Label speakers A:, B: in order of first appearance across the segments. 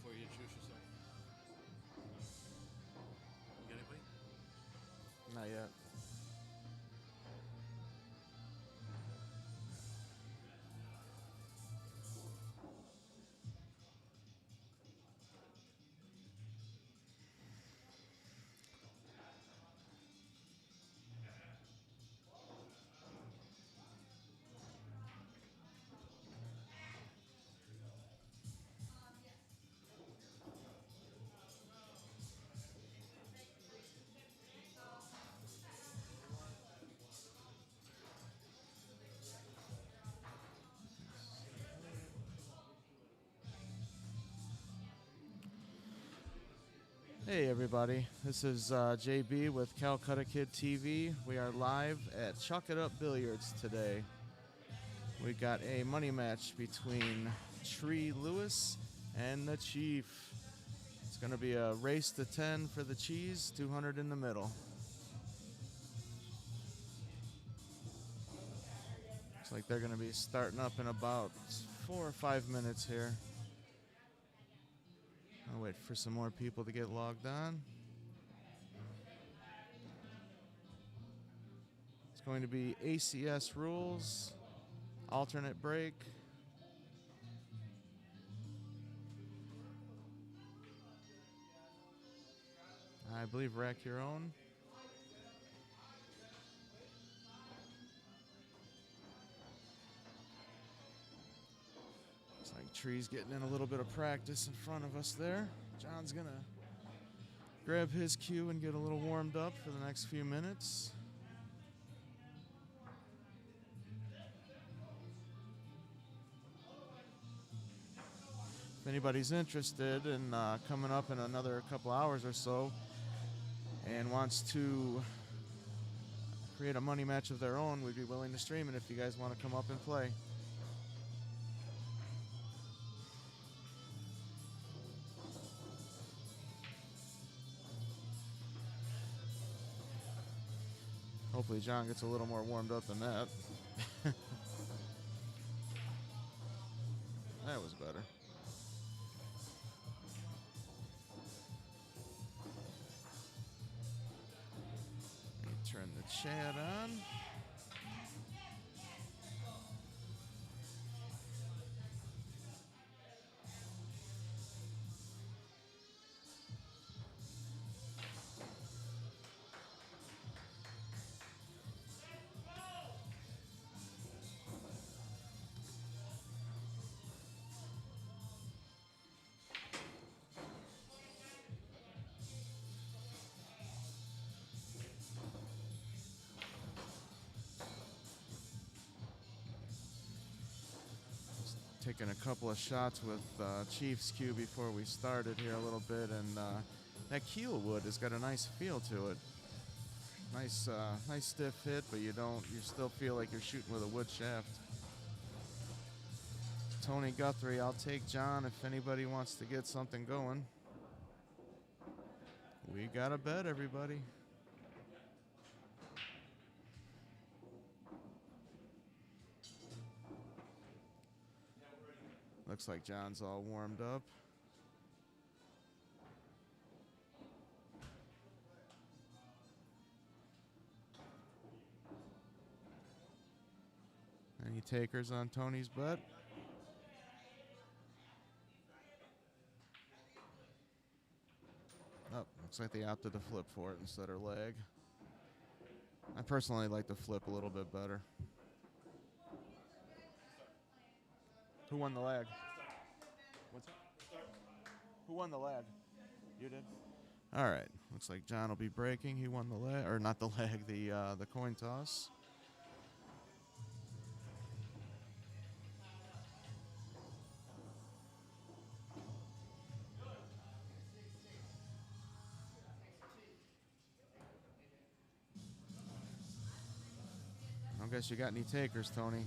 A: before you introduce yourself. You got anybody?
B: Not yet. Hey everybody, this is JB with Calcutta Kid TV. We are live at Chuck It Up Billiards today. We got a money match between Tree Lewis and the Chief. It's going to be a race to 10 for the cheese, 200 in the middle. Looks like they're going to be starting up in about 4 or 5 minutes here. I'll wait for some more people to get logged on. It's going to be ACS Rules, alternate break. I believe rack your own. Looks like Tree's getting in a little bit of practice in front of us there. John's gonna grab his cue and get a little warmed up for the next few minutes. If anybody's interested in coming up in another couple hours or so and wants to create a money match of their own, we'd be willing to stream it if you guys want to come up and play. Hopefully John gets a little more warmed up than that. That was better. Let me turn the chat on. Taking a couple of shots with Chief's cue before we started here a little bit, and that keel wood has got a nice feel to it. Nice, nice stiff hit, but you still feel like you're shooting with a wood shaft. Tony Guthrie, I'll take John if anybody wants to get something going. We got a bet, everybody. Looks like John's all warmed up. Any takers on Tony's bet? Oh, looks like they opted to flip for it instead of lag. I personally like to flip a little bit better. Who won the lag? What's that? Who won the lag? You did? All right. Looks like John will be breaking. He won the lag, or not the lag, the coin toss. I don't guess you got any takers, Tony.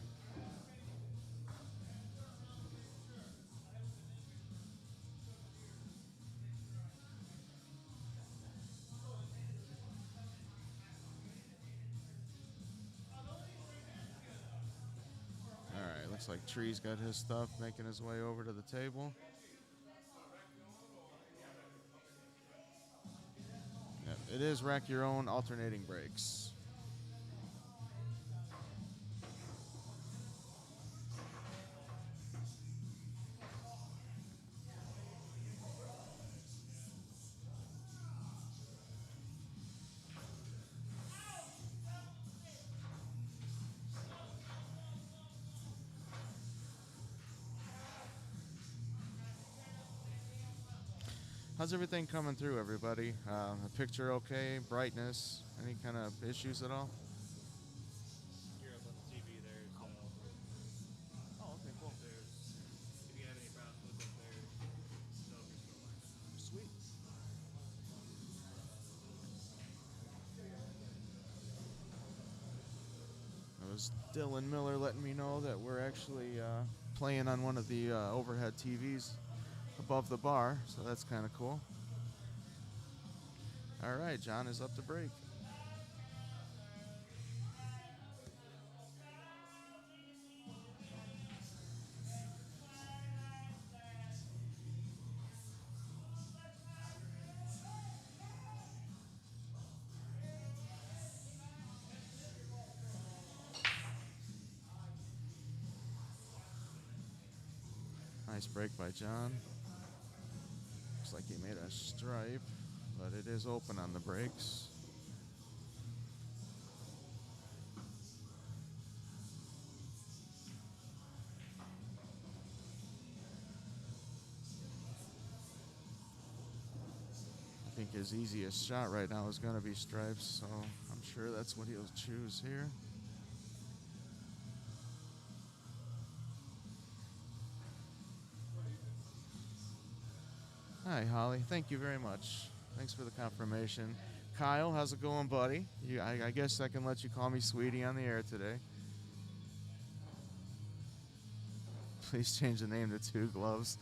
B: All right, looks like Tree's got his stuff making his way over to the table. It is rack your own alternating brakes. How's everything coming through, everybody? The picture okay? Brightness? Any kind of issues at all?
A: You're up on the TV there, so
B: Oh, okay, cool.
A: if you have any problems, look up there. Tell if you're still live.
B: Sweet. That was Dylan Miller letting me know that we're actually playing on one of the overhead TVs above the bar, so that's kind of cool. All right, John is up to break. Nice break by John. Looks like he made a stripe, but it is open on the brakes. I think his easiest shot right now is going to be stripes, so I'm sure that's what he'll choose here. Hi, Holly. Thank you very much. Thanks for the confirmation. Kyle, how's it going, buddy? I guess I can let you call me Sweetie on the air today. Please change the name to Two Gloves.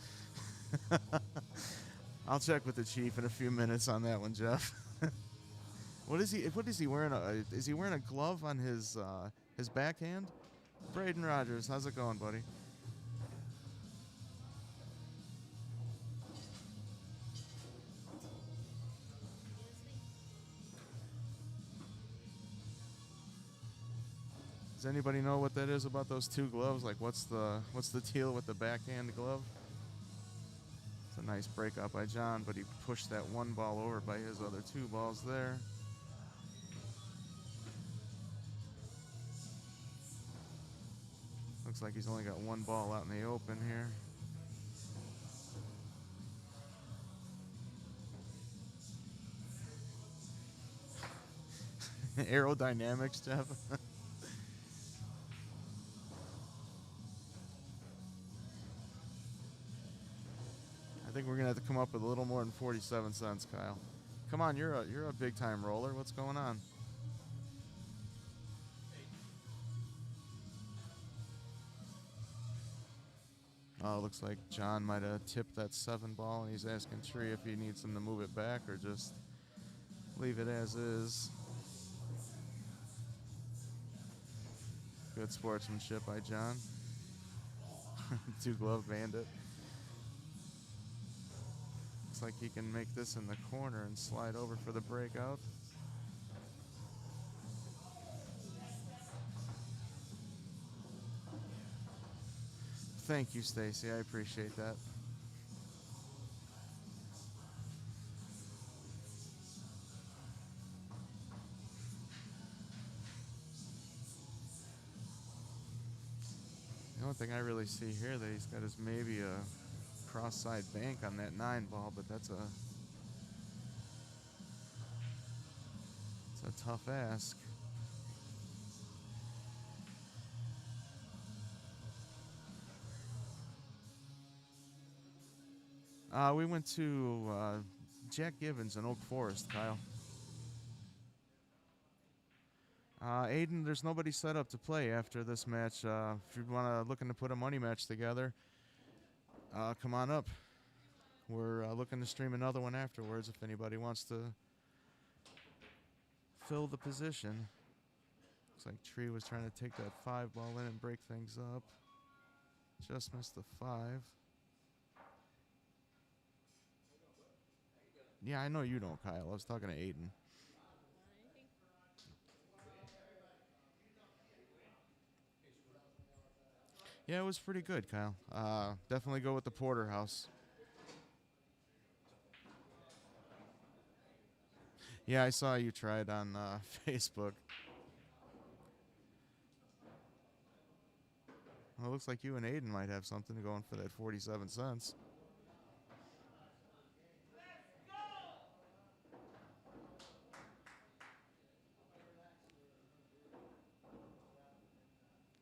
B: I'll check with the chief in a few minutes on that one, Jeff. What is he wearing? Is he wearing a glove on his backhand? Braden Rogers, how's it going, buddy? Does anybody know what that is about those two gloves? Like, what's the deal with the backhand glove? It's a nice breakout by John, but he pushed that one ball over by his other two balls there. Looks like he's only got one ball out in the open here. Aerodynamics, Jeff. I think we're gonna have to come up with a little more than 47 cents, Kyle. Come on, you're a big time roller. What's going on? Oh, looks like John might have tipped that 7 ball, and he's asking Tree if he needs him to move it back or just leave it as is. Good sportsmanship by John. Two glove bandit. Looks like he can make this in the corner and slide over for the breakout. Thank you, Stacy. I appreciate that. The only thing I really see here that he's got is maybe a cross-side bank on that 9 ball, but it's a tough ask. We went to Jack Gibbons in Oak Forest, Kyle. Aiden, there's nobody set up to play after this match. If you looking to put a money match together, come on up. We're looking to stream another one afterwards if anybody wants to fill the position. Looks like Tree was trying to take that 5 ball in and break things up. Just missed the 5. Yeah, I know you don't, Kyle. I was talking to Aiden. Yeah, it was pretty good, Kyle. Definitely go with the porterhouse. Yeah, I saw you try it on Facebook. Well, it looks like you and Aiden might have something going for that 47 cents.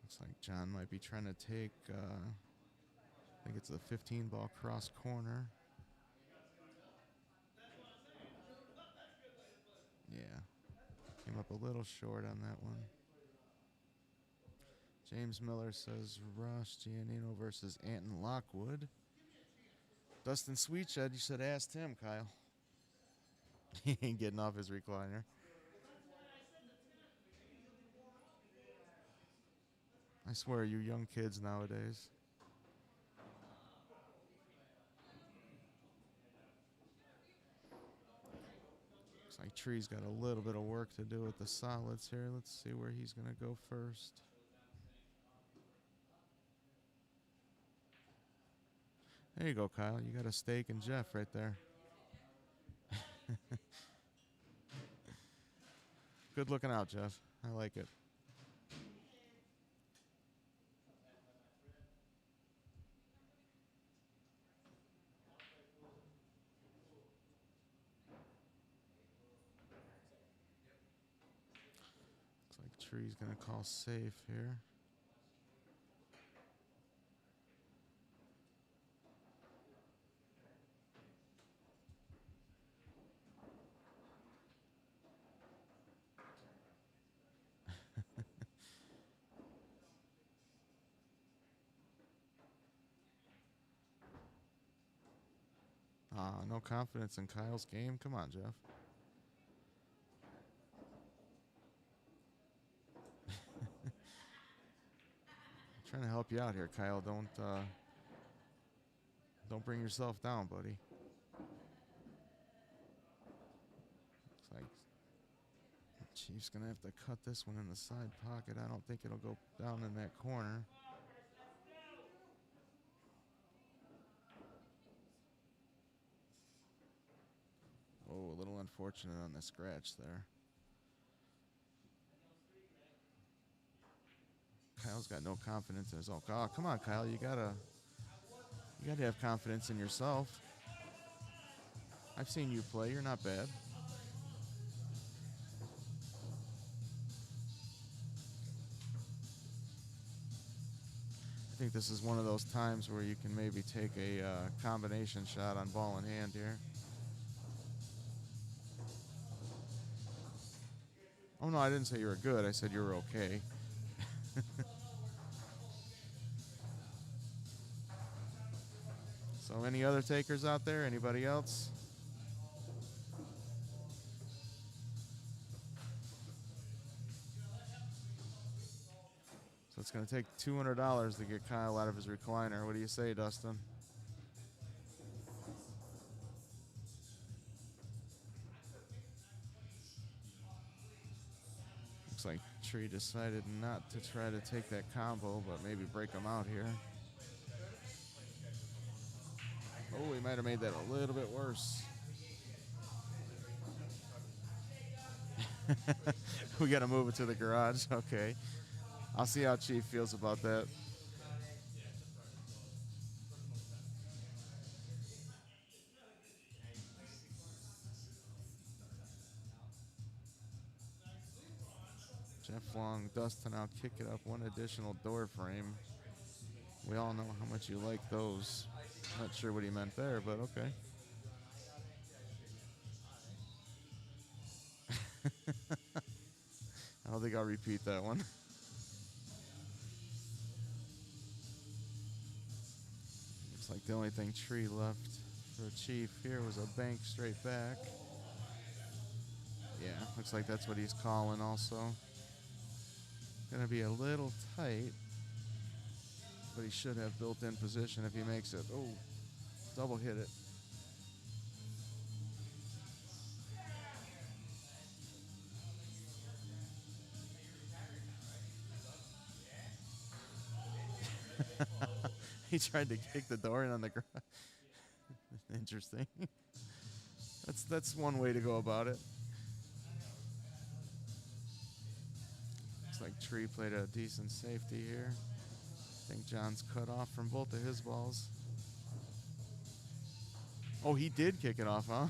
B: Looks like John might be trying to take, I think it's the 15 ball cross corner. Yeah, came up a little short on that one. James Miller says Rush Giannino versus Anton Lockwood. Dustin Sweetshed, you should have asked him, Kyle. He ain't getting off his recliner. I swear, you young kids nowadays. Looks like Tree's got a little bit of work to do with the solids here. Let's see where he's going to go first. There you go, Kyle. You got a steak and Jeff right there. Good looking out, Jeff. I like it. Looks like Tree's going to call safe here. No confidence in Kyle's game. Come on, Jeff. I'm trying to help you out here, Kyle. Don't bring yourself down, buddy. Looks like Chief's gonna have to cut this one in the side pocket. I don't think it'll go down in that corner. Oh, a little unfortunate on the scratch there. Kyle's got no confidence in his own. Oh, come on, Kyle. You gotta have confidence in yourself. I've seen you play. You're not bad. I think this is one of those times where you can maybe take a combination shot on ball in hand here. Oh, no, I didn't say you were good. I said you were okay. So any other takers out there? Anybody else? So it's going to take $200 to get Kyle out of his recliner. What do you say, Dustin? Looks like Tree decided not to try to take that combo, but maybe break him out here. Oh, he might have made that a little bit worse. We got to move it to the garage. Okay. I'll see how Chief feels about that. Jeff Long, Dustin, I'll kick it up one additional door frame. We all know how much you like those. Not sure what he meant there, but okay. I don't think I'll repeat that one. Looks like the only thing Tree left for Chief here was a bank straight back. Yeah, looks like that's what he's calling also. Gonna be a little tight, but he should have built-in position if he makes it. Oh, double hit it. He tried to kick the door in on the ground. Interesting. That's one way to go about it. Looks like Tree played a decent safety here. I think John's cut off from both of his balls. Oh, he did kick it off, huh?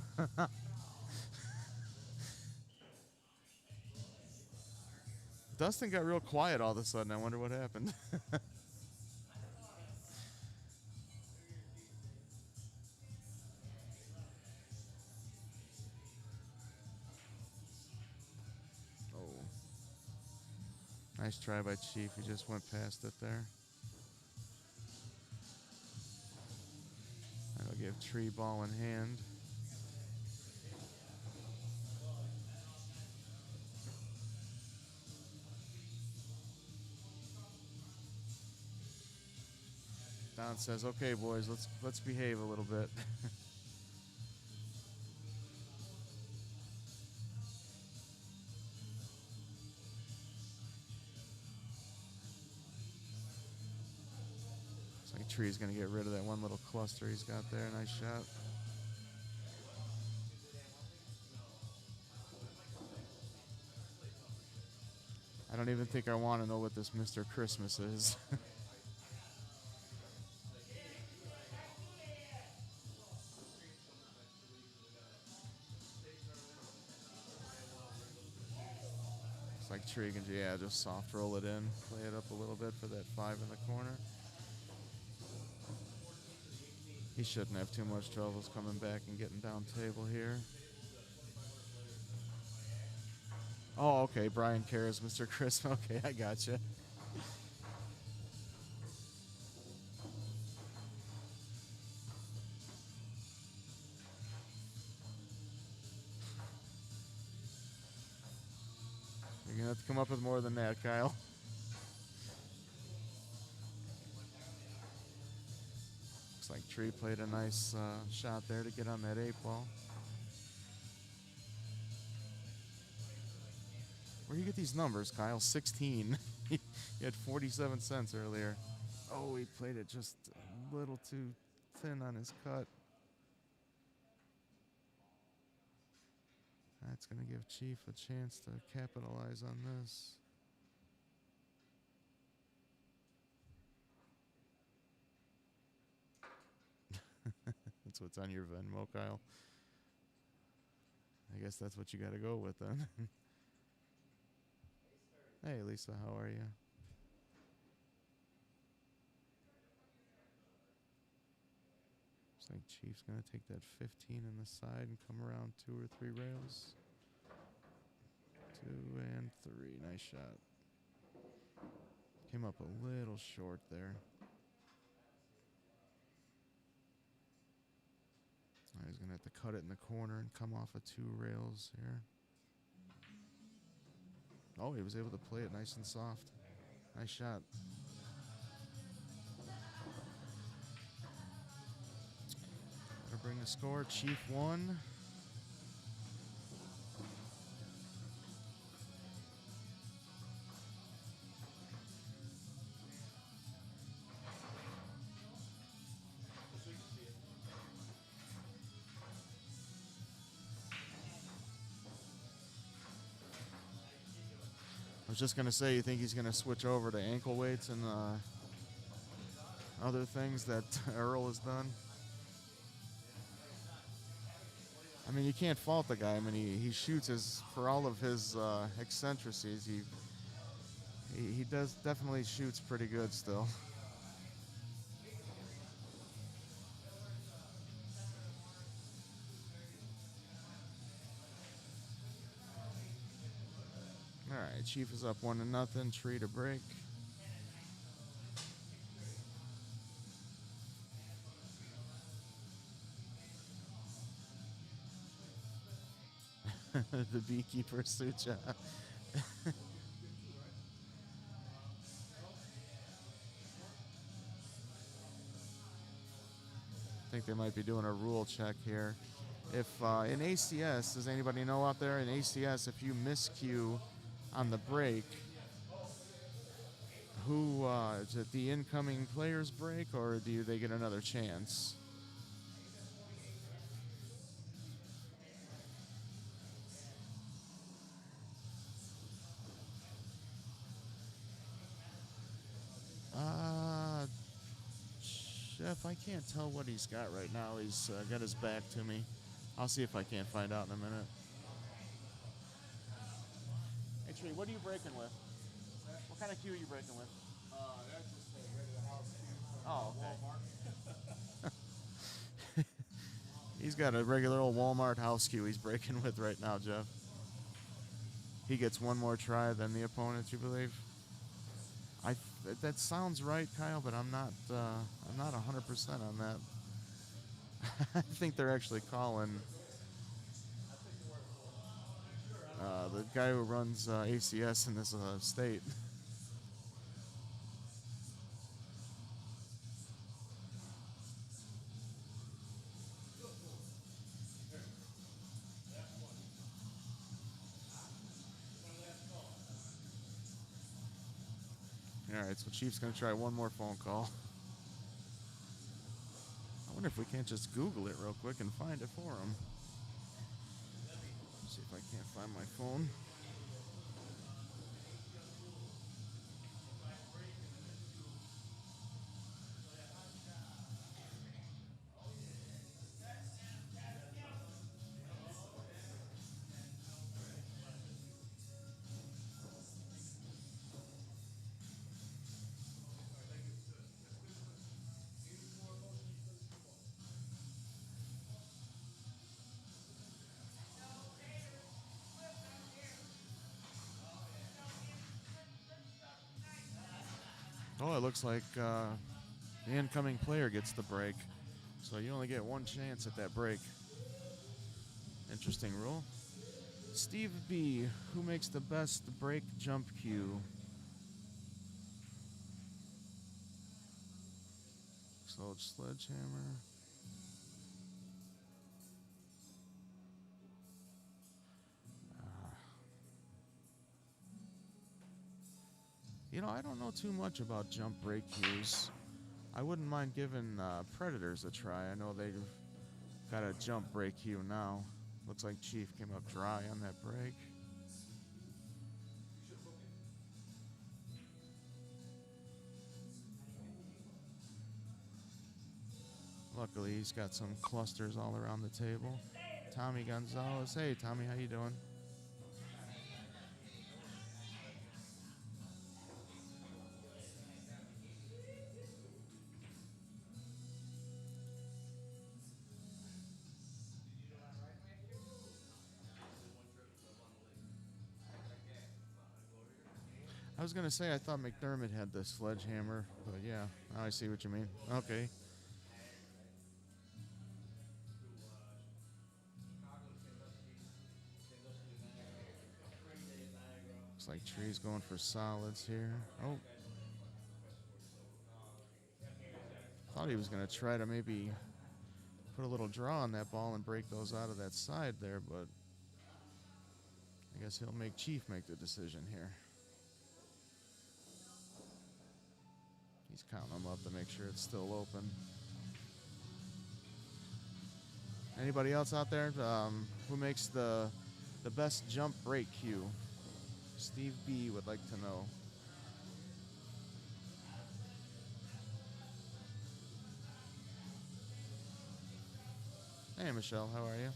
B: Dustin got real quiet all of a sudden. I wonder what happened. Oh. Nice try by Chief. He just went past it there. That'll give Tree ball in hand. Don says, "Okay, boys, let's behave a little bit." Looks like Tree's gonna get rid of that one little cluster he's got there. Nice shot. I don't even think I want to know what this Mr. Christmas is. Looks like Tree can, yeah, just soft roll it in, play it up a little bit for that 5 in the corner. He shouldn't have too much troubles coming back and getting down table here. Oh, okay, Brian cares, Mr. Christmas. Okay, I gotcha. You're gonna have to come up with more than that, Kyle. Looks like Tree played a nice shot there to get on that 8 ball. Where do you get these numbers, Kyle? 16. He had 47 cents earlier. Oh, he played it just a little too thin on his cut. That's going to give Chief a chance to capitalize on this. That's what's on your Venmo, Kyle. I guess that's what you got to go with then. Hey, Lisa, how are you? Looks like Chief's going to take that 15 in the side and come around 2 or 3 rails. 2 and 3. Nice shot. Came up a little short there. He's going to have to cut it in the corner and come off of 2 rails here. Oh, he was able to play it nice and soft. Nice shot. That'll bring the score. Chief 1. I was just going to say, you think he's going to switch over to ankle weights and other things that Earl has done? I mean, you can't fault the guy. I mean, he shoots for all of his eccentricities. He does definitely shoots pretty good still. All right, Chief is up 1-0. Tree to break. The beekeeper, Sucha. I think they might be doing a rule check here. If in ACS, does anybody know out there, in ACS, if you miscue on the break, who is it the incoming player's break, or do they get another chance? Jeff, I can't tell what he's got right now. He's got his back to me. I'll see if I can't find out in a minute. Hey, Tree, what are you breaking with? What kind of cue are you breaking with?
A: That's just a regular house cue from
B: Oh, okay.
A: Walmart.
B: He's got a regular old Walmart house cue he's breaking with right now, Jeff. He gets one more try than the opponent, you believe? That sounds right, Kyle, but I'm not 100% on that. I think they're actually calling the guy who runs ACS in this state. All right, so Chief's going to try one more phone call. I wonder if we can't just Google it real quick and find it for him. See if I can't find my phone. Oh, it looks like the incoming player gets the break. So you only get one chance at that break. Interesting rule. Steve B, who makes the best break jump cue? So sledgehammer. You know, I don't know too much about jump break cues. I wouldn't mind giving Predators a try. I know they've got a jump break cue now. Looks like Chief came up dry on that break. Luckily, he's got some clusters all around the table. Tommy Gonzalez. Hey, Tommy, how you doing? I was going to say I thought McDermott had the sledgehammer, but yeah, now I see what you mean. Okay. Looks like Tree's going for solids here. Oh. Thought he was going to try to maybe put a little draw on that ball and break those out of that side there, but I guess he'll make Chief make the decision here. He's counting them up to make sure it's still open. Anybody else out there who makes the best jump break cue? Steve B would like to know. Hey, Michelle, how are you?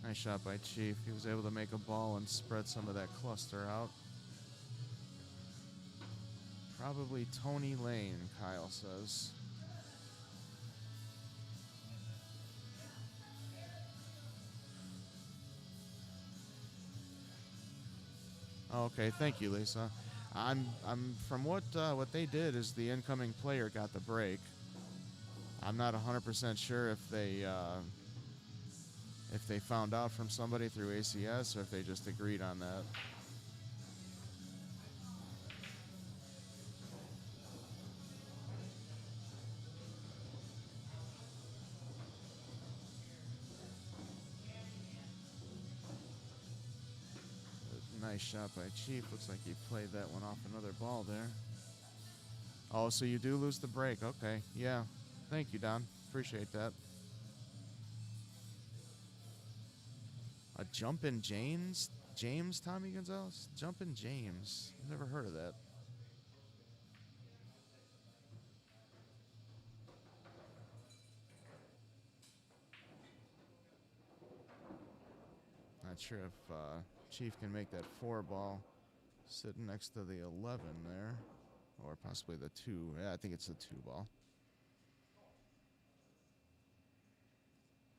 B: Nice shot by Chief. He was able to make a ball and spread some of that cluster out. Probably Tony Lane, Kyle says. Okay, thank you, Lisa. I'm from what they did is the incoming player got the break. I'm not 100% sure if they found out from somebody through ACS or if they just agreed on that. Nice shot by Chief. Looks like he played that one off another ball there. Oh, so you do lose the break. Okay, yeah. Thank you, Don. Appreciate that. A Jumpin' James? James Tommy Gonzalez? Jumpin' James. Never heard of that. Not sure if Chief can make that 4 ball sitting next to the 11 there. Or possibly the 2. Yeah, I think it's the 2 ball.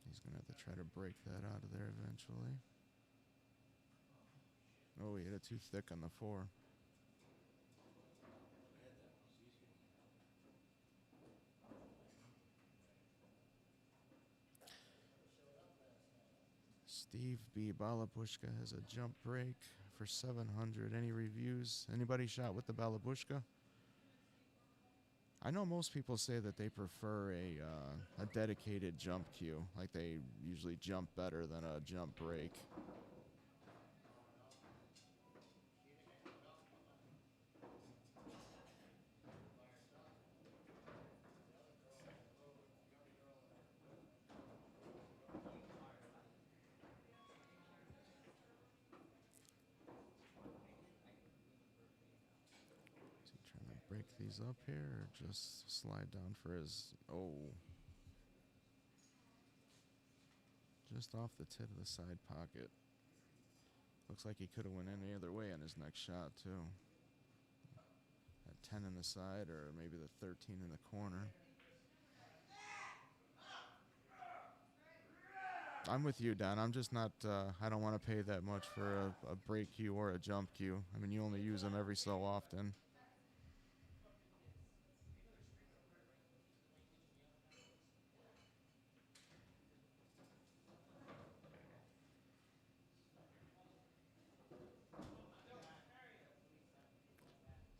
B: He's going to have to try to break that out of there eventually. Oh, he hit it too thick on the 4. Steve B. Balabushka has a jump break for 700. Any reviews? Anybody shot with the Balabushka? I know most people say that they prefer a dedicated jump cue. Like they usually jump better than a jump break. Break these up here, or just slide down for his, oh. Just off the tip of the side pocket. Looks like he could have went any other way on his next shot, too. That 10 in the side, or maybe the 13 in the corner. I'm with you, Don. I'm just not, I don't want to pay that much for a break cue or a jump cue. I mean, you only use them every so often.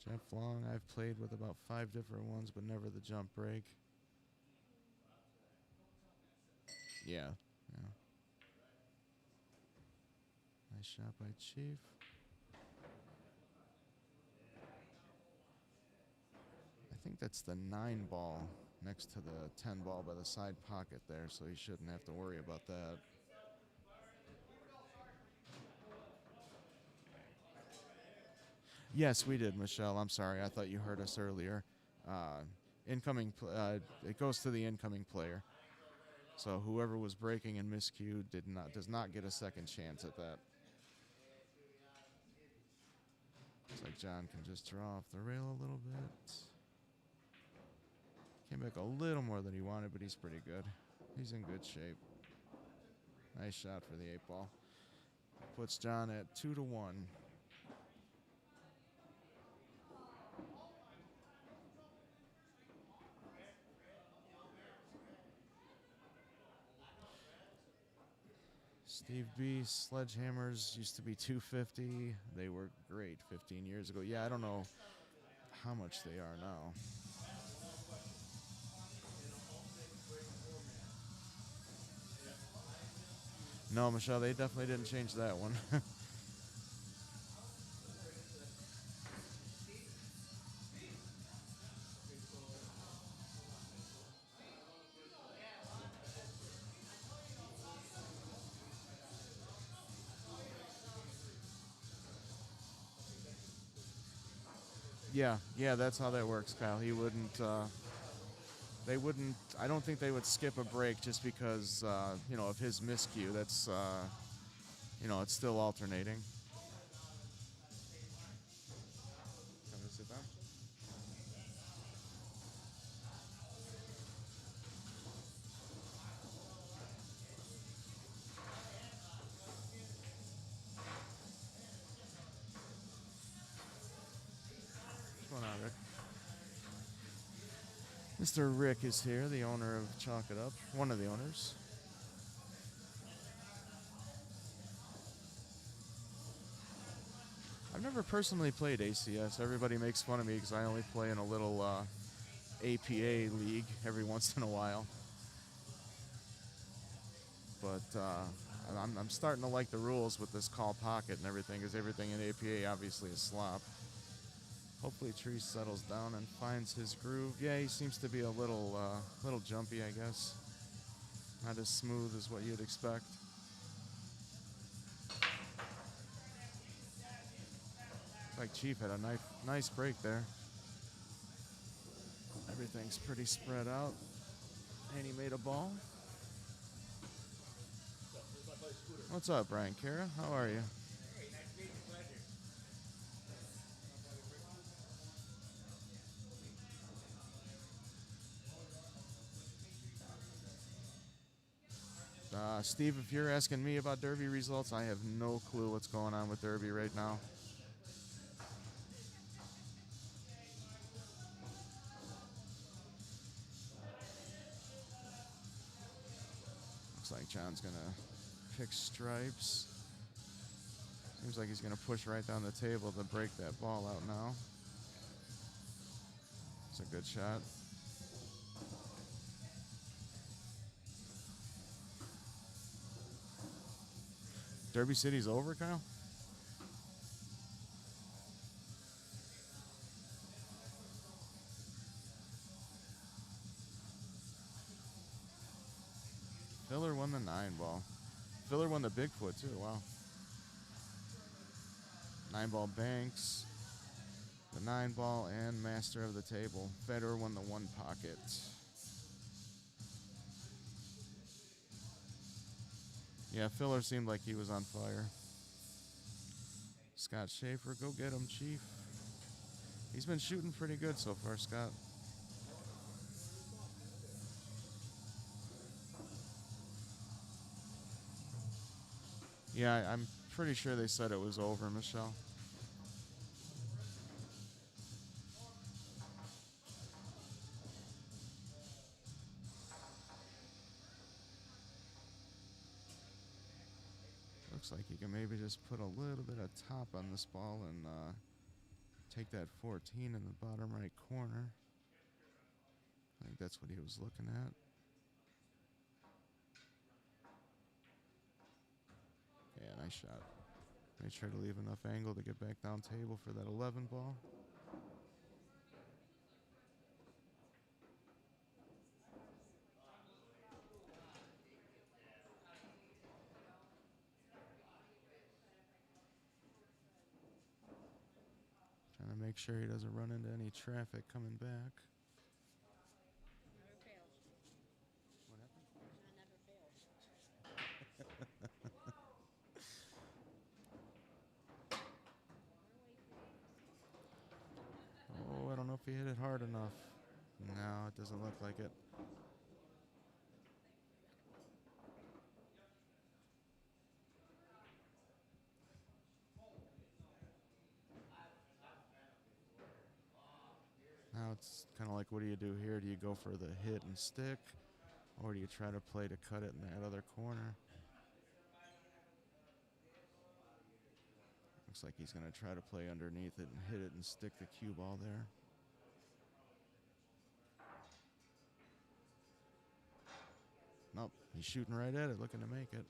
B: Jeff Long, I've played with about 5 different ones, but never the jump break. Yeah, yeah. Nice shot by Chief. I think that's the 9 ball next to the 10 ball by the side pocket there, so he shouldn't have to worry about that. Yes, we did, Michelle. I'm sorry. I thought you heard us earlier. It goes to the incoming player. So whoever was breaking and miscued does not get a second chance at that. Looks like John can just draw off the rail a little bit. Came back a little more than he wanted, but he's pretty good. He's in good shape. Nice shot for the 8 ball. Puts John at 2-1. Steve B. Sledgehammers used to be $250. They were great 15 years ago. Yeah, I don't know how much they are now. No, Michelle, they definitely didn't change that one. Yeah, that's how that works, Kyle. He wouldn't, they wouldn't, I don't think they would skip a break just because, of his miscue. That's, it's still alternating. Come to sit down. What's going on, Rick? Mr. Rick is here, the owner of Chalk It Up, one of the owners. I've never personally played ACS. Everybody makes fun of me because I only play in a little APA league every once in a while. But I'm starting to like the rules with this call pocket and everything, because everything in APA obviously is slop. Hopefully Tree settles down and finds his groove. Yeah, he seems to be a little jumpy, I guess. Not as smooth as what you'd expect. Like Chief had a nice break there. Everything's pretty spread out. And he made a ball. What's up, Brian Kara? How are you?
A: Hey, nice to meet you. Pleasure.
B: Steve, if you're asking me about Derby results, I have no clue what's going on with Derby right now. Looks like John's gonna pick stripes. Seems like he's gonna push right down the table to break that ball out now. It's a good shot. Derby City's over, Kyle? Filler won the 9 ball. Filler won the Bigfoot too, wow. 9 ball Banks, the 9 ball, and master of the table. Federer won the 1 pocket. Yeah, Filler seemed like he was on fire. Scott Schaefer, go get him, Chief. He's been shooting pretty good so far, Scott. Yeah, I'm pretty sure they said it was over, Michelle. Looks like he can maybe just put a little bit of top on this ball and take that 14 in the bottom right corner. I think that's what he was looking at. Yeah, nice shot. Make sure to leave enough angle to get back down table for that 11 ball. Trying to make sure he doesn't run into any traffic coming back.
C: Never fails.
B: What happened?
C: I never fails.
B: Oh, I don't know if he hit it hard enough. No, it doesn't look like it. Now it's kind of like, what do you do here? Do you go for the hit and stick? Or do you try to play to cut it in that other corner? Looks like he's going to try to play underneath it and hit it and stick the cue ball there. Nope, he's shooting right at it, looking to make it.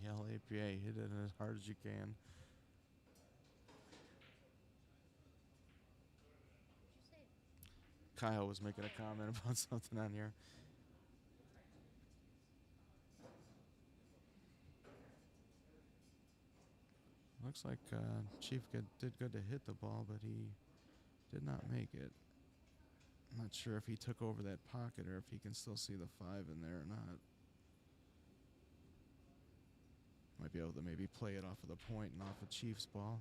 B: Yell APA, hit it as hard as you can.
C: What'd you say?
B: Kyle was making a comment about something on here. Looks like Chief did good to hit the ball, but he did not make it. I'm not sure if he took over that pocket or if he can still see the 5 in there or not. Might be able to maybe play it off of the point and off of Chief's ball.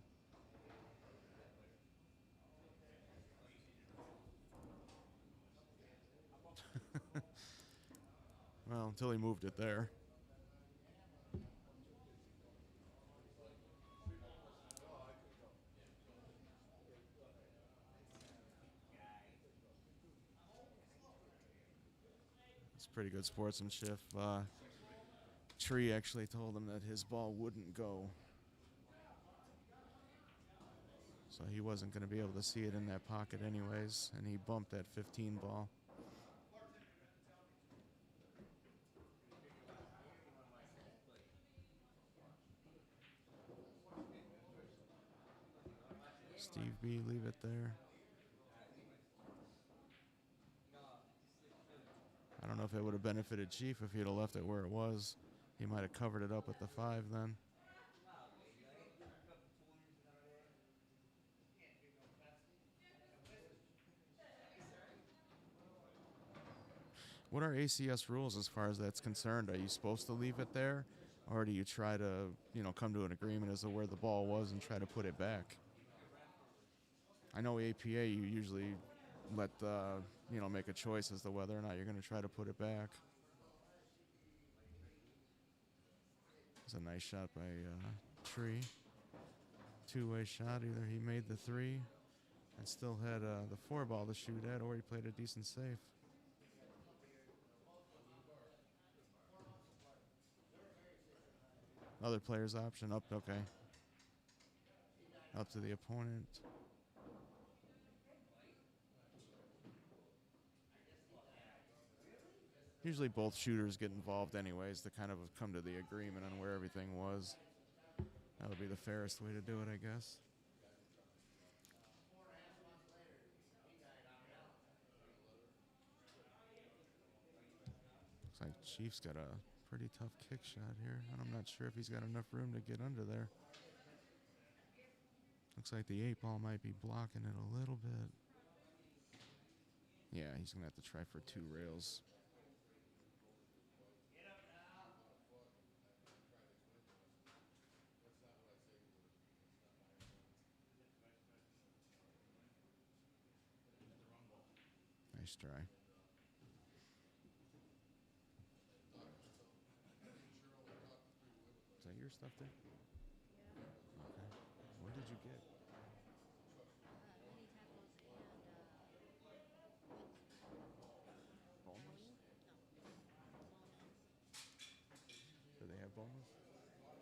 B: Well, until he moved it there. It's pretty good sportsmanship. Tree actually told him that his ball wouldn't go. So he wasn't going to be able to see it in that pocket anyways, and he bumped that 15 ball. Steve B, leave it there. I don't know if it would have benefited Chief if he'd have left it where it was. He might have covered it up with the 5 then. What are ACS rules as far as that's concerned? Are you supposed to leave it there? Or do you try to, come to an agreement as to where the ball was and try to put it back? I know APA, you usually let, make a choice as to whether or not you're going to try to put it back. It's a nice shot by Tree. Two-way shot. Either he made the 3 and still had the 4 ball to shoot at, or he played a decent save. Other player's option up, okay. Up to the opponent. Usually both shooters get involved anyways to kind of come to the agreement on where everything was. That would be the fairest way to do it, I guess. Looks like Chief's got a pretty tough kick shot here, and I'm not sure if he's got enough room to get under there. Looks like the 8 ball might be blocking it a little bit. Yeah, he's going to have to try for 2 rails. Nice try. Is that your stuff there?
C: Yeah.
B: Okay. What did you get?
C: Penny tackles and
B: Boneless?
C: No. Walnut.
B: Do they have boneless?
C: I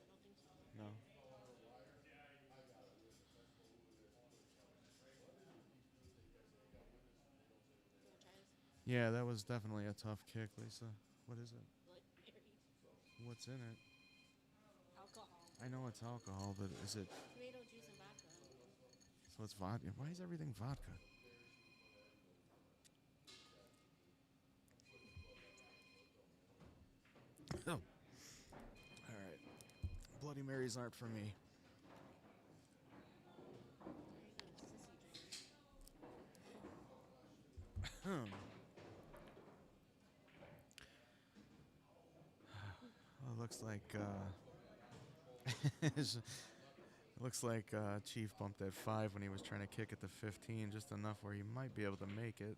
C: don't think so.
B: No.
C: You want to try this?
B: Yeah, that was definitely a tough kick, Lisa. What is it?
C: Bloody
B: What's in it?
C: alcohol.
B: I know it's alcohol, but is it...
C: Tomato juice and vodka.
B: So it's vodka. Why is everything vodka? Oh. All right. Bloody Marys aren't for me.
C: There you go, sissy drink.
B: Well, it looks like Chief bumped that 5 when he was trying to kick at the 15, just enough where he might be able to make it.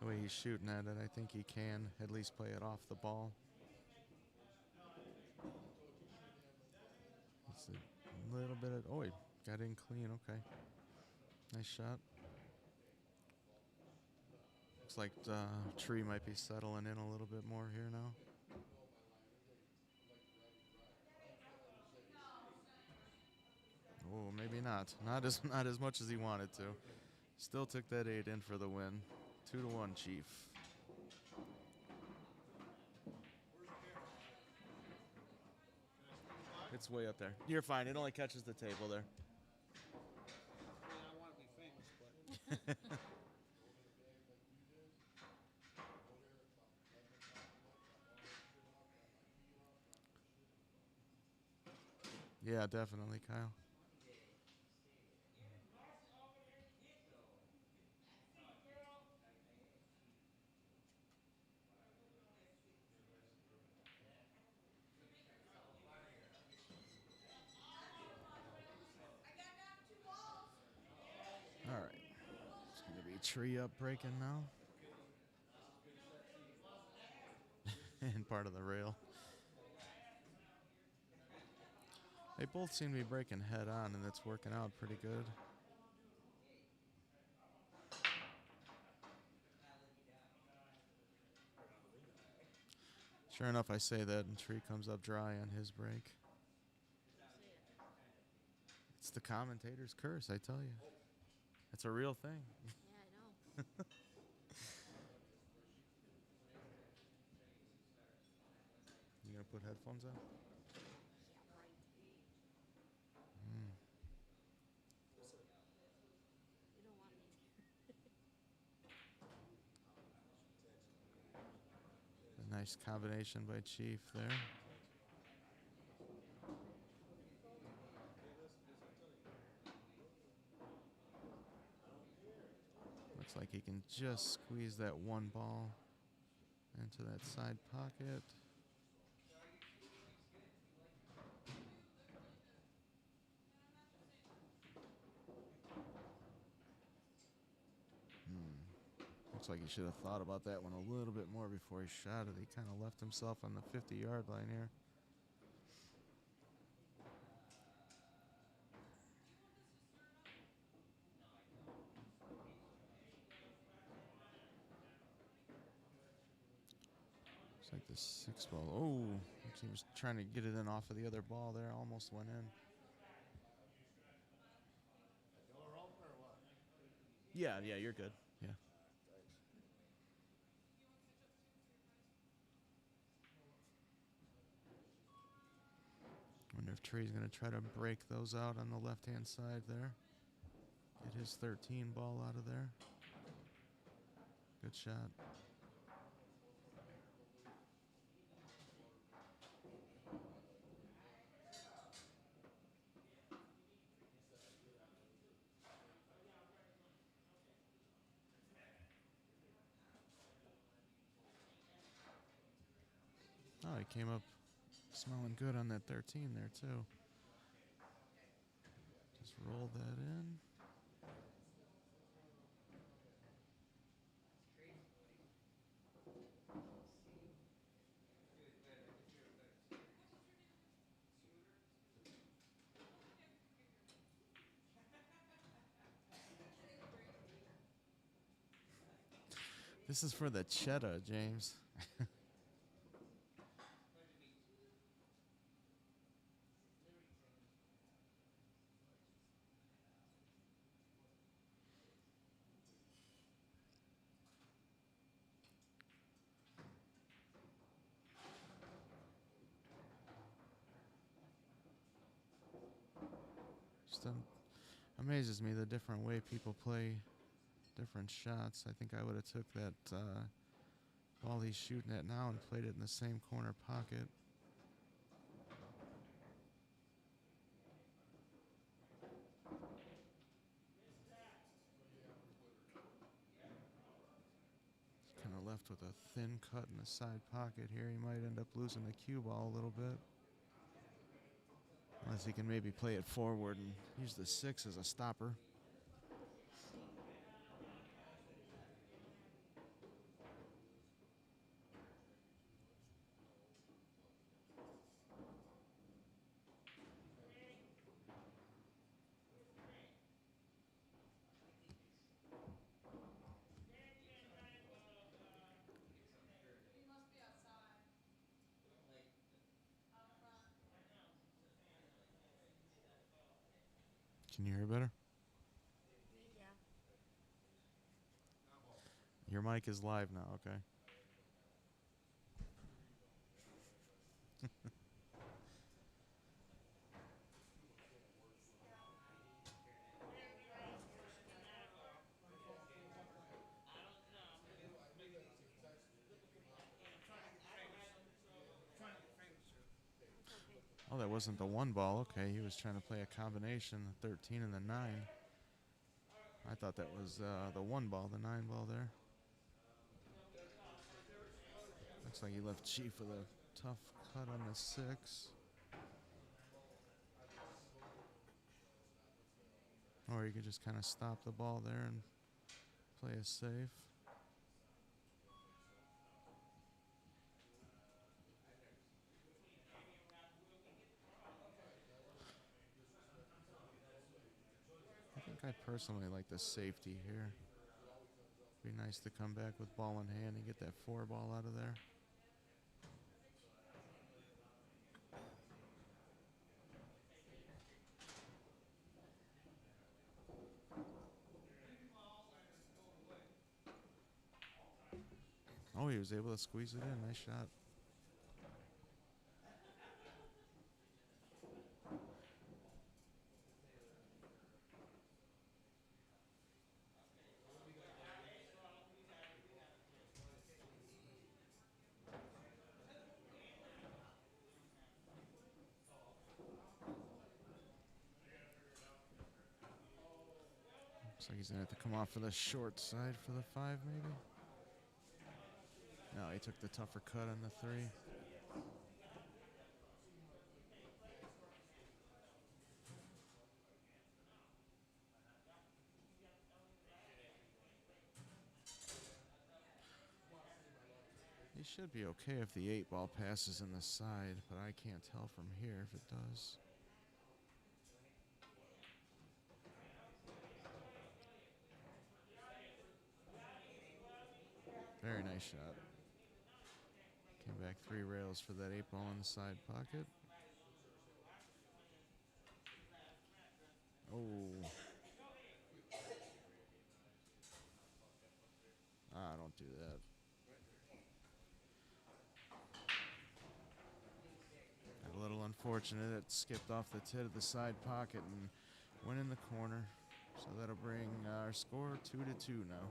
B: The way he's shooting at it, I think he can at least play it off the ball. It's a little bit of... Oh, he got in clean. Okay. Nice shot. Looks like Tree might be settling in a little bit more here now. Oh, maybe not. Not as much as he wanted to. Still took that 8 in for the win. 2-1 Chief. It's way up there. You're fine. It only catches the table there.
A: I want to be famous, but
B: Yeah, definitely, Kyle. All right. It's going to be Tree up breaking now. And part of the rail. They both seem to be breaking head on, and it's working out pretty good. Sure enough, I say that, and Tree comes up dry on his break. It's the commentator's curse, I tell you. It's a real thing.
C: Yeah, I know.
B: You gonna put headphones on?
C: Yeah, right.
B: Mm.
C: You don't want me
B: A nice combination by Chief there. Looks like he can just squeeze that one ball into that side pocket. Looks like he should have thought about that one a little bit more before he shot it. He kind of left himself on the 50-yard line here. Looks like the 6 ball. Oh, looks he was trying to get it in off of the other ball there. Almost went in. Yeah, you're good. Yeah. Wonder if Trey's going to try to break those out on the left-hand side there. Get his 13 ball out of there. Good shot. Oh, he came up smelling good on that 13 there, too. Just roll that in. This is for the cheddar, James. Just amazes me the different way people play different shots. I think I would have took that ball he's shooting at now and played it in the same corner pocket. Kind of left with a thin cut in the side pocket here. He might end up losing the cue ball a little bit. Unless he can maybe play it forward and use the 6 as a stopper. Can you hear better?
C: Yeah.
B: Your mic is live now, okay? Oh, that wasn't the 1 ball. Okay, he was trying to play a combination, the 13 and the 9. I thought that was the 1 ball, the 9 ball there. Looks like he left Chief with a tough cut on the 6. Or you could just kind of stop the ball there and play a safe. I think I personally like the safety here. Be nice to come back with ball in hand and get that 4 ball out of there. he was able to squeeze it in. Nice shot. Looks like he's going to have to come off for the short side for the 5, maybe. No, he took the tougher cut on the 3. He should be okay if the 8 ball passes in the side, but I can't tell from here if it does. Very nice shot. Came back 3 rails for that 8 ball in the side pocket. Oh. Ah, don't do that. A little unfortunate. It skipped off the tit of the side pocket and went in the corner. So that'll bring our score 2-2 now.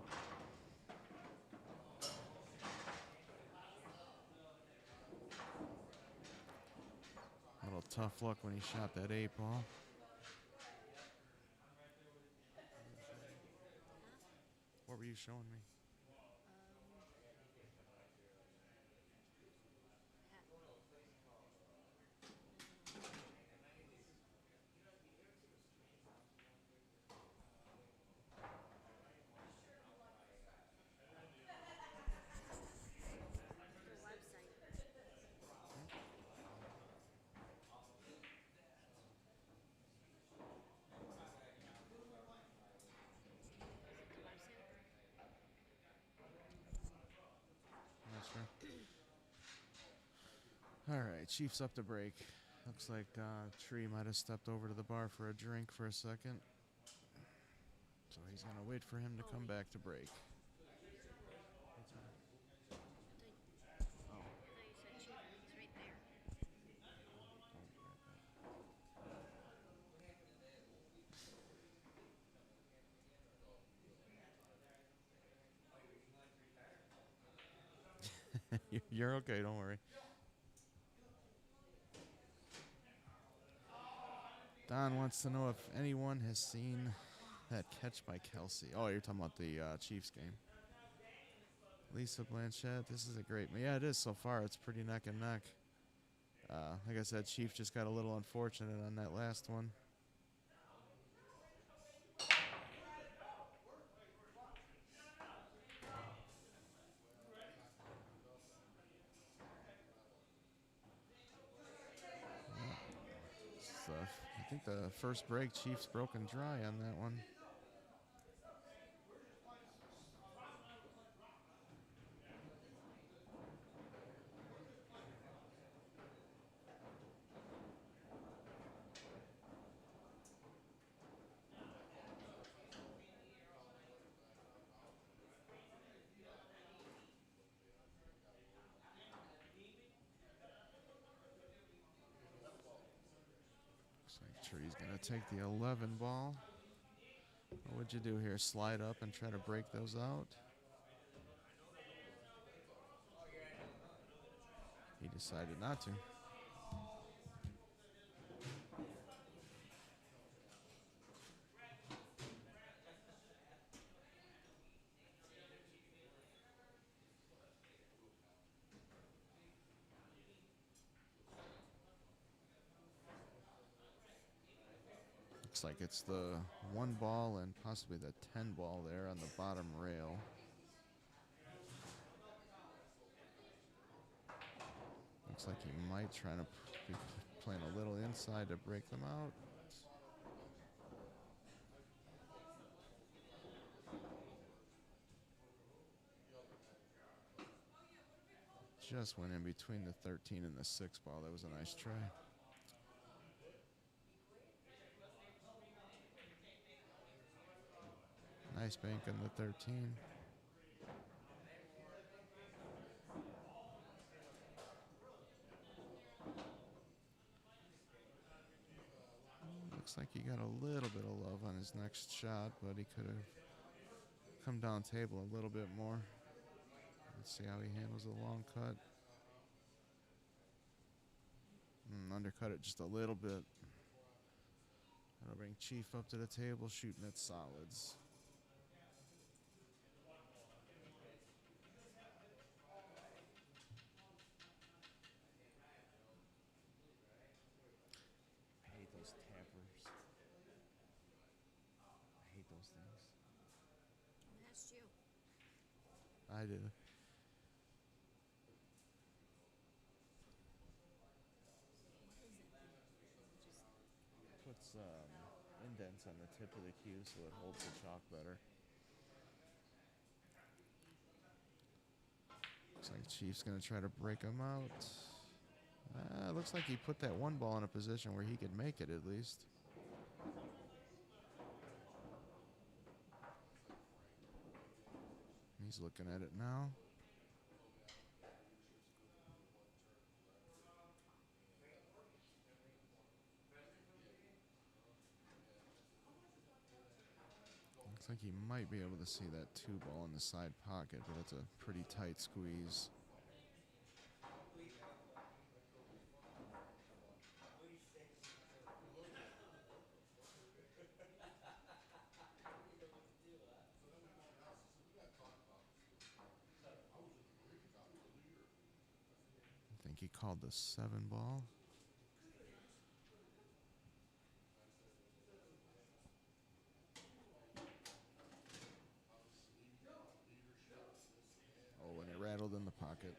B: A little tough luck when he shot that 8 ball. What were you showing me? Not sure. All right, Chief's up to break. Looks like Tree might have stepped over to the bar for a drink for a second. So he's going to wait for him to come back to break. You're okay, don't worry. Don wants to know if anyone has seen that catch by Kelsey. Oh, you're talking about the Chiefs game. Lisa Blanchett, this is a great... Yeah, it is so far. It's pretty neck and neck. Like I said, Chief just got a little unfortunate on that last one. I think the first break, Chiefs broken dry on that one. Looks like Tree's going to take the 11 ball. What would you do here? Slide up and try to break those out? He decided not to. Looks like it's the 1 ball and possibly the 10 ball there on the bottom rail. Looks like he might try to be playing a little inside to break them out. Just went in between the 13 and the 6 ball. That was a nice try. Nice bank on the 13. Looks like he got a little bit of love on his next shot, but he could have come down table a little bit more. Let's see how he handles the long cut. Undercut it just a little bit. That'll bring Chief up to the table, shooting at solids. I hate those tappers. I hate those things.
C: Who asked you?
B: I did.
C: What is it then? Just
B: Puts indents on the tip of the cue so it holds the chalk better. Looks like Chief's going to try to break him out. Looks like he put that one ball in a position where he could make it at least. He's looking at it now. Looks like he might be able to see that two ball in the side pocket, but it's a pretty tight squeeze. I think he called the 7 ball. Oh, and it rattled in the pocket.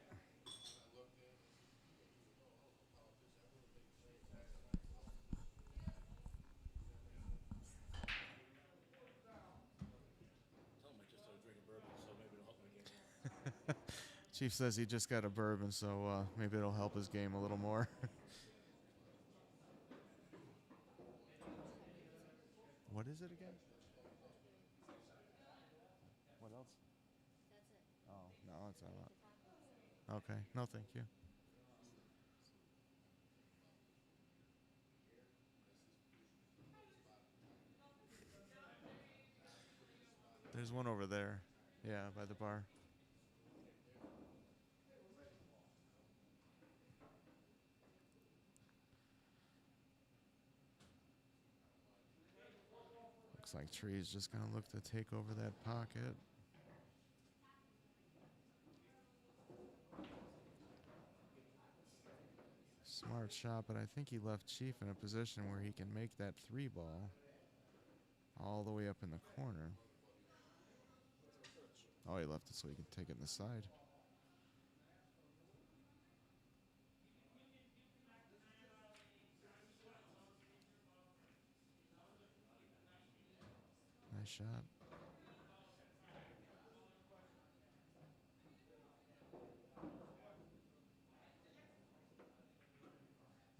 A: Tell him I just started drinking bourbon, so maybe it'll help my game.
B: Chief says he just got a bourbon, so maybe it'll help his game a little more. What is it again? What else?
C: that's it.
B: Oh, no, it's
C: To
B: not.
C: talk about.
B: Okay, no, thank you. There's one over there. Yeah, by the bar. Looks like Tree's just going to look to take over that pocket. Smart shot, but I think he left Chief in a position where he can make that 3 ball all the way up in the corner. Oh, he left it so he can take it in the side. Nice shot.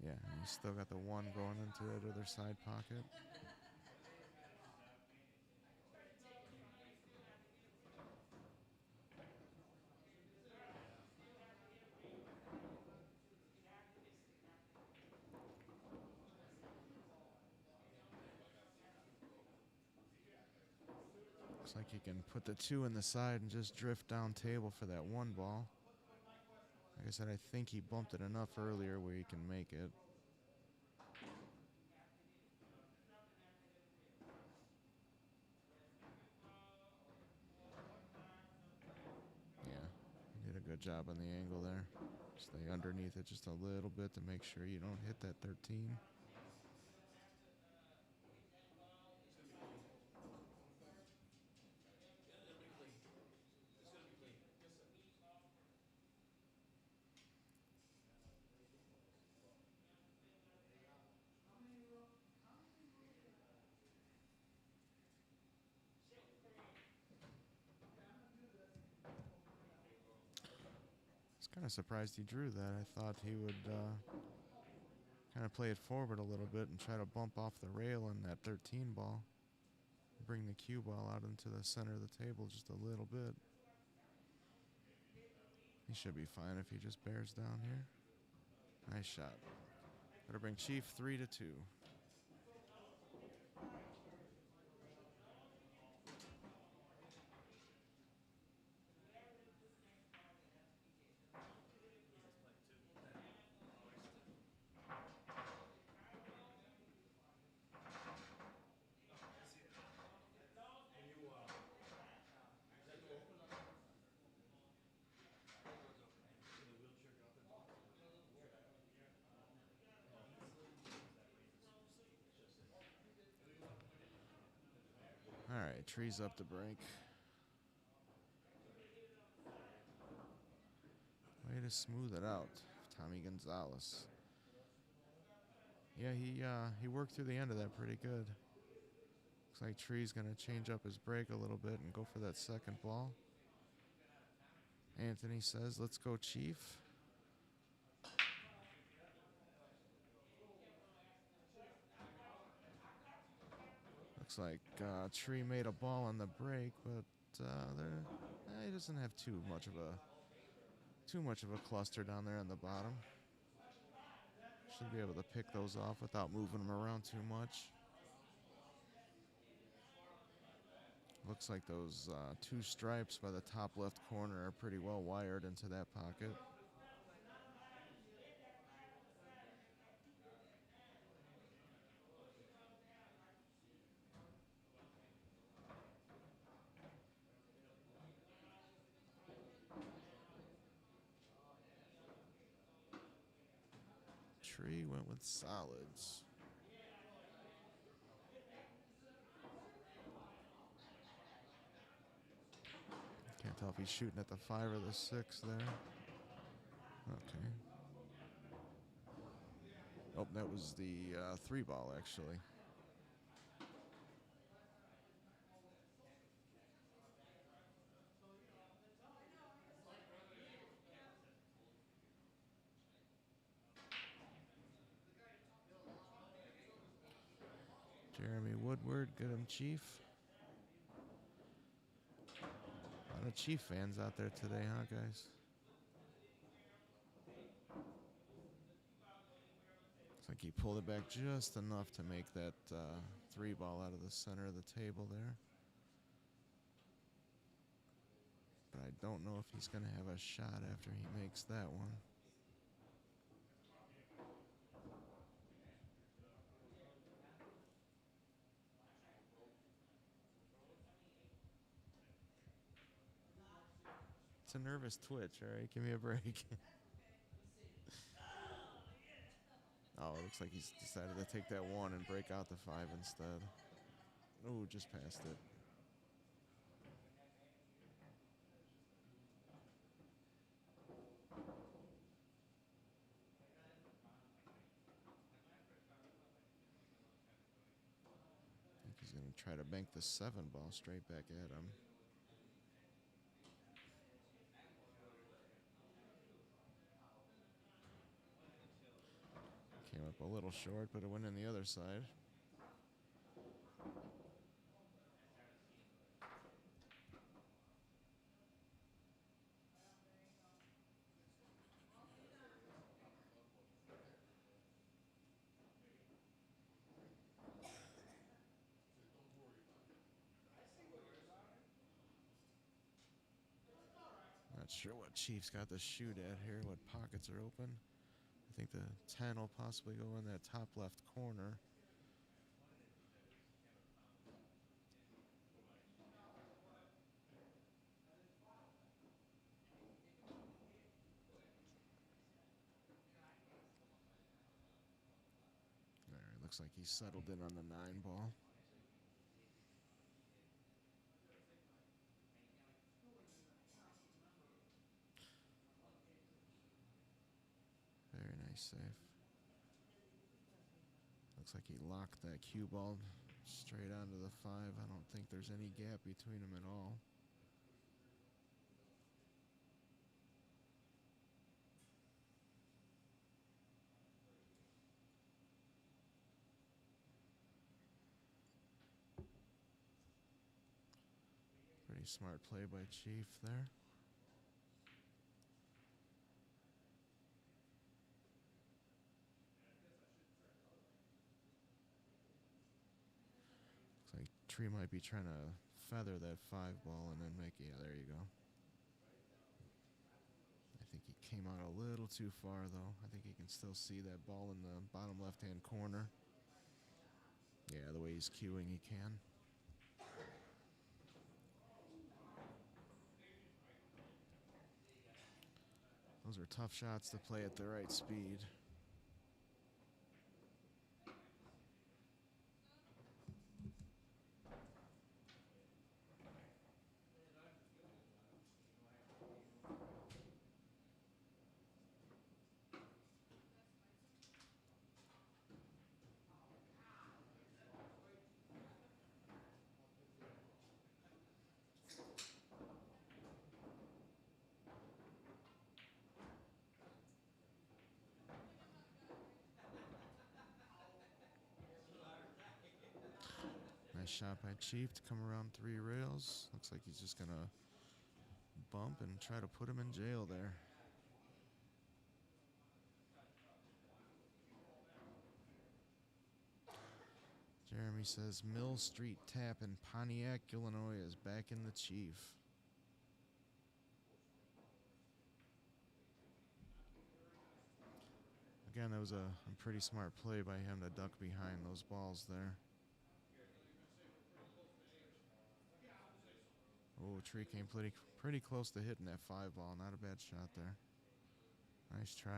B: Yeah, and he's still got the 1 going into that other side pocket. Looks like he can put the 2 in the side and just drift down table for that 1 ball. Like I said, I think he bumped it enough earlier where he can make it. Yeah, he did a good job on the angle there. Stay underneath it just a little bit to make sure you don't hit that 13. I was kind of surprised he drew that. I thought he would kind of play it forward a little bit and try to bump off the rail in that 13 ball. Bring the cue ball out into the center of the table just a little bit. He should be fine if he just bears down here. Nice shot. That'll bring Chief 3-2. right, trees up the break. Way to smooth it out, Tommy Gonzalez. Yeah, he worked through the end of that pretty good. Looks like Tree's gonna change up his break a little bit and go for that second ball. Anthony says, "Let's go, Chief." Looks like Tree made a ball on the break, but he doesn't have too much of a cluster down there on the bottom. Should be able to pick those off without moving them around too much. Looks like those two stripes by the top left corner are pretty well wired into that pocket. Tree went with solids. Can't tell if he's shooting at the 5 or the 6 there. Okay. Oh, that was the 3 ball, actually. Jeremy Woodward, get him, Chief. A lot of Chief fans out there today, huh, guys? Looks like he pulled it back just enough to make that 3 ball out of the center of the table there. But I don't know if he's going to have a shot after he makes that one. It's a nervous twitch, all right? Give me a break. Oh, it looks like he's decided to take that 1 and break out the 5 instead. Oh, just passed it. I think he's going to try to bank the 7 ball straight back at him. Came up a little short, but it went in the other side. Not sure what Chief's got to shoot at here, what pockets are open. I think the 10 will possibly go in that top left corner. All right, looks like he's settled in on the 9 ball. Very nice save. Looks like he locked that cue ball straight onto the 5. I don't think there's any gap between them at all. Pretty smart play by Chief there. Looks like Tree might be trying to feather that 5 ball and then make it. Yeah, there you go. I think he came out a little too far, though. I think he can still see that ball in the bottom left-hand corner. Yeah, the way he's cueing, he can. Those are tough shots to play at the right speed. Nice shot by Chief to come around 3 rails. Looks like he's just going to bump and try to put him in jail there. Jeremy says Mill Street Tap in Pontiac, Illinois is back in the Chief. Again, that was a pretty smart play by him to duck behind those balls there. Oh, Tree came pretty close to hitting that 5 ball. Not a bad shot there. Nice try.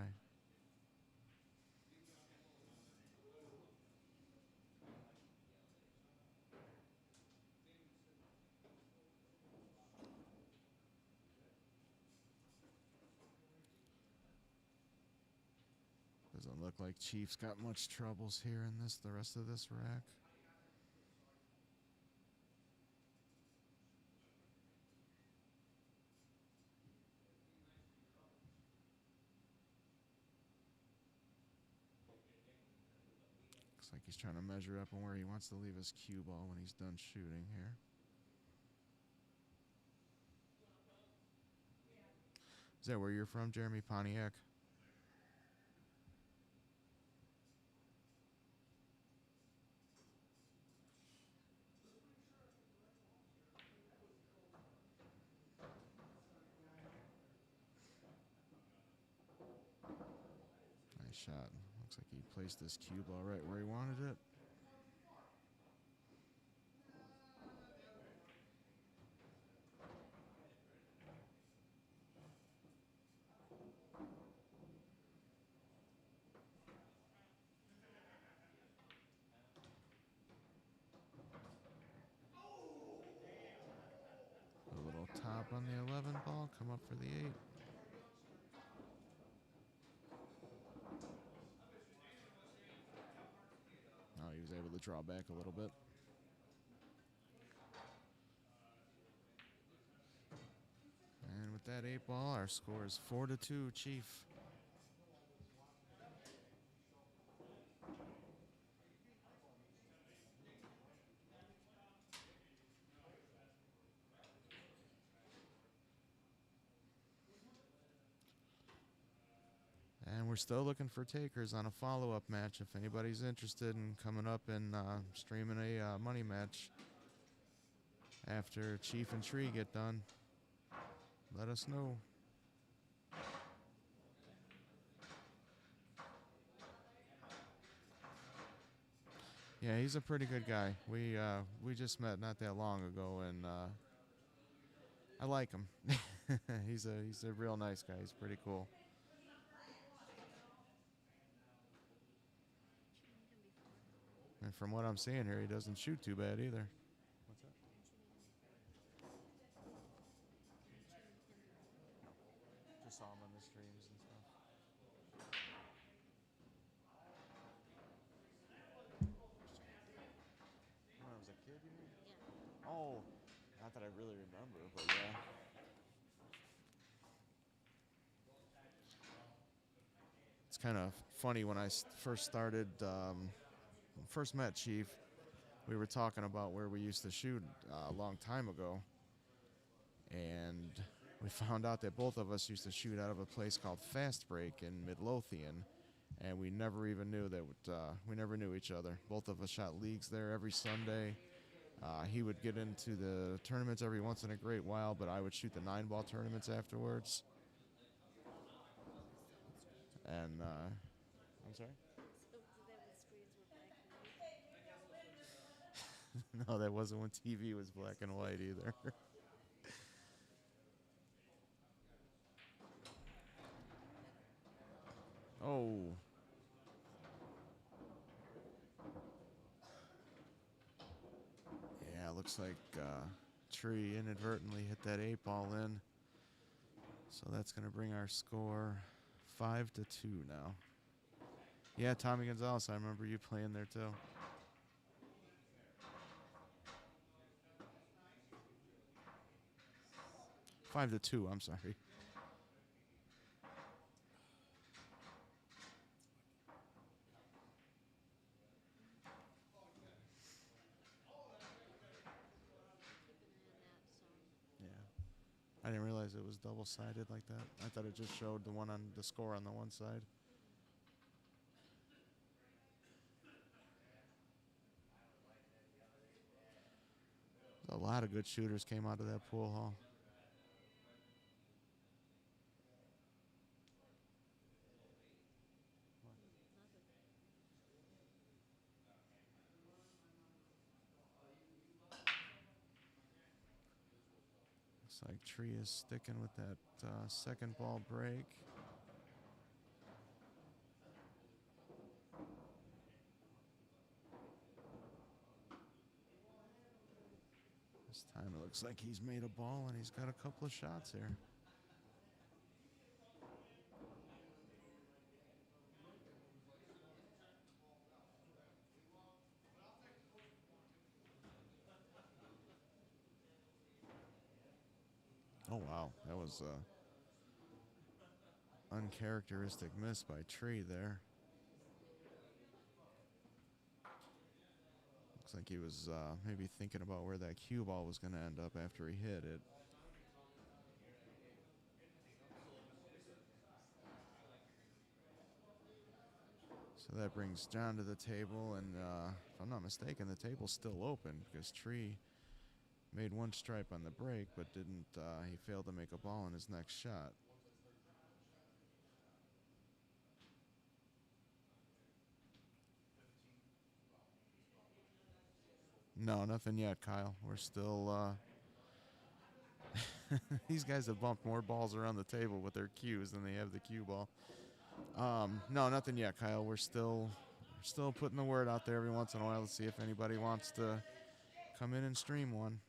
B: Doesn't look like Chief's got much troubles here in the rest of this rack. Looks like he's trying to measure up on where he wants to leave his cue ball when he's done shooting here. Is that where you're from, Jeremy? Pontiac? Nice shot. Looks like he placed this cue ball right where he wanted it. A little top on the 11 ball, come up for the 8. Oh, he was able to draw back a little bit. And with that 8 ball, our score is 4-2, Chief. And we're still looking for takers on a follow-up match. If anybody's interested in coming up and streaming a money match after Chief and Tree get done, let us know. Yeah, he's a pretty good guy. We just met not that long ago, and I like him. He's a real nice guy. He's pretty cool. And from what I'm seeing here, he doesn't shoot too bad either. What's that? Just saw him on the streams and stuff. When I was a kid, you mean?
C: Yeah.
B: Oh, not that I really remember, but yeah. It's kind of funny when I first started, first met Chief, we were talking about where we used to shoot a long time ago. And we found out that both of us used to shoot out of a place called Fast Break in Midlothian. And we never even knew that, we never knew each other. Both of us shot leagues there every Sunday. He would get into the tournaments every once in a great while, but I would shoot the 9-ball tournaments afterwards. And, I'm sorry?
C: So that when screens were black and white?
B: No, that wasn't when TV was black and white either. Oh. Yeah, looks like Tree inadvertently hit that 8-ball in. So that's going to bring our score 5-2 now. Yeah, Tommy Gonzalez, I remember you playing there too. Five to 2, I'm sorry. realize it was double-sided like that. I thought it just showed the one on the score on the one side. A lot of good shooters came out of that pool hall. Looks like Tree is sticking with that second ball break. This time it looks like he's made a ball and he's got a couple of shots here. Oh, wow. That was uncharacteristic miss by Tree there. Looks like he was maybe thinking about where that cue ball was going to end up after he hit it. So that brings John to the table, and if I'm not mistaken, the table's still open because Tree made one stripe on the break, but didn't. He failed to make a ball in his next shot. No, nothing yet, Kyle. We're still. These guys have bumped more balls around the table with their cues than they have the cue ball. No, nothing yet, Kyle. We're still putting the word out there every once in a while to see if anybody wants to come in and stream one,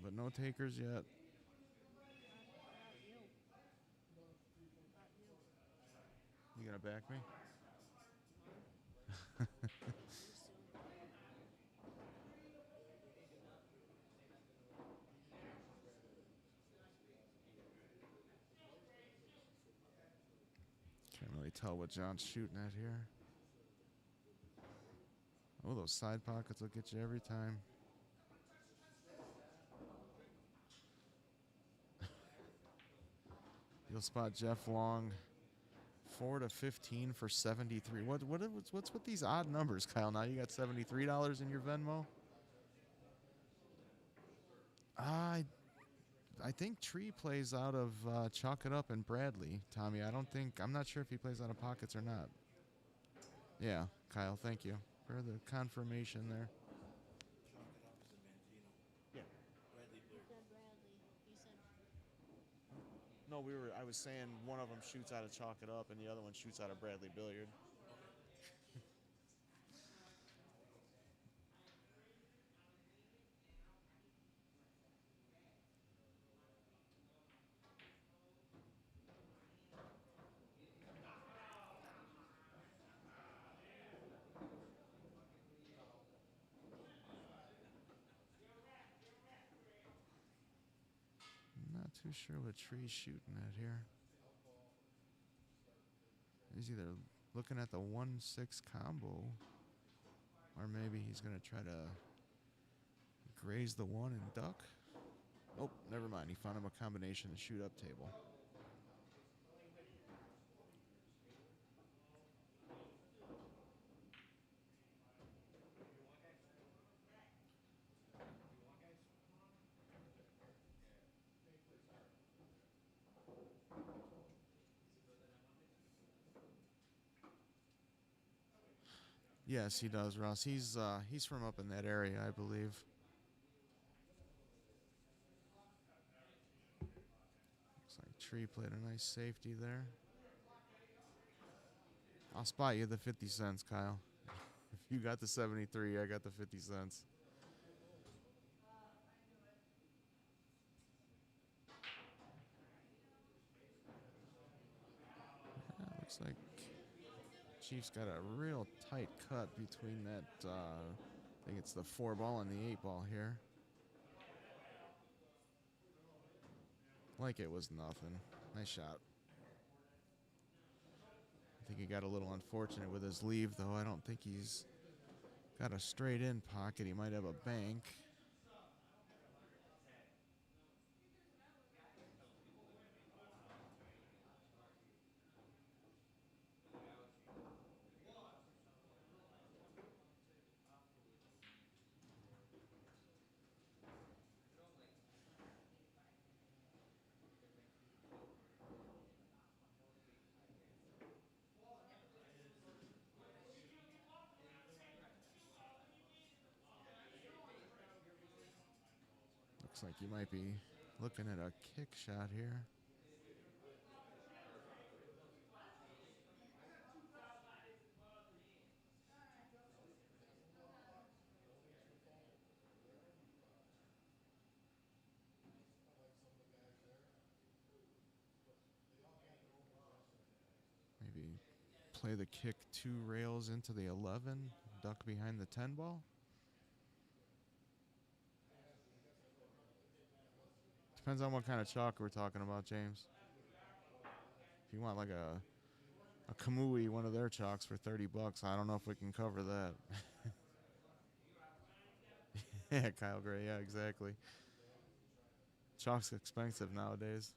B: but no takers yet. You gonna back me? Can't really tell what John's shooting at here. Oh, those side pockets will get you every time. You'll spot Jeff Long, 4 to 15 for 73. What's with these odd numbers, Kyle? Now you got $73 in your Venmo. I think Tree plays out of Chalk It Up and Bradley, Tommy. I'm not sure if he plays out of pockets or not. Yeah, Kyle, thank you for the confirmation there. Yeah. No, I was saying one of them shoots out of Chalk It Up and the other one shoots out of Bradley Billiard. Not too sure what Tree's shooting at here. He's either looking at the 1-6 combo, or maybe he's going to try to graze the one and duck. Oh, never mind. He found him a combination to shoot up table. Yes, he does, Ross. He's from up in that area, I believe. Looks like Tree played a nice safety there. I'll spot you the 50 cents, Kyle. If you got the 73, I got the 50 cents. Yeah, looks like Chief's got a real tight cut between that, I think it's the 4 ball and the 8 ball here. Like it was nothing. Nice shot. I think he got a little unfortunate with his leave, though. I don't think he's got a straight in pocket. He might have a bank. Looks like you might be looking at a kick shot here. Maybe play the kick 2 rails into the 11, duck behind the 10 ball. Depends on what kind of chalk we're talking about, James. If you want like a Kamui, one of their chalks for $30, I don't know if we can cover that. Yeah, Kyle Gray, yeah, exactly. Chalk's expensive nowadays.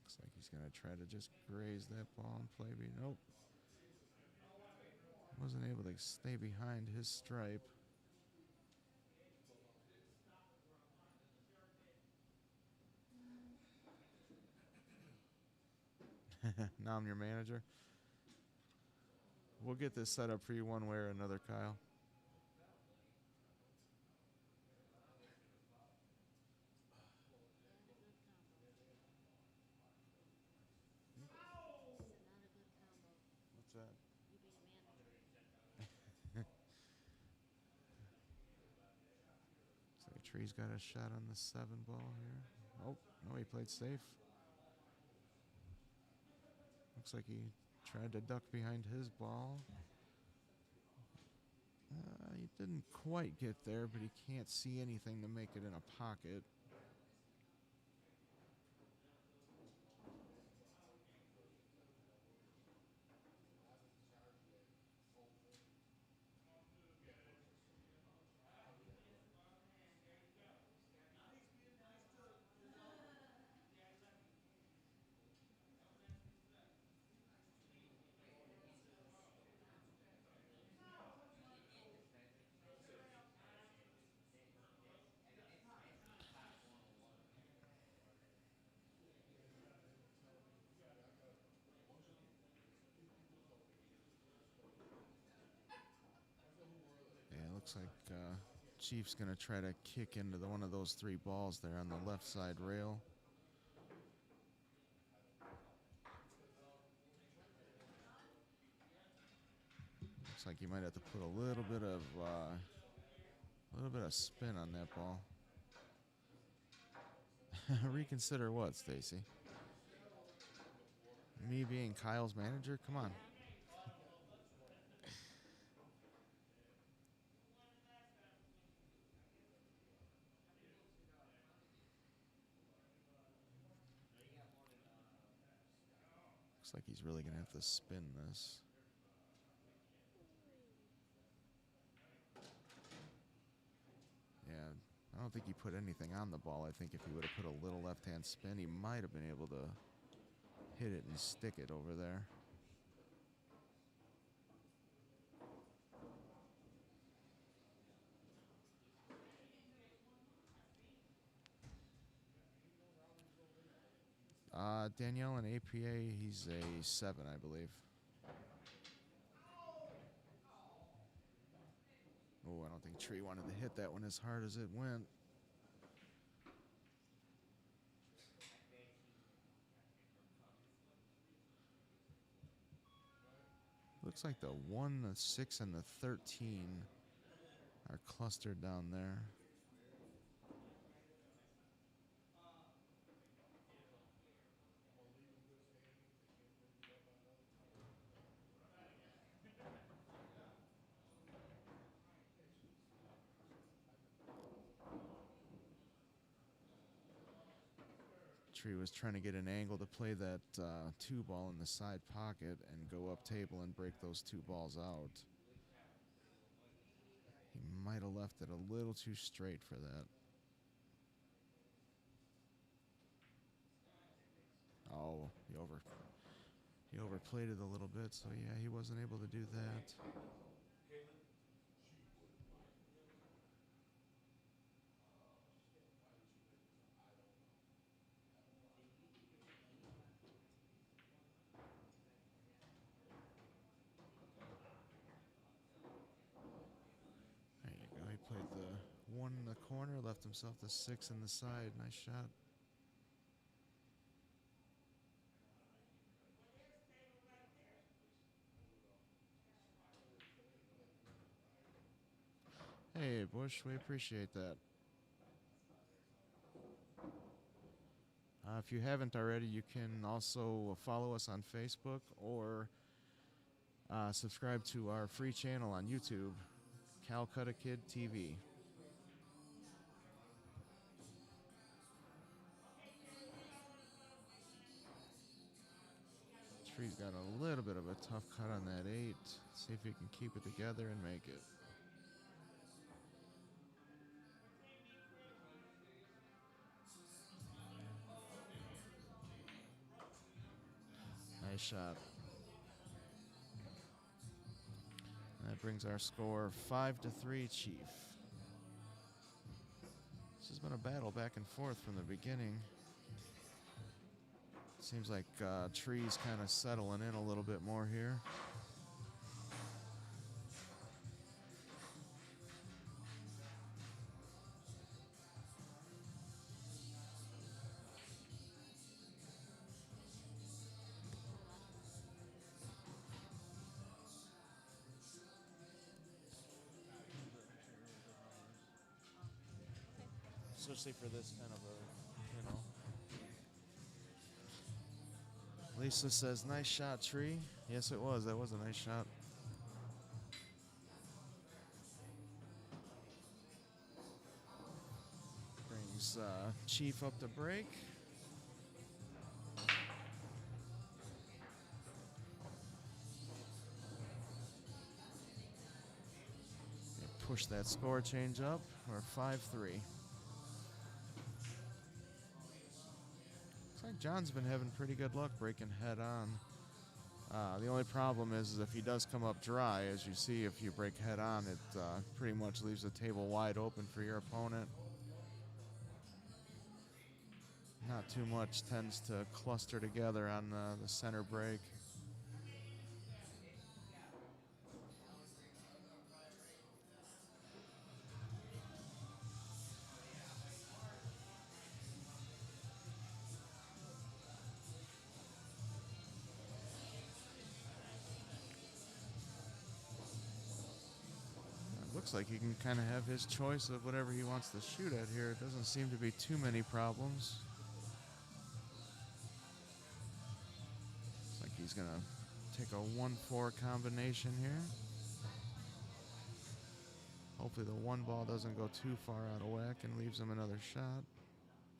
B: Looks like he's going to try to just graze that ball and play. Nope. Wasn't able to stay behind his stripe. Now I'm your manager. We'll get this set up for you one way or another, Kyle. What's that? So Tree's got a shot on the 7 ball here. Oh, no, he played safe. Looks like he tried to duck behind his ball. He didn't quite get there, but he can't see anything to make it in a pocket. Yeah, looks like Chief's going to try to kick into one of those 3 balls there on the left side rail. Looks like you might have to put a little bit of spin on that ball. Reconsider what, Stacy? Me being Kyle's manager? Come on. Looks like he's really going to have to spin this. Yeah, I don't think he put anything on the ball. I think if he would have put a little left-hand spin, he might have been able to hit it and stick it over there. Danielle in APA, he's a 7, I believe. Oh, I don't think Tree wanted to hit that one as hard as it went. Looks like the 1, the 6, and the 13 are clustered down there. Tree was trying to get an angle to play that 2 ball in the side pocket and go up table and break those 2 balls out. He might have left it a little too straight for that. Oh, he overplayed it a little bit, so yeah, he wasn't able to do that. corner, left himself the 6 in the side. Nice shot. Hey, Bush, we appreciate that. If you haven't already, you can also follow us on Facebook or subscribe to our free channel on YouTube, Calcutta Kid TV. Tree's got a little bit of a tough cut on that 8. See if he can keep it together and make it. Nice shot. That brings our score 5-3, Chief. This has been a battle back and forth from the beginning. Seems like Tree's kind of settling in a little bit more here. Especially for this kind of a, Lisa says, nice shot, Tree. Yes, it was. That was a nice shot. Brings Chief up to break. Push that score change up. We're 5-3. Looks like John's been having pretty good luck breaking head on. The only problem is if he does come up dry, as you see, if you break head on, it pretty much leaves the table wide open for your opponent. Not too much tends to cluster together on the center break. Looks like he can kind of have his choice of whatever he wants to shoot at here. It doesn't seem to be too many problems. Looks like he's going to take a 1-4 combination here. Hopefully the one ball doesn't go too far out of whack and leaves him another shot.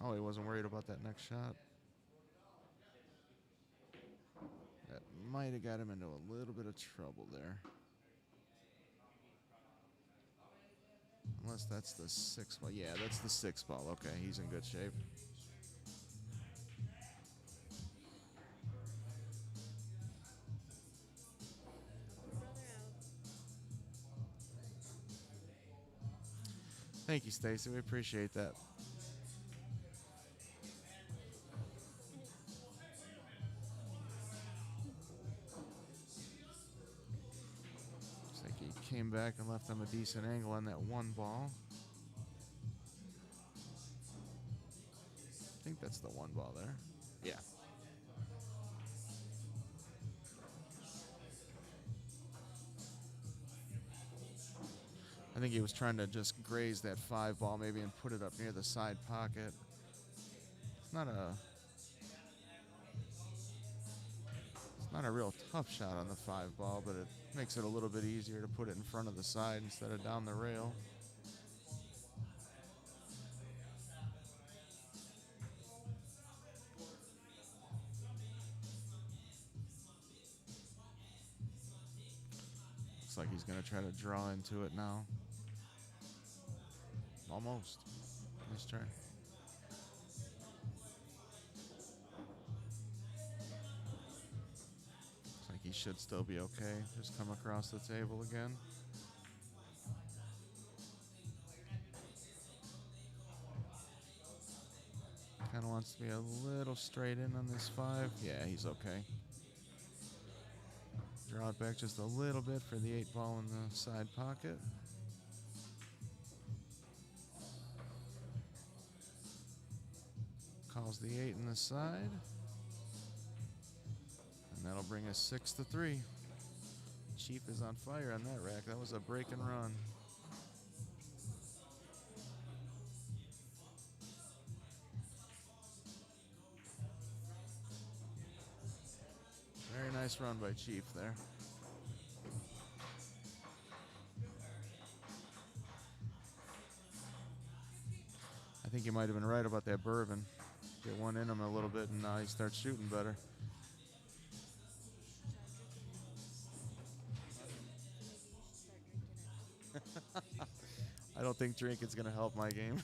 B: Oh, he wasn't worried about that next shot. That might have got him into a little bit of trouble there. Unless that's the 6 ball. Yeah, that's the 6 ball. Okay, he's in good shape. Thank you, Stacy. We appreciate that. Looks like he came back and left him a decent angle on that one ball. I think that's the one ball there. Yeah. I think he was trying to just graze that 5 ball maybe and put it up near the side pocket. It's not a real tough shot on the 5 ball, but it makes it a little bit easier to put it in front of the side instead of down the rail. Looks like he's going to try to draw into it now. Almost. Nice try. Looks like he should still be okay. Just come across the table again. Kind of wants to be a little straight in on this 5. Yeah, he's okay. Draw it back just a little bit for the 8 ball in the side pocket. Calls the 8 in the side. And that'll bring us 6-3. Chief is on fire on that rack. That was a break and run. Very nice run by Chief there. I think you might have been right about that bourbon. Get one in him a little bit, and now he starts shooting better. I don't think drinking's going to help my game.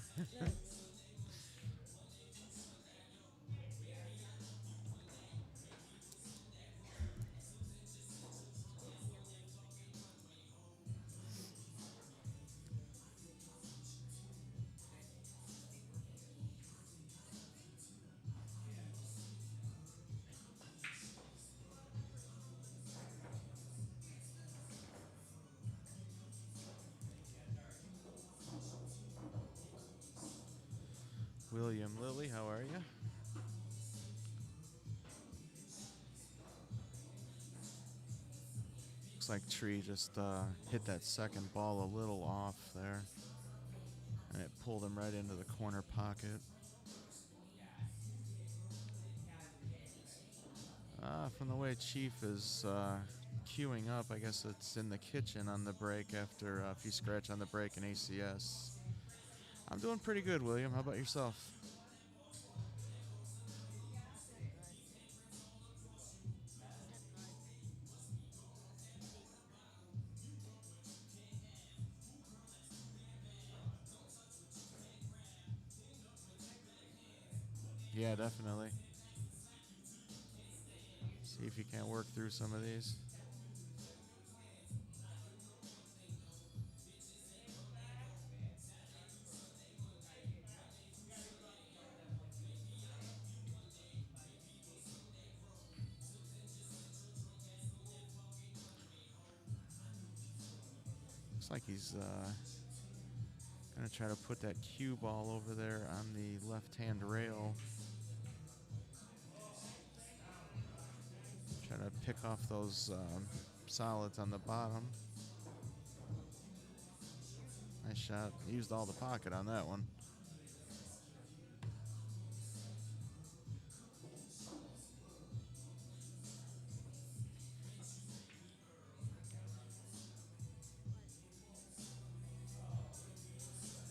B: William Lilly, how are you? Looks like Tree just hit that second ball a little off there. And it pulled him right into the corner pocket. From the way Chief is queuing up, I guess it's in the kitchen on the break after a few scratch on the break in ACS. I'm doing pretty good, William. How about yourself? Yeah, definitely. See if you can't work through some of these. Looks like he's gonna try to put that cue ball over there on the left-hand rail. Try to pick off those solids on the bottom. Nice shot. Used all the pocket on that one.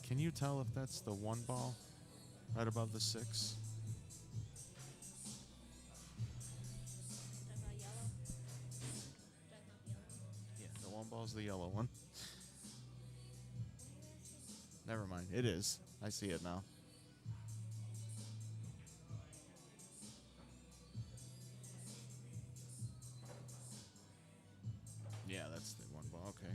B: Can you tell if that's the one ball right above the 6?
C: That's not yellow. That's not yellow.
B: Yeah, the one ball's the yellow one. Never mind. It is. I see it now. Yeah, that's the one ball. Okay.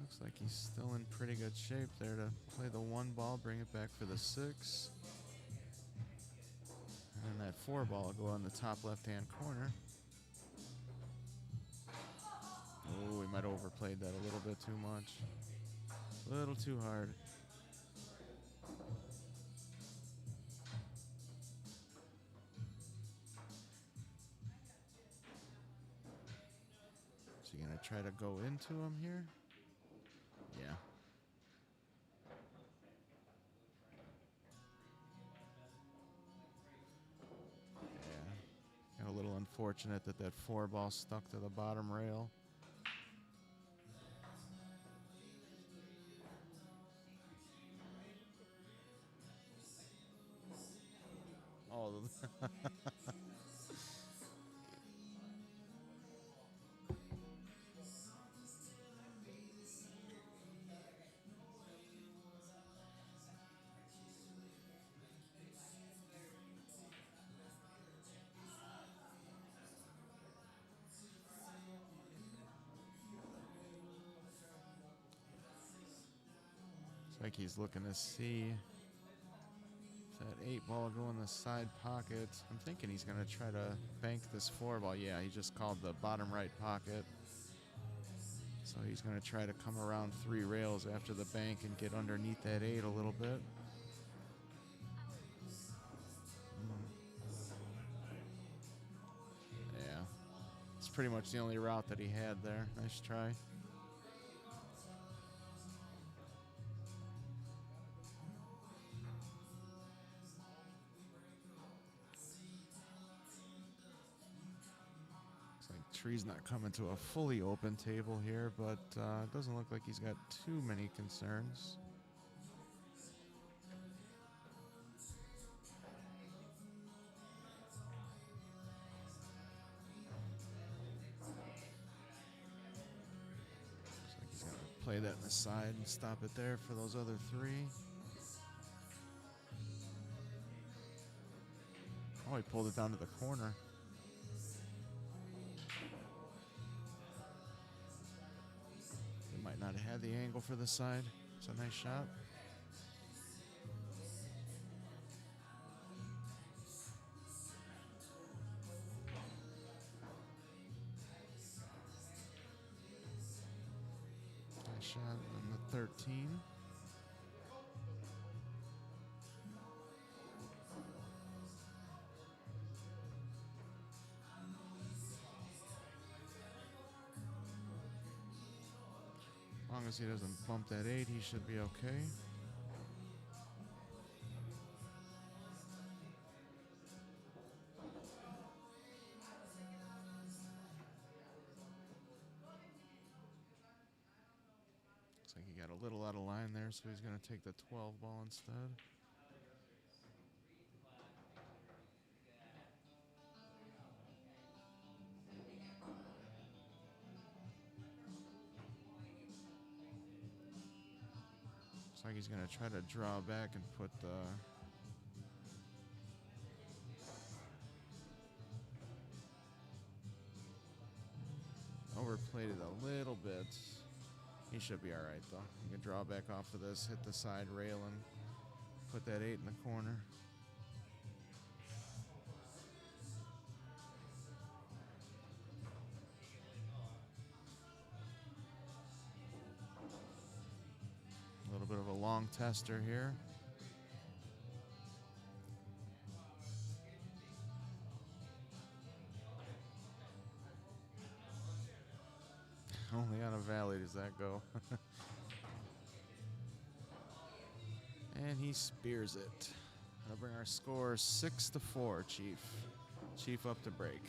B: Looks like he's still in pretty good shape there to play the one ball, bring it back for the 6. And then that 4 ball will go on the top left-hand corner. Oh, we might have overplayed that a little bit too much. A little too hard. Is he going to try to go into him here? Yeah. Yeah. Got a little unfortunate that that 4 ball stuck to the bottom rail. Oh. It's like he's looking to see if that 8 ball go in the side pocket. I'm thinking he's going to try to bank this 4 ball. Yeah, he just called the bottom right pocket. So he's going to try to come around 3 rails after the bank and get underneath that 8 a little bit. Yeah. It's pretty much the only route that he had there. Nice try. Tree's not coming to a fully open table here, but it doesn't look like he's got too many concerns. Looks like he's going to play that in the side and stop it there for those other 3. Oh, he pulled it down to the corner. Might not have had the angle for the side. It's a nice shot. Nice shot on the 13. As long as he doesn't bump that 8, he should be okay. Looks like he got a little out of line there, so he's going to take the 12 ball instead. Looks like he's going to try to draw back and put the overplayed it a little bit. He should be all right, though. He can draw back off of this, hit the side rail, and put that 8 in the corner. A little bit of a long tester here. Only on a valley does that go. And he spears it. That'll bring our score 6-4, Chief. Chief up to break.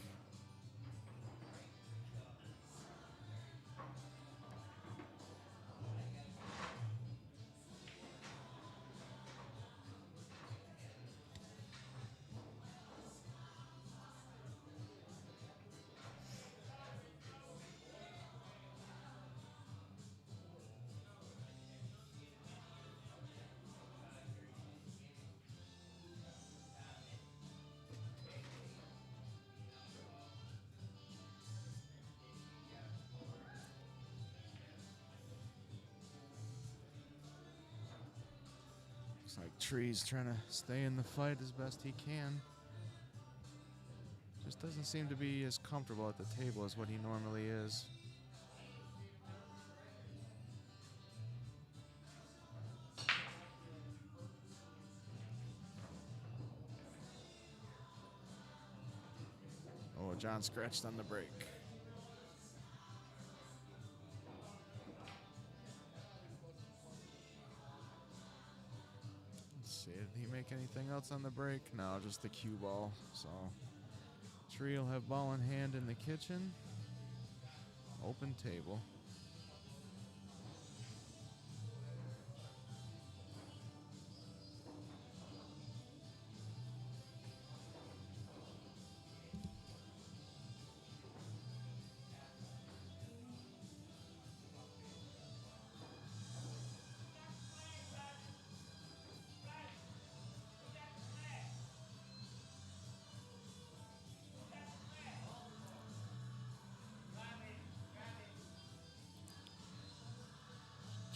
B: Looks like Tree's trying to stay in the fight as best he can. Just doesn't seem to be as comfortable at the table as what he normally is. Oh, John scratched on the break. Did he make anything else on the break? No, just the cue ball. So Tree will have ball in hand in the kitchen. Open table.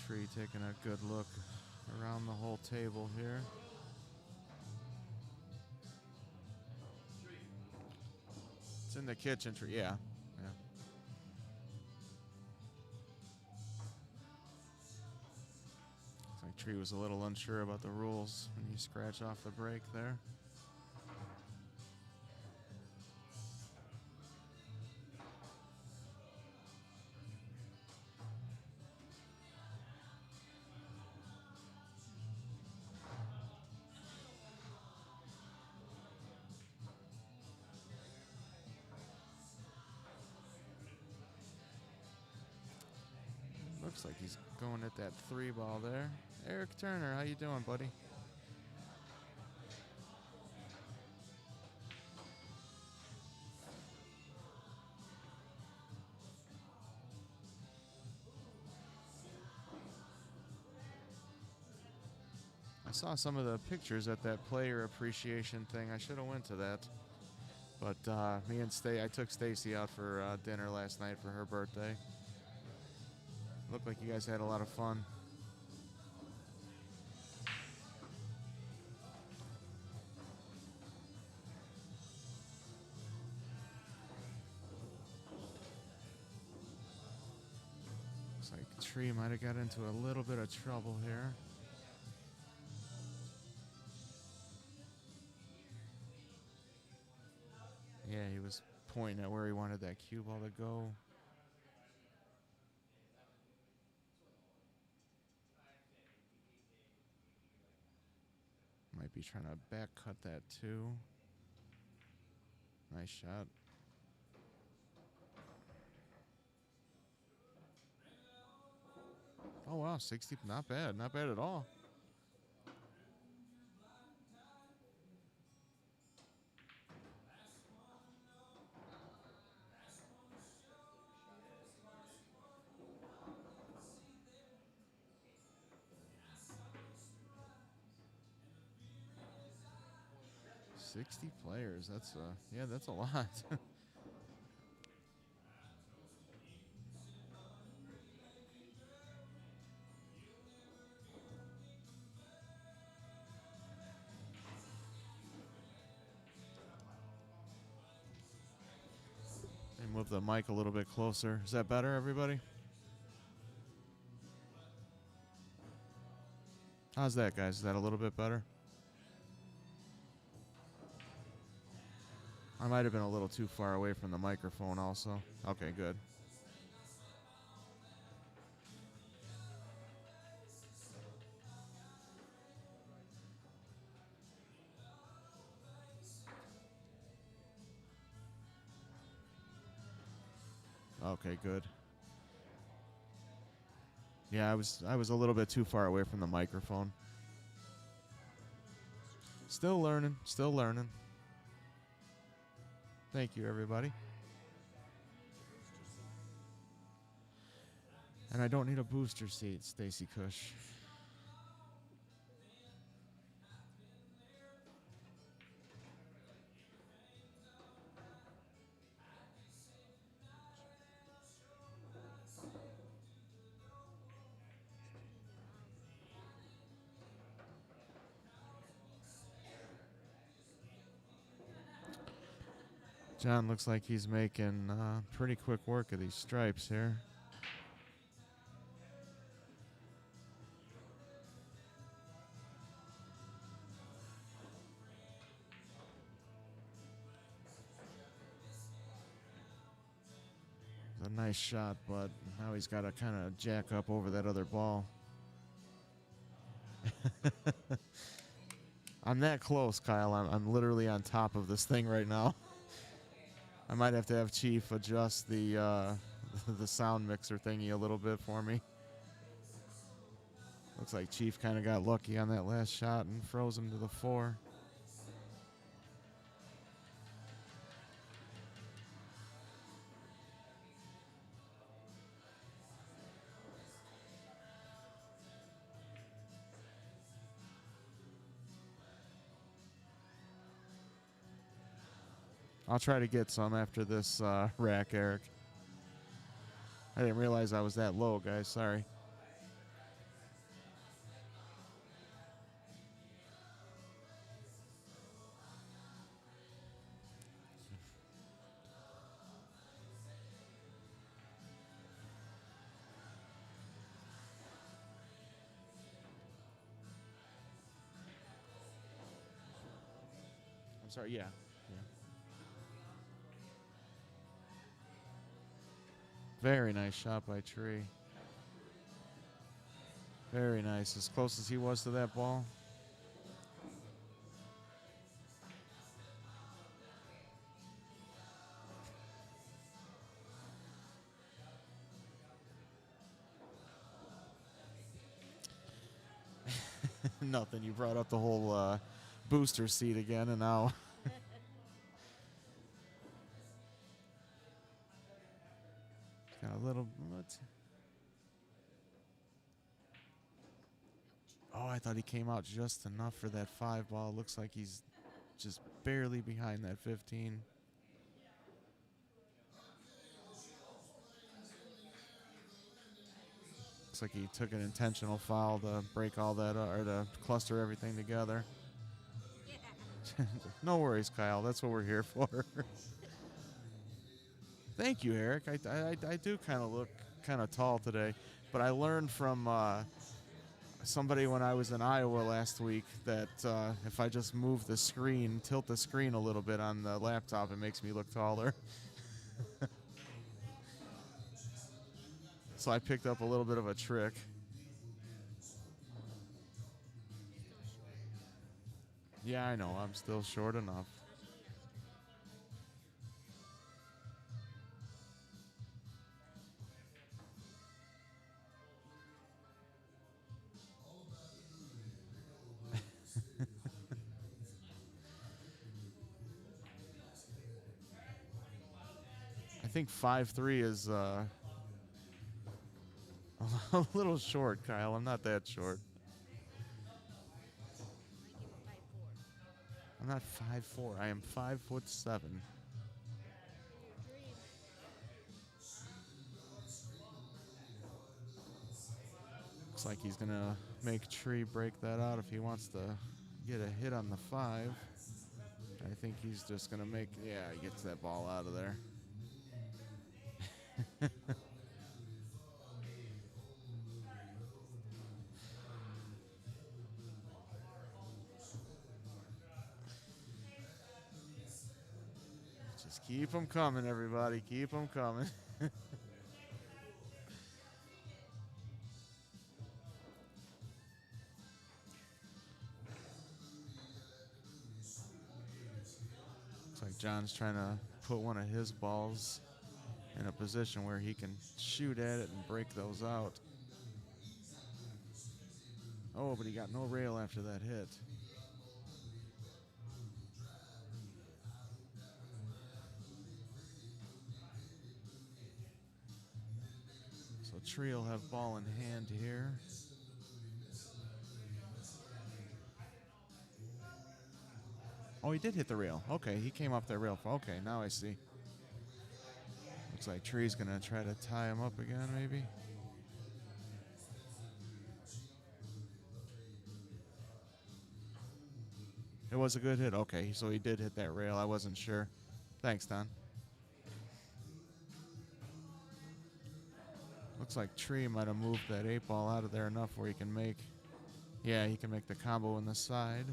B: Tree taking a good look around the whole table here. It's in the kitchen, Tree. Yeah. Tree was a little unsure about the rules when you scratch off the break there. Looks like he's going at that 3 ball there. Eric Turner, how you doing, buddy? I saw some of the pictures at that player appreciation thing. I should have went to that. But I took Stacy out for dinner last night for her birthday. Looked like you guys had a lot of fun. Looks like Tree might have got into a little bit of trouble here. Yeah, he was pointing at where he wanted that cue ball to go. Might be trying to back cut that too. Nice shot. Oh wow, 60, not bad at all. $60 players, that's a lot. And move the mic a little bit closer. Is that better, everybody? How's that, guys? Is that a little bit better? I might have been a little too far away from the microphone also. Okay, good. Okay, good. Yeah, I was a little bit too far away from the microphone. Still learning, still learning. Thank you, everybody. And I don't need a booster seat, Stacy Cush. John looks like he's making pretty quick work of these stripes here. It's a nice shot, but now he's got to kind of jack up over that other ball. I'm that close, Kyle. I'm literally on top of this thing right now. I might have to have Chief adjust the the sound mixer thingy a little bit for me. Looks like Chief kind of got lucky on that last shot and froze him to the 4. I'll try to get some after this rack, Eric. I didn't realize I was that low, guys. Sorry. I'm sorry, yeah. Very nice shot by Tree. Very nice. As close as he was to that ball. Nothing. You brought up the whole booster seat again, and now. Got a little. Oh, I thought he came out just enough for that 5 ball. Looks like he's just barely behind that 15. Looks like he took an intentional foul to break all that, or to cluster everything together. No worries, Kyle. That's what we're here for. Thank you, Eric. I do kind of look kind of tall today, but I learned from somebody when I was in Iowa last week that if I just move the screen, tilt the screen a little bit on the laptop, it makes me look taller. So I picked up a little bit of a trick. Yeah, I know. I'm still short enough. I think 5'3" is a little short, Kyle. I'm not that short. I'm not 5'4". I am 5'7". Looks like he's gonna make Tree break that out if he wants to get a hit on the 5. I think he's just gonna make. Yeah, he gets that ball out of there. Just keep them coming, everybody. Keep them coming. Looks like John's trying to put one of his balls in a position where he can shoot at it and break those out. Oh, but he got no rail after that hit. So Tree will have ball in hand here. Oh, he did hit the rail. Okay, he came off that rail. Okay, now I see. Looks like Tree's going to try to tie him up again, maybe. It was a good hit. Okay, so he did hit that rail. I wasn't sure. Thanks, Don. Looks like Tree might have moved that 8 ball out of there enough where he can make. Yeah, he can make the combo in the side.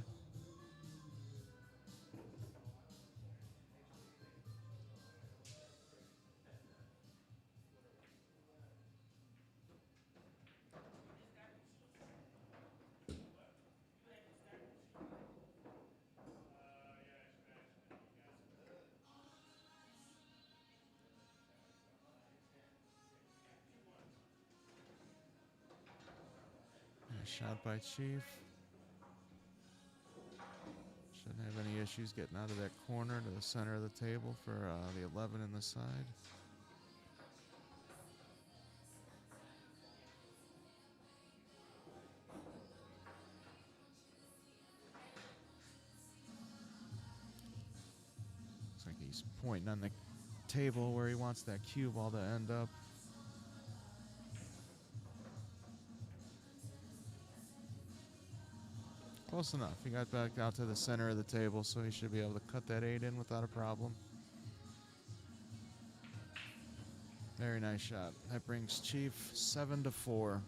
B: Shot by Chief. Shouldn't have any issues getting out of that corner to the center of the table for the 11 in the side. Looks like he's pointing on the table where he wants that cue ball to end up. Close enough. He got back out to the center of the table, so he should be able to cut that 8 in without a problem. Very nice shot. That brings Chief 7-4.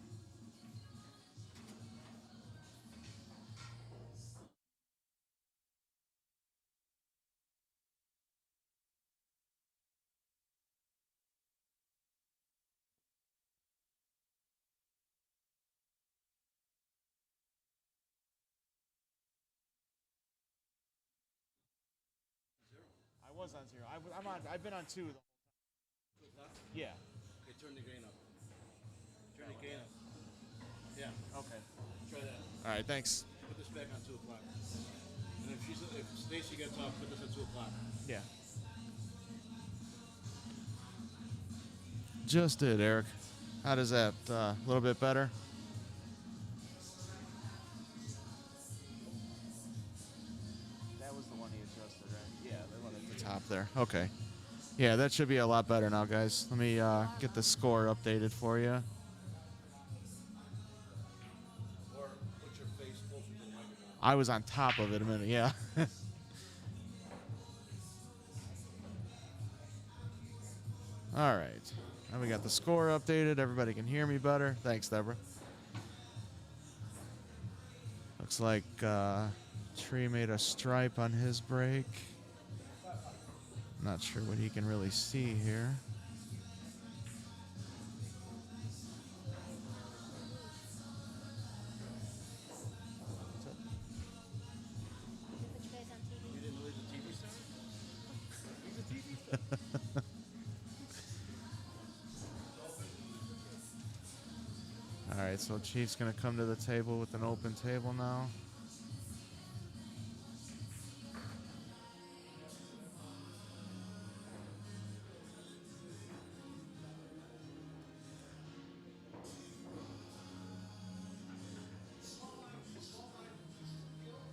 B: was on 0. I'm on. I've been on 2 the whole time. Yeah.
D: Okay, turn the gain up. Turn the gain up. Yeah.
B: Okay.
D: Try that.
B: All right. Thanks.
D: Put this back on 2 o'clock. And if Stacy gets off, put this at 2 o'clock.
B: Yeah. Just did, Eric. How does that? A little bit better? That was the one he adjusted, right? Yeah, the one at the top there. Okay. Yeah, that should be a lot better now, guys. Let me get the score updated for you.
D: Or put your face closer to the microphone.
B: I was on top of it a minute, yeah. All right. Now we got the score updated. Everybody can hear me better. Thanks, Deborah. Looks like Tree made a stripe on his break. Not sure what he can really see here.
C: Put you guys on TV.
D: You didn't know he's a TV star? He's a TV star.
B: All right, so Chief's going to come to the table with an open table now.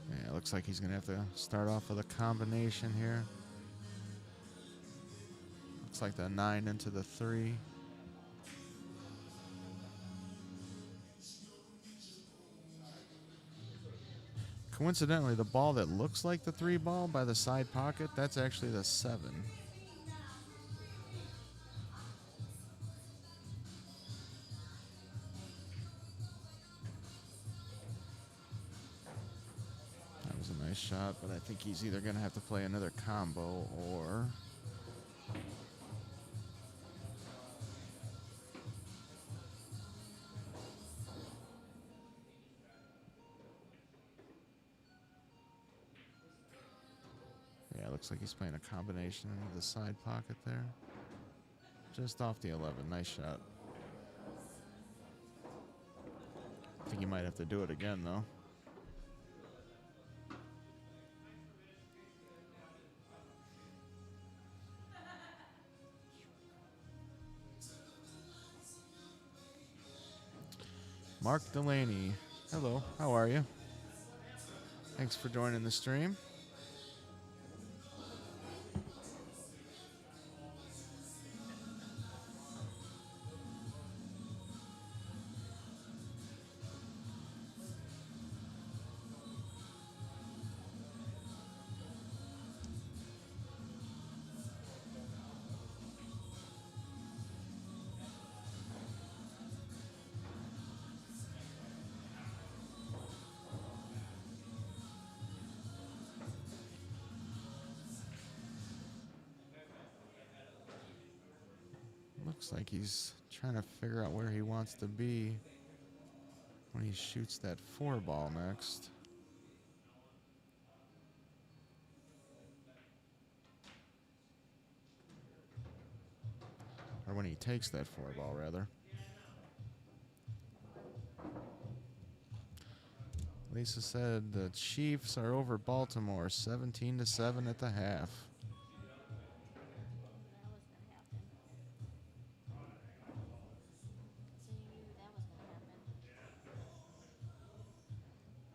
B: Yeah, looks like he's going to have to start off with a combination here. Looks like the 9 into the 3. Coincidentally, the ball that looks like the 3 ball by the side pocket, that's actually the 7. That was a nice shot, but I think he's either going to have to play another combo or... Yeah, looks like he's playing a combination into the side pocket there. Just off the 11. Nice shot. I think he might have to do it again, though. Mark Delaney. Hello, how are you? Thanks for joining the stream. Looks like he's trying to figure out where he wants to be when he shoots that 4 ball next. Or when he takes that 4 ball, rather. Lisa said the Chiefs are over Baltimore 17-7 at the half.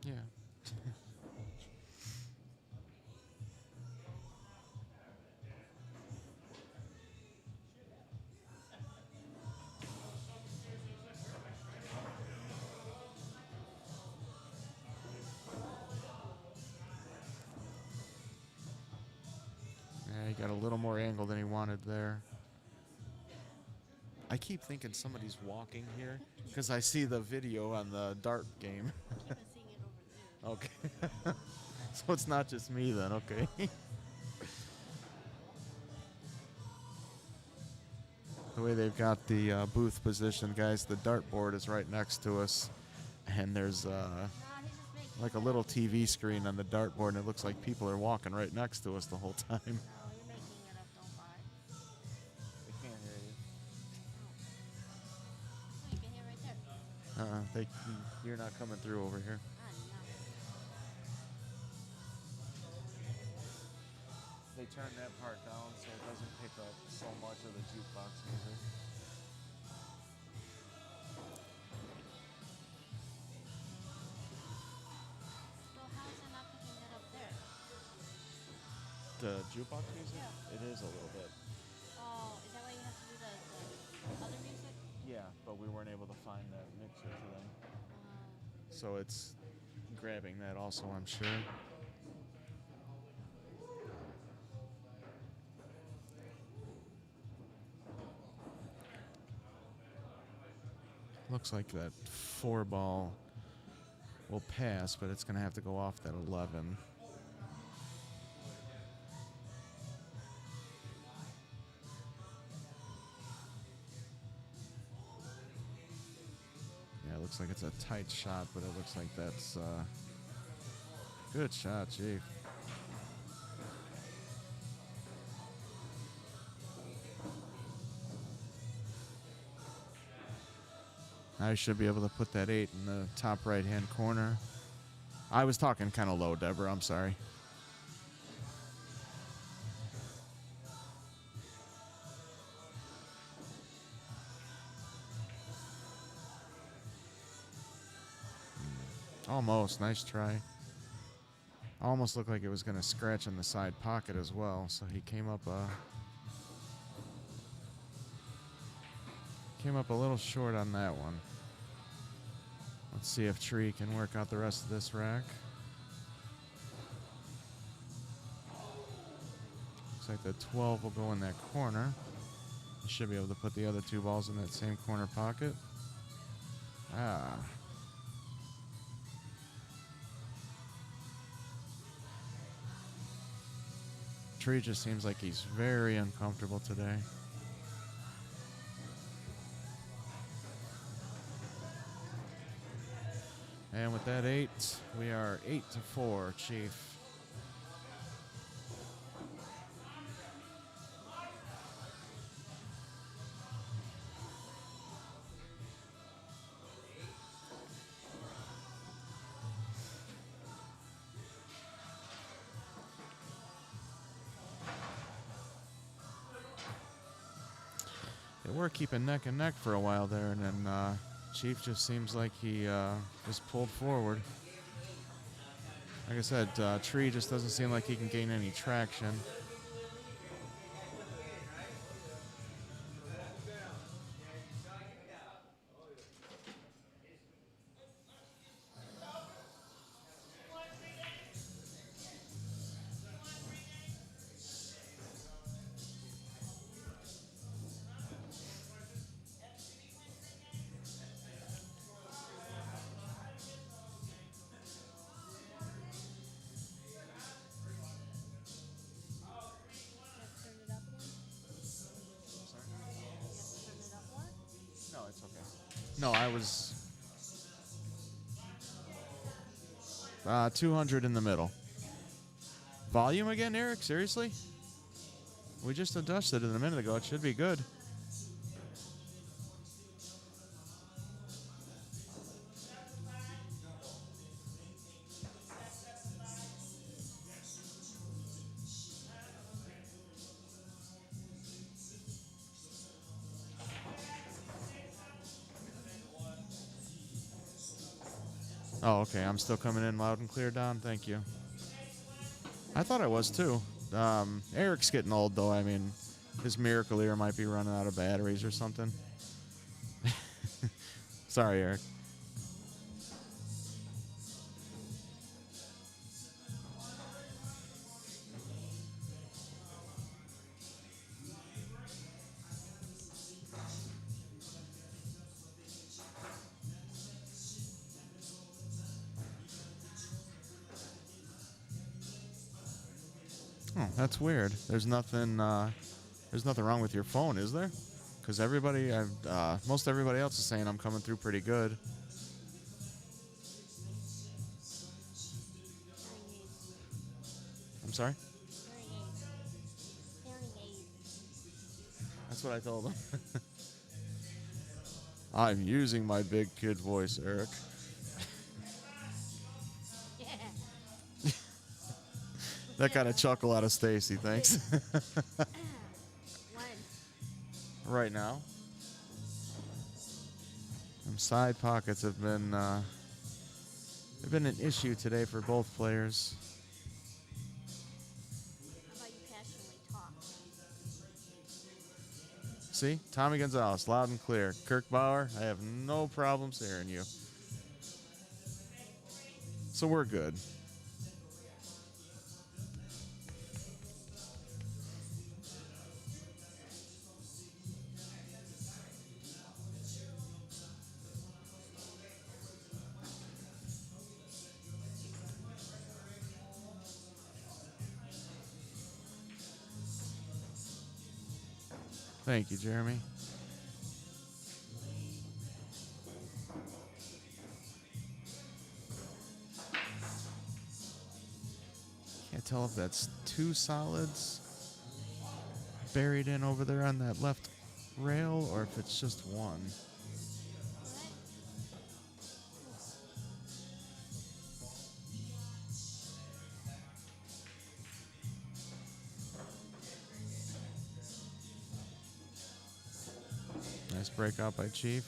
B: Yeah. Yeah, he got a little more angle than he wanted there. I keep thinking somebody's walking here because I see the video on the dart game.
C: Keep on seeing it over there.
B: Okay. So it's not just me then, okay. The way they've got the booth position, guys, the dartboard is right next to us. And there's
C: Nah, he's just making
B: like a little TV screen on the dartboard, and it looks like people are walking right next to us the whole time.
C: No, you're making
B: you're not coming through over here.
C: Ah, no.
B: They turned that part down so it doesn't pick up so much of the jukebox music.
C: So how is it not picking that up there?
B: The jukebox music?
C: Yeah.
B: It is a little bit.
C: Oh, is that why you have to do the other music?
B: Yeah, but we weren't able to find that mixer today.
C: Oh.
B: So it's grabbing that also, I'm sure. Looks like that 4-ball will pass, but it's going to have to go off that 11. Yeah, it looks like it's a tight shot, but it looks like that's good shot, Chief. I should be able to put that 8 in the top right-hand corner. I was talking kind of low, Deborah. I'm sorry. Almost. Nice try. Almost looked like it was going to scratch in the side pocket as well, so he came up a little short on that one. Let's see if Tree can work out the rest of this rack. Looks like the 12 will go in that corner. He should be able to put the other 2 balls in that same corner pocket. Ah. Tree just seems like he's very uncomfortable today. And with that 8, we are 8-4, Chief. They were keeping neck and neck for a while there, and then Chief just seems like he just pulled forward. Like I said, Tree just doesn't seem like he can gain any traction. No, I was 200 in the middle. Volume again, Eric? Seriously? We just adjusted it a minute ago. It should be good. Oh, okay. I'm still coming in loud and clear, Don. Thank you. I thought I was, too. Eric's getting old, though. I mean, his miracle ear might be running out of batteries or something. Sorry, Eric. Oh, that's weird. There's nothing wrong with your phone, is there? Because most everybody else is saying I'm coming through pretty good. I'm sorry?
C: Hearing aid.
B: That's what I told them. I'm using my big kid voice, Eric.
C: Yeah.
B: That kind of chuckle out of Stacy, thanks.
C: One.
B: Right now, them side pockets have been they've been an issue today for both players.
C: How about you passionately talk?
B: See, Tommy Gonzalez, loud and clear. Kirk Bauer, I have no problems hearing you. So we're good. Thank you, Jeremy. Can't tell if that's two solids buried in over there on that left rail or if it's just one. Nice breakout by Chief.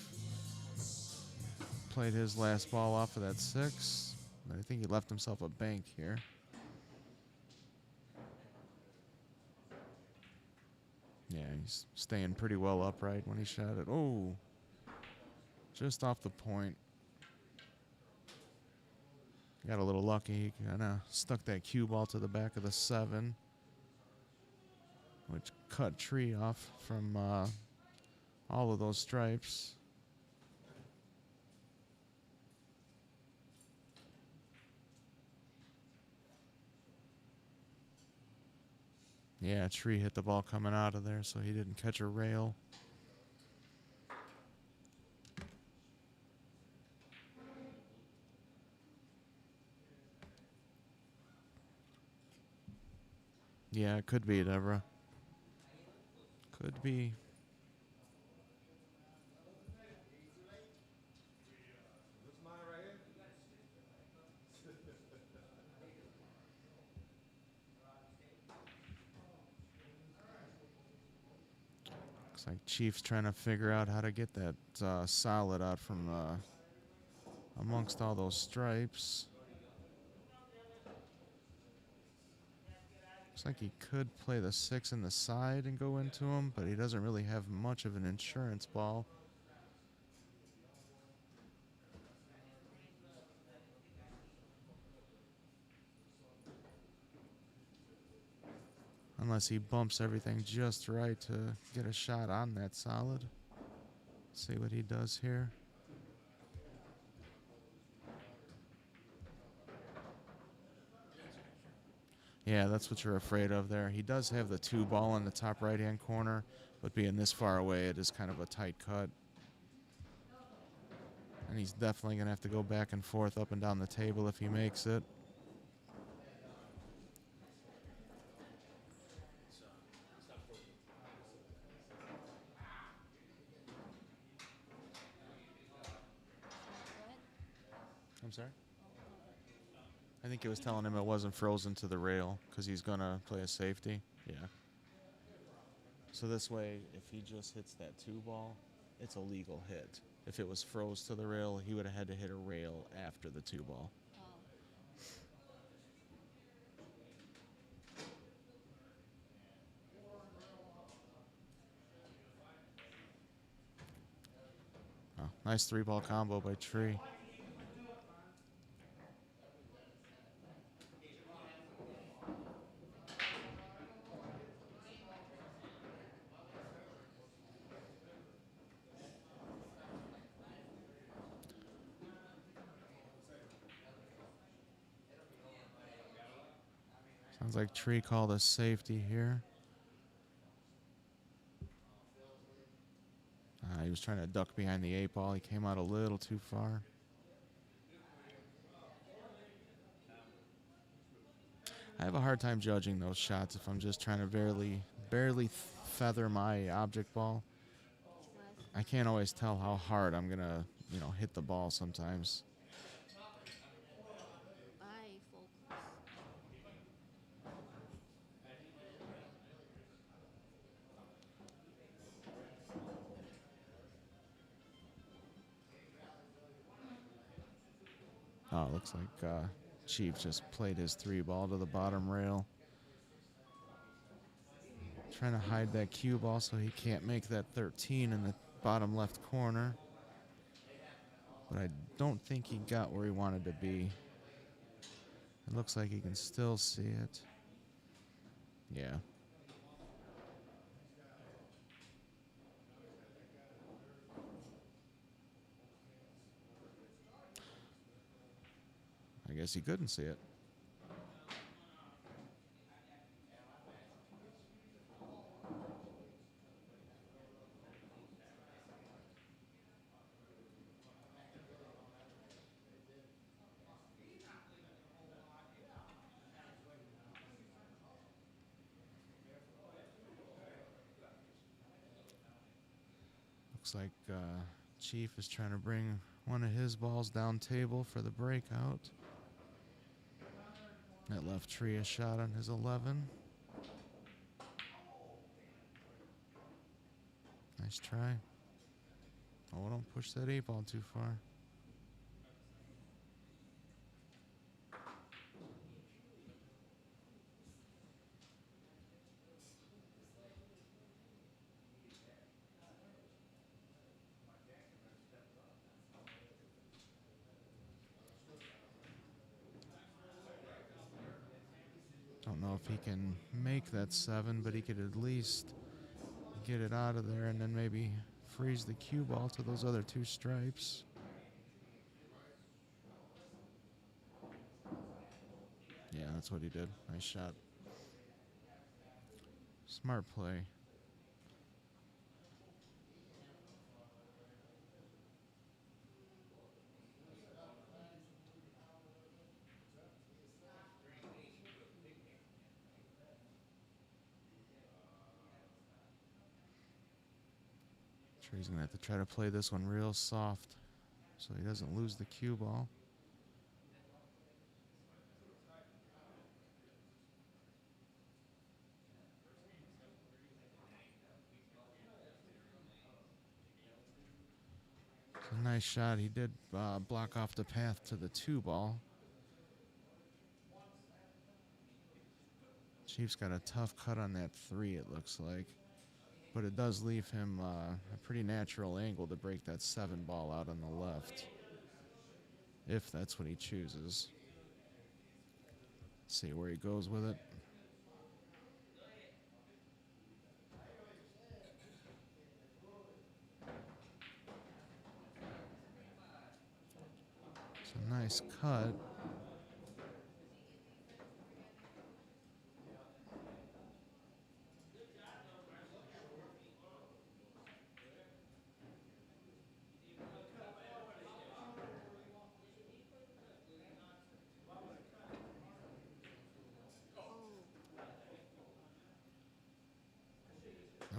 B: Played his last ball off of that 6. I think he left himself a bank here. Yeah, he's staying pretty well upright when he shot it. Oh, just off the point. Got a little lucky. He kind of stuck that cue ball to the back of the 7, which cut Tree off from all of those stripes. Yeah, Tree hit the ball coming out of there, so he didn't catch a rail. Yeah, it could be, Deborah. Could be. Looks like Chief's trying to figure out how to get that solid out from amongst all those stripes. Looks like he could play the 6 in the side and go into him, but he doesn't really have much of an insurance ball. Unless he bumps everything just right to get a shot on that solid. Let's see what he does here. Yeah, that's what you're afraid of there. He does have the 2 ball in the top right-hand corner, but being this far away, it is kind of a tight cut. And he's definitely going to have to go back and forth up and down the table if he makes it. I'm sorry? I think it was telling him it wasn't frozen to the rail because he's going to play a safety. Yeah. So this way, if he just hits that 2 ball, it's a legal hit. If it was froze to the rail, he would have had to hit a rail after the 2 ball. Oh, nice 3-ball combo by Tree. Sounds like Tree called a safety here. He was trying to duck behind the 8 ball. He came out a little too far. I have a hard time judging those shots if I'm just trying to barely feather my object ball. I can't always tell how hard I'm gonna, hit the ball sometimes.
C: Bye, folks.
B: Oh, it looks like Chief just played his 3-ball to the bottom rail. Trying to hide that cue ball so he can't make that 13 in the bottom left corner. But I don't think he got where he wanted to be. It looks like he can still see it. Yeah. I guess he couldn't see it. Looks like Chief is trying to bring one of his balls down table for the breakout. That left tree a shot on his 11. Nice try. Oh, don't push that 8-ball too far. Don't know if he can make that 7, but he could at least get it out of there and then maybe freeze the cue ball to those other 2 stripes. Yeah, that's what he did. Nice shot. Smart play. Sure, he's going to have to try to play this one real soft so he doesn't lose the cue ball. It's a nice shot. He did block off the path to the 2-ball. Chief's got a tough cut on that 3, it looks like. But it does leave him a pretty natural angle to break that 7-ball out on the left, if that's what he chooses. See where he goes with it. It's a nice cut.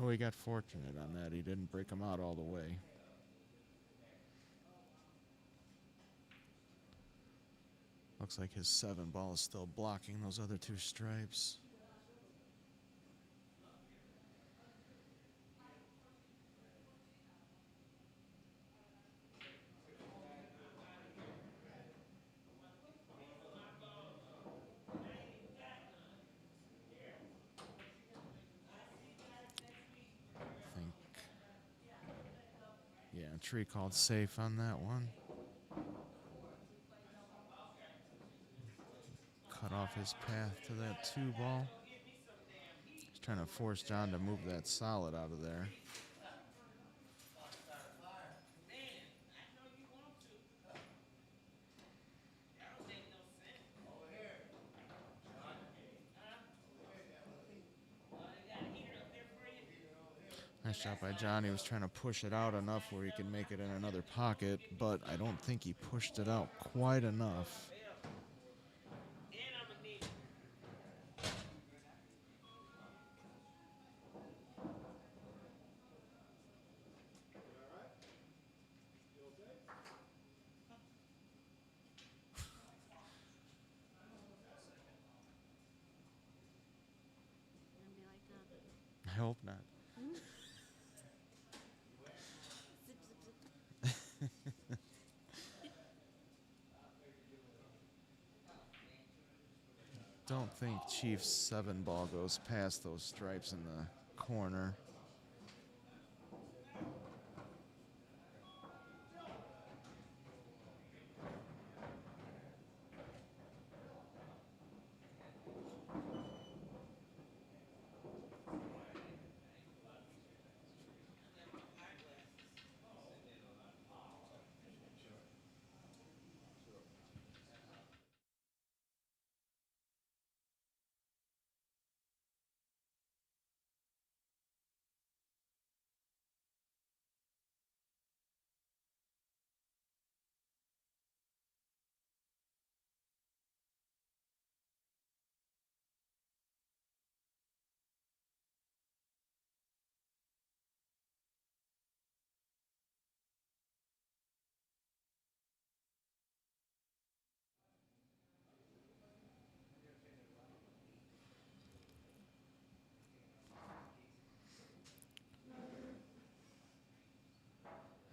B: Oh, he got fortunate on that. He didn't break him out all the way. Looks like his 7-ball is still blocking those other 2 stripes. Yeah, tree called safe on that one. Cut off his path to that 2-ball. He's trying to force John to move that solid out of there. Nice shot by John. He was trying to push it out enough where he could make it in another pocket, but I don't think he pushed it out quite enough. don't think Chief's 7 ball goes past those stripes in the corner.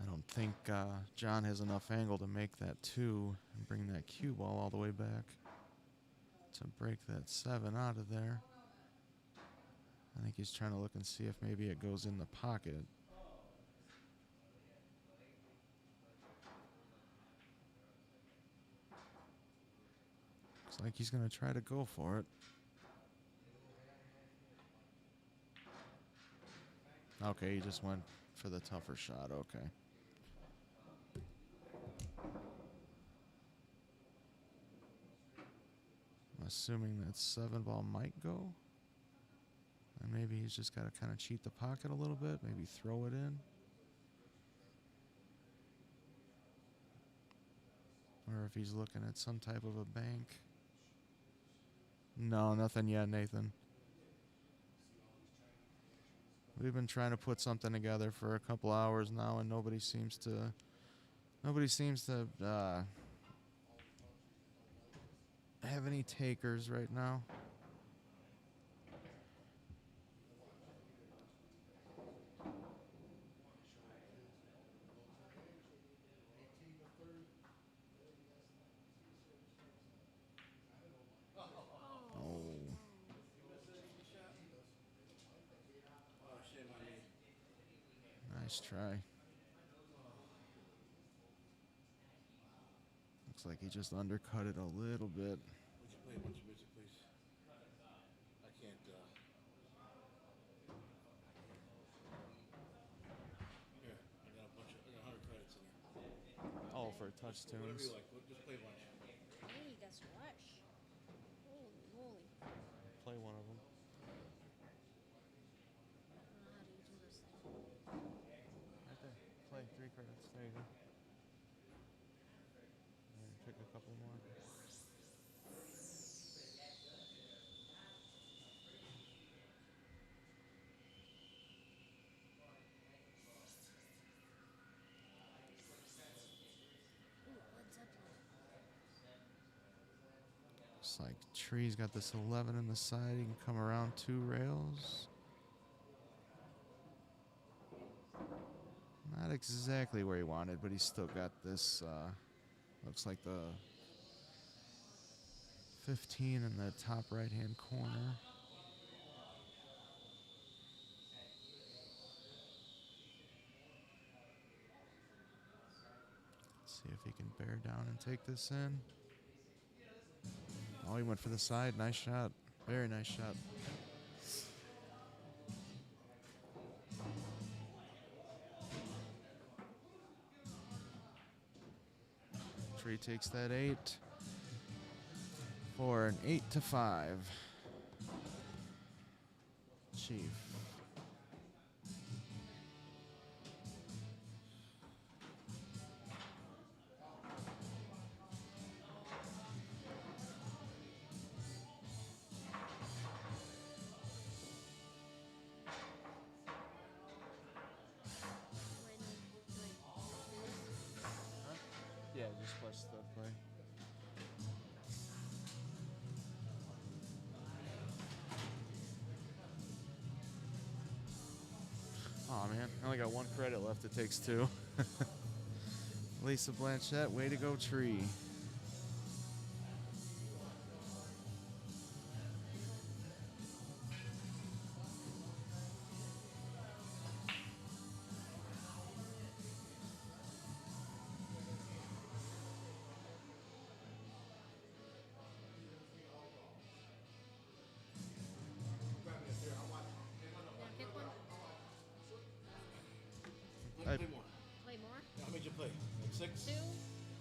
B: I don't think John has enough angle to make that 2 and bring that cue ball all the way back to break that 7 out of there. I think he's trying to look and see if maybe it goes in the pocket. Looks like he's going to try to go for it. Okay, he just went for the tougher shot. Okay. I'm assuming that 7 ball might go. And maybe he's just got to kind of cheat the pocket a little bit. Maybe throw it in. Or if he's looking at some type of a bank. No, nothing yet, Nathan. We've been trying to put something together for a couple hours now, and nobody seems to have any takers right now. Nice try. Looks like he just undercut it a little bit.
D: Would you play a bunch of music, please? I can't. Here, I got a bunch of. I got 100 credits in here.
B: Oh, for touch
D: Whatever
B: tunes.
D: you like. Just play a bunch.
C: Hey, that's rush. Holy moly.
B: Play one of them.
C: I don't know how do you do this thing.
B: Right there. Play 3 credits. There you go. And pick a couple more.
C: Ooh, Led Zeppelin.
B: Looks like Tree's got this 11 in the side. He can come around 2 rails. Not exactly where he wanted, but he's still got this, looks like the 15 in the top right-hand corner. Let's see if he can bear down and take this in. Oh, he went for the side. Nice shot. Very nice shot. Tree takes that 8 for an 8-5. Chief. Yeah, just push the play. Oh man, I only got 1 credit left. It takes 2. Lisa Blanchette, way to go, Tree.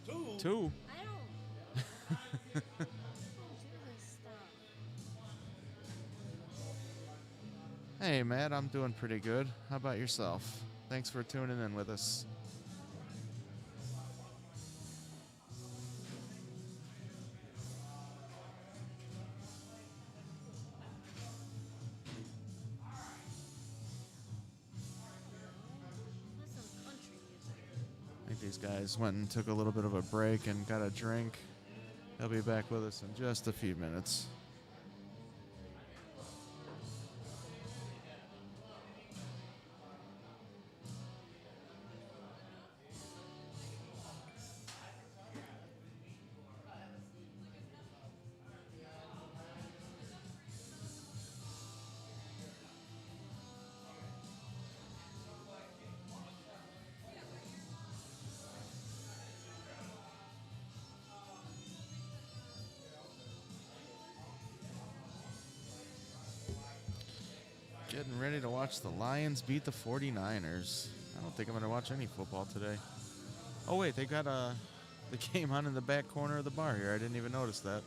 C: Two?
B: Two.
C: I don't do this stuff.
B: Hey, Matt, I'm doing pretty good. How about yourself? Thanks for tuning in with us.
C: That's some country music.
B: I think these guys went and took a little bit of a break and got a drink. They'll be back with us in just a few minutes. Getting ready to watch the Lions beat the 49ers. I don't think I'm going to watch any football today. Oh, wait, they got the game on in the back corner of the bar here. I didn't even notice that.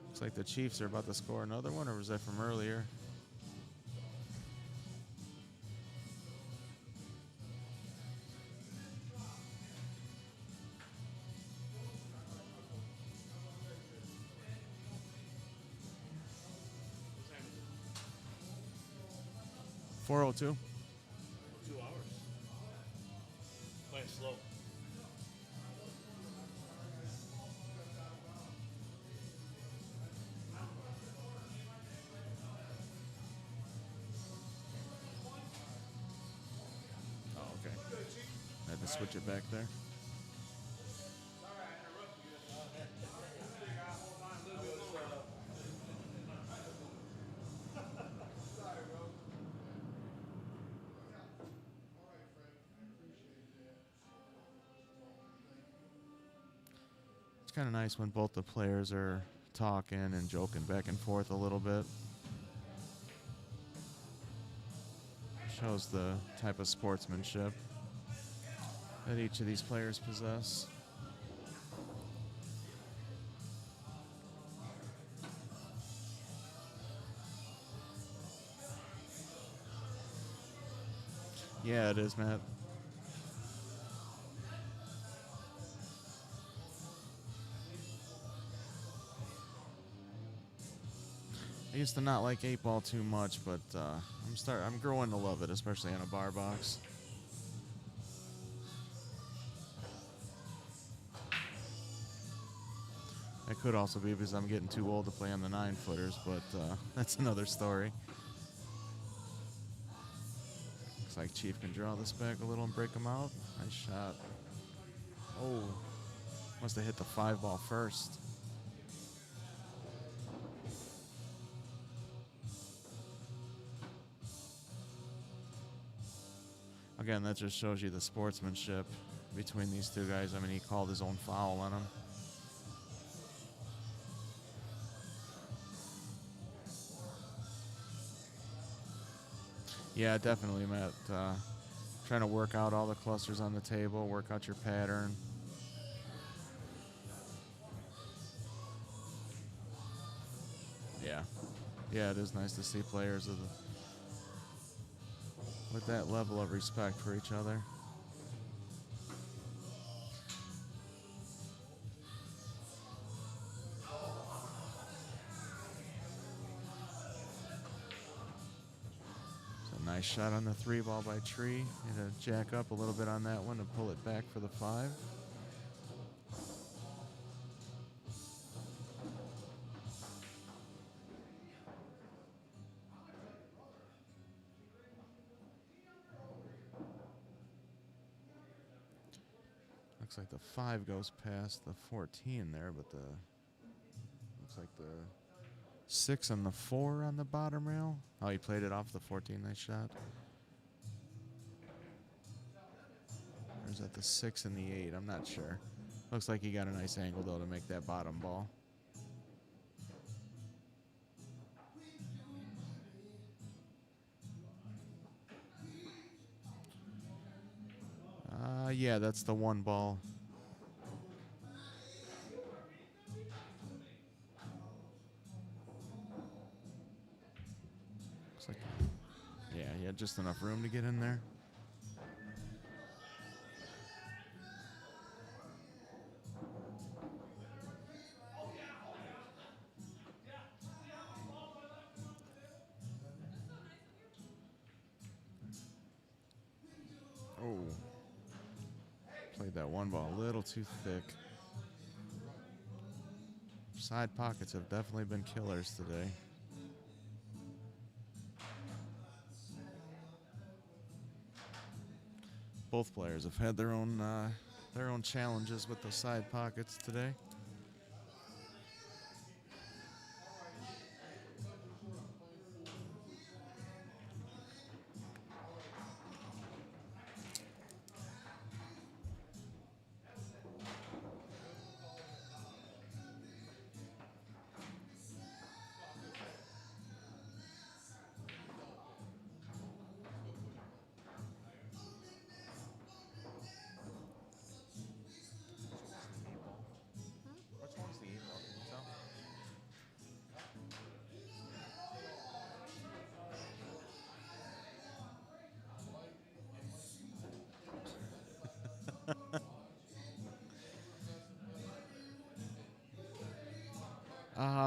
B: Looks like the Chiefs are about to score another one, or was that from earlier?
D: What time is it?
B: 4:02.
D: 2 hours. Playing slow.
B: Oh, okay. I had to switch it back there. It's kind of nice when both the players are talking and joking back and forth a little bit. Shows the type of sportsmanship that each of these players possess. Yeah, it is, Matt. I used to not like 8-ball too much, but I'm growing to love it, especially on a bar box. It could also be because I'm getting too old to play on the 9-footers, but that's another story. Looks like Chief can draw this back a little and break him out. Nice shot. Oh, must have hit the 5-ball first. Again, that just shows you the sportsmanship between these two guys. I mean, he called his own foul on him. Yeah, definitely, Matt. Trying to work out all the clusters on the table, work out your pattern. Yeah, it is nice to see players with that level of respect for each other. It's a nice shot on the 3-ball by Tree. Need to jack up a little bit on that one to pull it back for the 5. Looks like the 5 goes past the 14 there, but looks like the 6 and the 4 on the bottom rail. Oh, he played it off the 14. Nice shot. Or is that the 6 and the 8? I'm not sure. Looks like he got a nice angle, though, to make that bottom ball. Yeah, that's the 1 ball had just enough room to get in there. Oh. Played that one ball a little too thick. Side pockets have definitely been killers today. Both players have had their own challenges with those side pockets today. Which one's the 8 ball? Can you tell?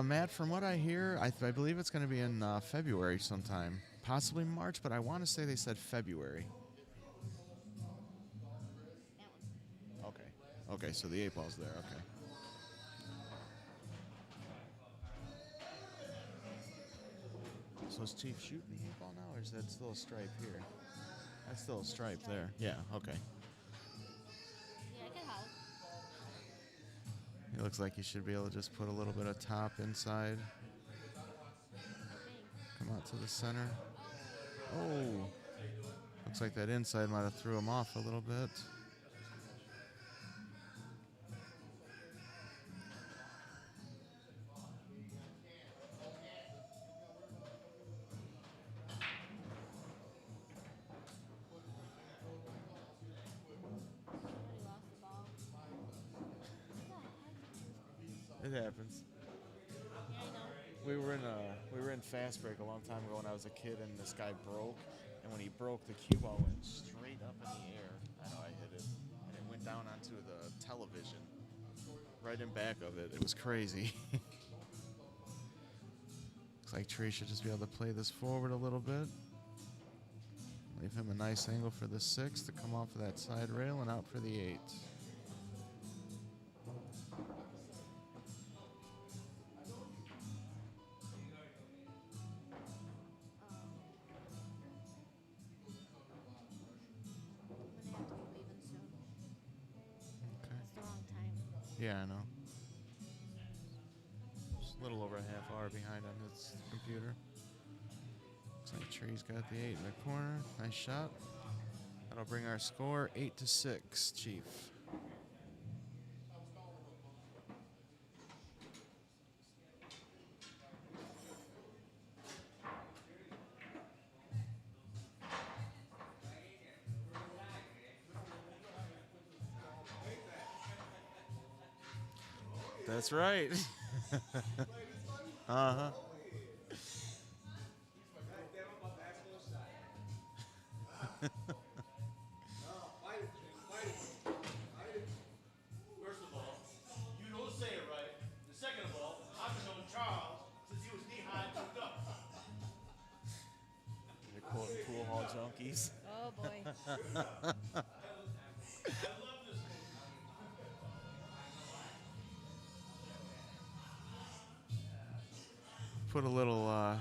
B: Matt, from what I hear, I believe it's going to be in February sometime. Possibly March, but I want to say they said February.
C: That one.
B: Okay. Okay, so the 8 ball's there. Okay. So is Chief shooting the 8 ball now, or is that still a stripe here? That's still a stripe there. Yeah, okay.
C: Yeah, I could help.
B: It looks like you should be able to just put a little bit of top inside. Come out to the center. Oh. Looks like that inside might have threw him off a little bit.
C: Somebody lost the ball. What the heck?
B: It happens.
C: Yeah, I know.
B: We were in fast break a long time ago when I was a kid, and this guy broke. And when he broke, the cue ball went straight up in the air. I know I hit it, and it went down onto the television, right in back of it. It was crazy. Looks like Tree should just be able to play this forward a little bit. Leave him a nice angle for the 6 to come off of that side rail and out for the 8.
C: I'm gonna have to be leaving soon.
B: Okay.
C: It's the wrong time.
B: Yeah, I know. Just a little over a half hour behind on his computer. Looks like Tree's got the 8 in the corner. Nice shot. That'll bring our score 8-6, Chief. That's right. Uh-huh.
D: First of all, you don't say it right. The second of all, I've known Charles since he was knee-high and choked up.
B: The quote pool hall junkies.
C: Oh boy.
D: I love this movie.
B: Put a little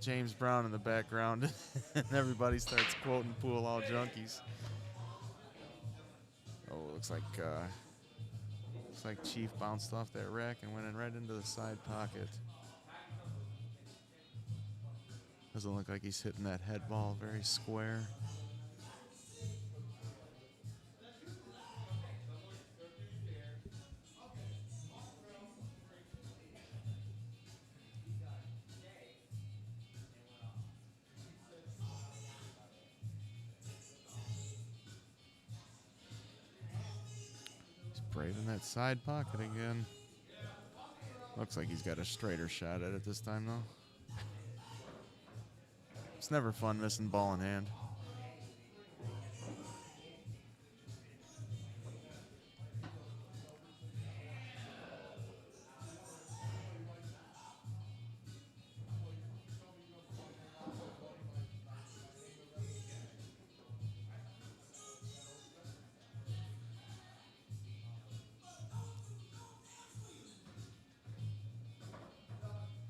B: James Brown in the background, and everybody starts quoting pool hall junkies. Oh, looks like Chief bounced off that rack and went in right into the side pocket. Doesn't look like he's hitting that head ball very square. He's braving that side pocket again. Looks like he's got a straighter shot at it this time, though. It's never fun missing ball in hand.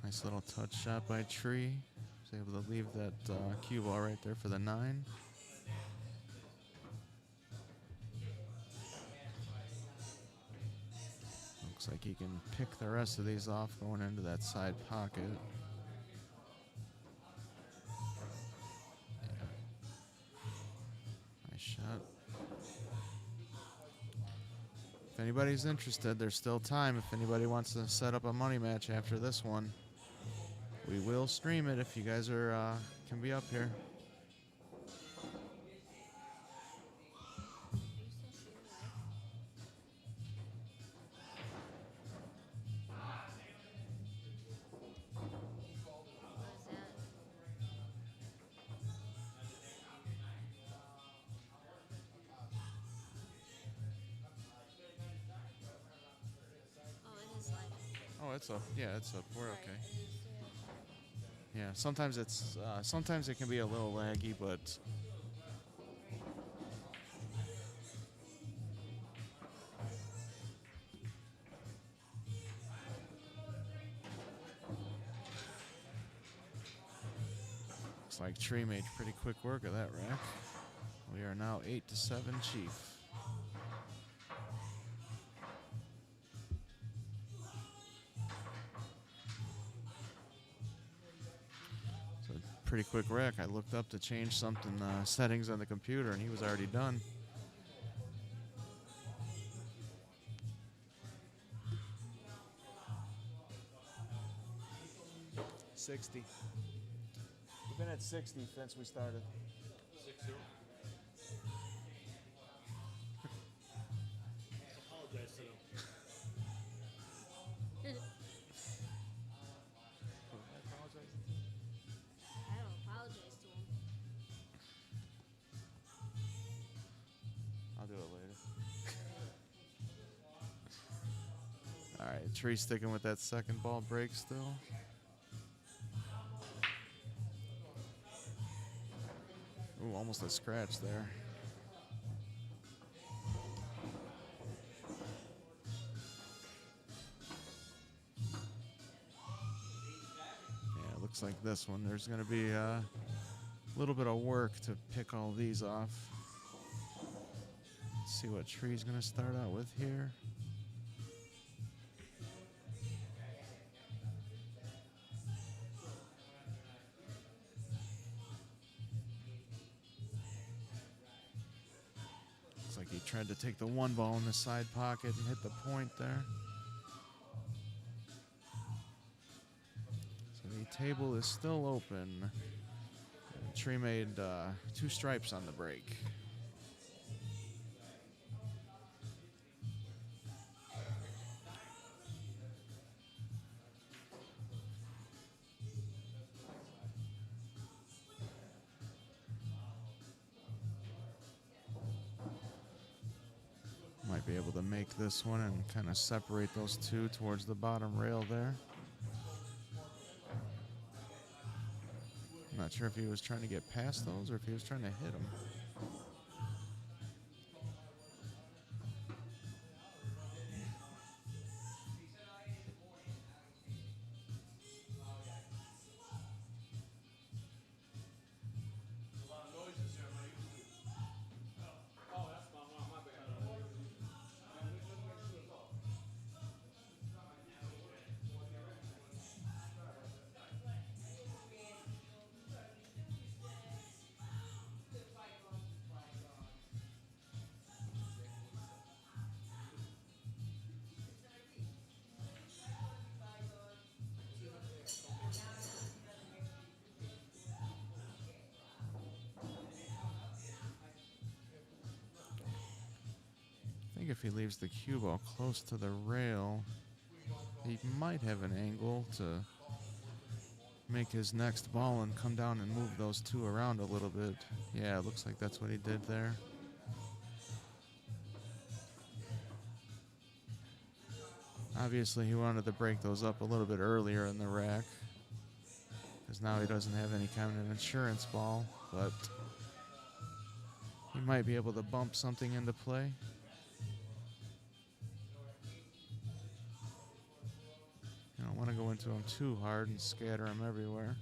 B: Nice little touch shot by Tree. Was able to leave that cue ball right there for the 9. Looks like he can pick the rest of these off going into that side pocket. Yeah. Nice shot. If anybody's interested, there's still time. If anybody wants to set up a money match after this one, we will stream it if you guys are can be up here. Oh, it's up. Yeah, it's up. We're okay. Yeah, sometimes it can be a little laggy, but looks like Tree made pretty quick work of that rack. We are now 8-7 Chief. Pretty quick rack. I looked up to change something settings on the computer, and he was already done. $60. We've been at 60 since we started.
A: 6-0. Apologize to them.
B: All right, Tree sticking with that second ball break still. Ooh, almost a scratch there. Yeah, looks like this one. There's going to be a little bit of work to pick all these off. Let's see what Tree's going to start out with here. Like he tried to take the one ball in the side pocket and hit the point there. So the table is still open. And Tree made 2 stripes on the break. Might be able to make this one and kind of separate those two towards the bottom rail there. I'm not sure if he was trying to get past those or if he was trying to hit them. I think if he leaves the cue ball close to the rail, he might have an angle to make his next ball and come down and move those two around a little bit. Yeah, it looks like that's what he did there. Obviously, he wanted to break those up a little bit earlier in the rack, because now he doesn't have any kind of insurance ball, but he might be able to bump something into play. You don't want to go into him too hard and scatter him everywhere.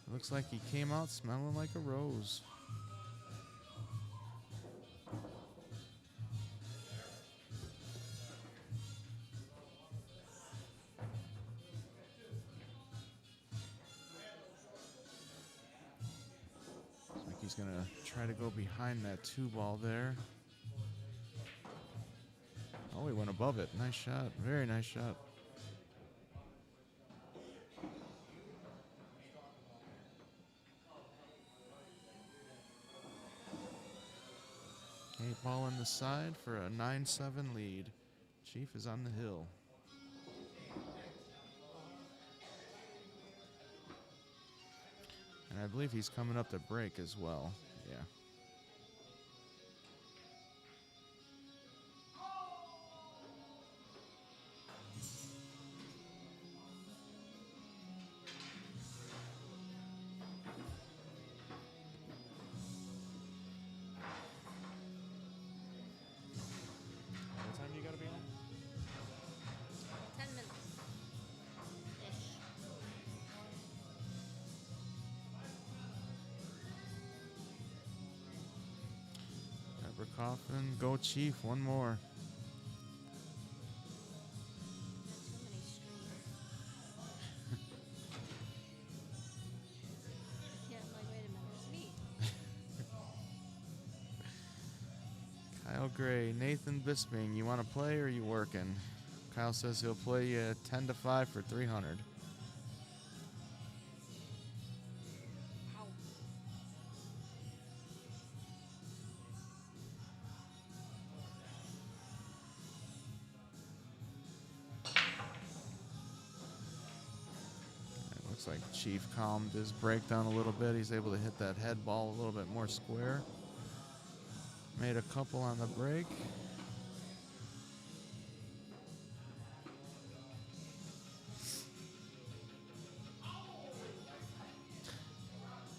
B: It looks like he came out smelling like a rose. He's going to try to go behind that 2-ball there. Oh, he went above it. Nice shot. Very nice shot. 8-ball in the side for a 9-7 lead. Chief is on the hill. And I believe he's coming up to break as well. Yeah. What time do you gotta be on?
C: 10 minutes. Ish.
B: Coffin, go Chief, one more.
C: So many streams. Yeah, I'm like, wait a minute, it's me.
B: Kyle Gray, Nathan Bisping, you want to play or are you working? Kyle says he'll play you 10-5 for 300. Looks like Chief calmed his breakdown a little bit. He's able to hit that head ball a little bit more square. Made a couple on the break.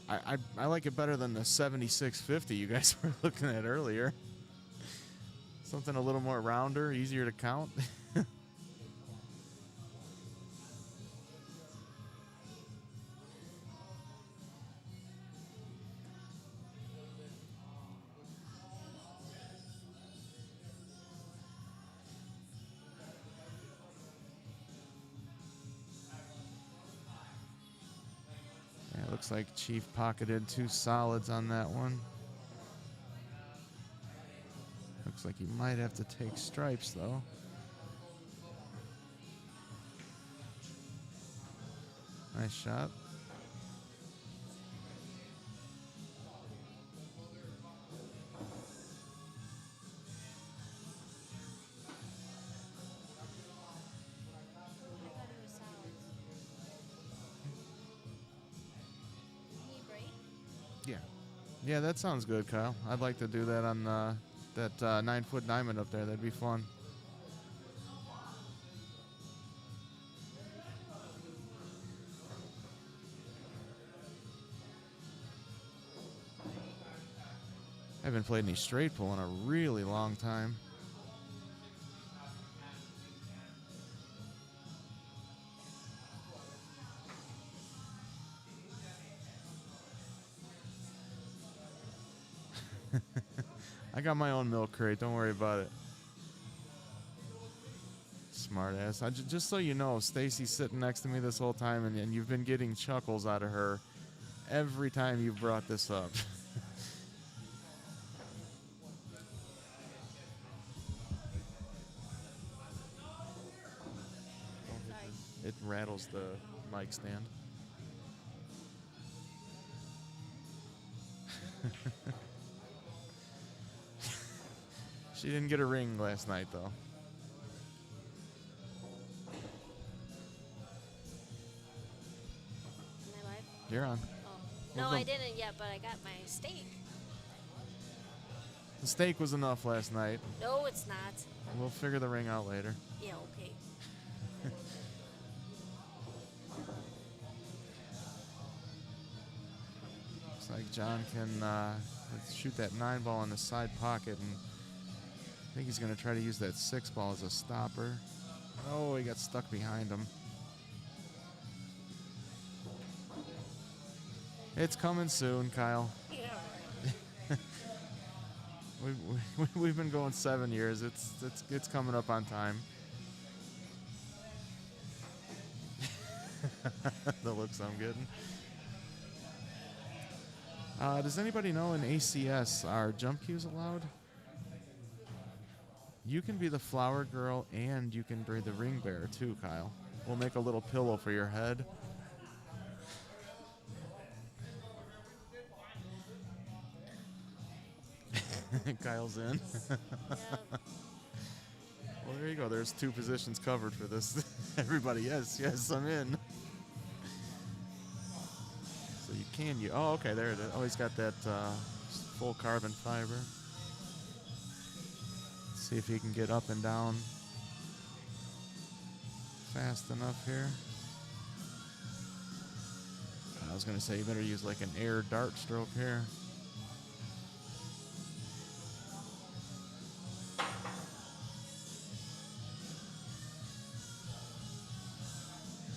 B: I like it better than the 7650 you guys were looking at earlier. Something a little more rounder, easier to count. Looks like Chief pocketed 2 solids on that one. Looks like he might have to take stripes, though. Nice shot. Yeah, that sounds good, Kyle. I'd like to do that on that 9-foot diamond up there. That'd be fun. I haven't played any straight pull in a really long time. I got my own milk crate. Don't worry about it. Smart ass. Just so you know, Stacy's sitting next to me this whole time, and you've been getting chuckles out of her every time you've brought this up. It rattles the mic stand. She didn't get a ring last night, though. You're on.
C: Oh. No,
B: Well,
C: I didn't yet, but I got my steak.
B: The steak was enough last night.
C: No, it's not.
B: We'll figure the ring out later.
C: Yeah, okay.
B: Looks like John can shoot that 9 ball in the side pocket, and I think he's going to try to use that 6 ball as a stopper. Oh, he got stuck behind him. It's coming soon, Kyle.
C: Yeah.
B: We've been going 7 years. It's coming up on time. The looks I'm getting. Does anybody know in ACS are jump cues allowed? You can be the flower girl and you can be the ring bearer too, Kyle. We'll make a little pillow for your head. Kyle's in. Well, there you go. There's 2 positions covered for this. Everybody, yes, I'm in. So you can, oh, okay, there it is. Oh, he's got that full carbon fiber. Let's see if he can get up and down fast enough here. I was going to say you better use like an air dart stroke here.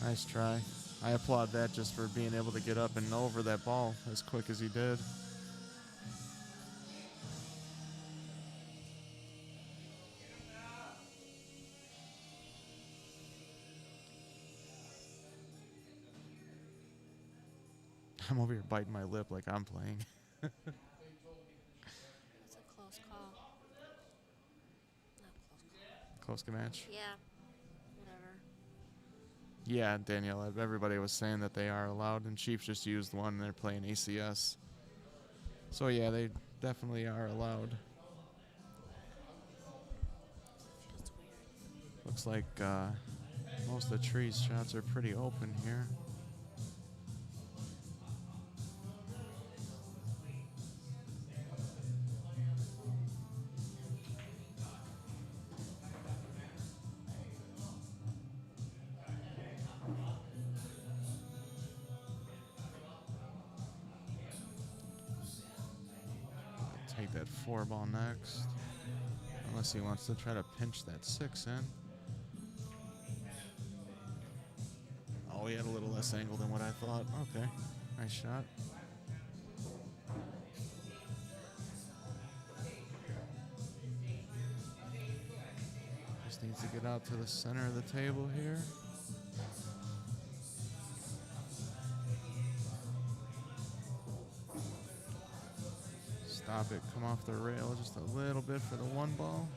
B: Nice try. I applaud that just for being able to get up and over that ball as quick as he did. I'm over here biting my lip like I'm playing.
C: It's a close call. Not close call.
B: Close match?
C: Yeah. Whatever.
B: Yeah, Danielle, everybody was saying that they are allowed, and Chiefs just used one, and they're playing ACS. So, yeah, they definitely are allowed.
C: Feels weird.
B: Looks like most of the trees shots are pretty open here. Take that 4 ball next. Unless he wants to try to pinch that 6 in. Oh, he had a little less angle than what I thought. Okay, nice shot. Just needs to get out to the center of the table here. Stop it, come off the rail just a little bit for the 1 ball.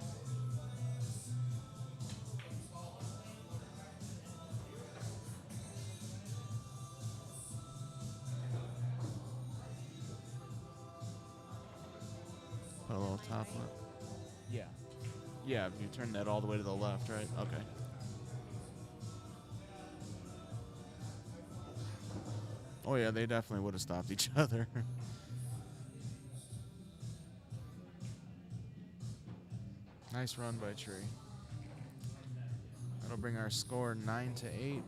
B: Put a little top lip. Yeah. Yeah, if you turn that all the way to the left, right? Okay. Oh yeah, they definitely would have stopped each other. Nice run by Tree. That'll bring our score 9-8.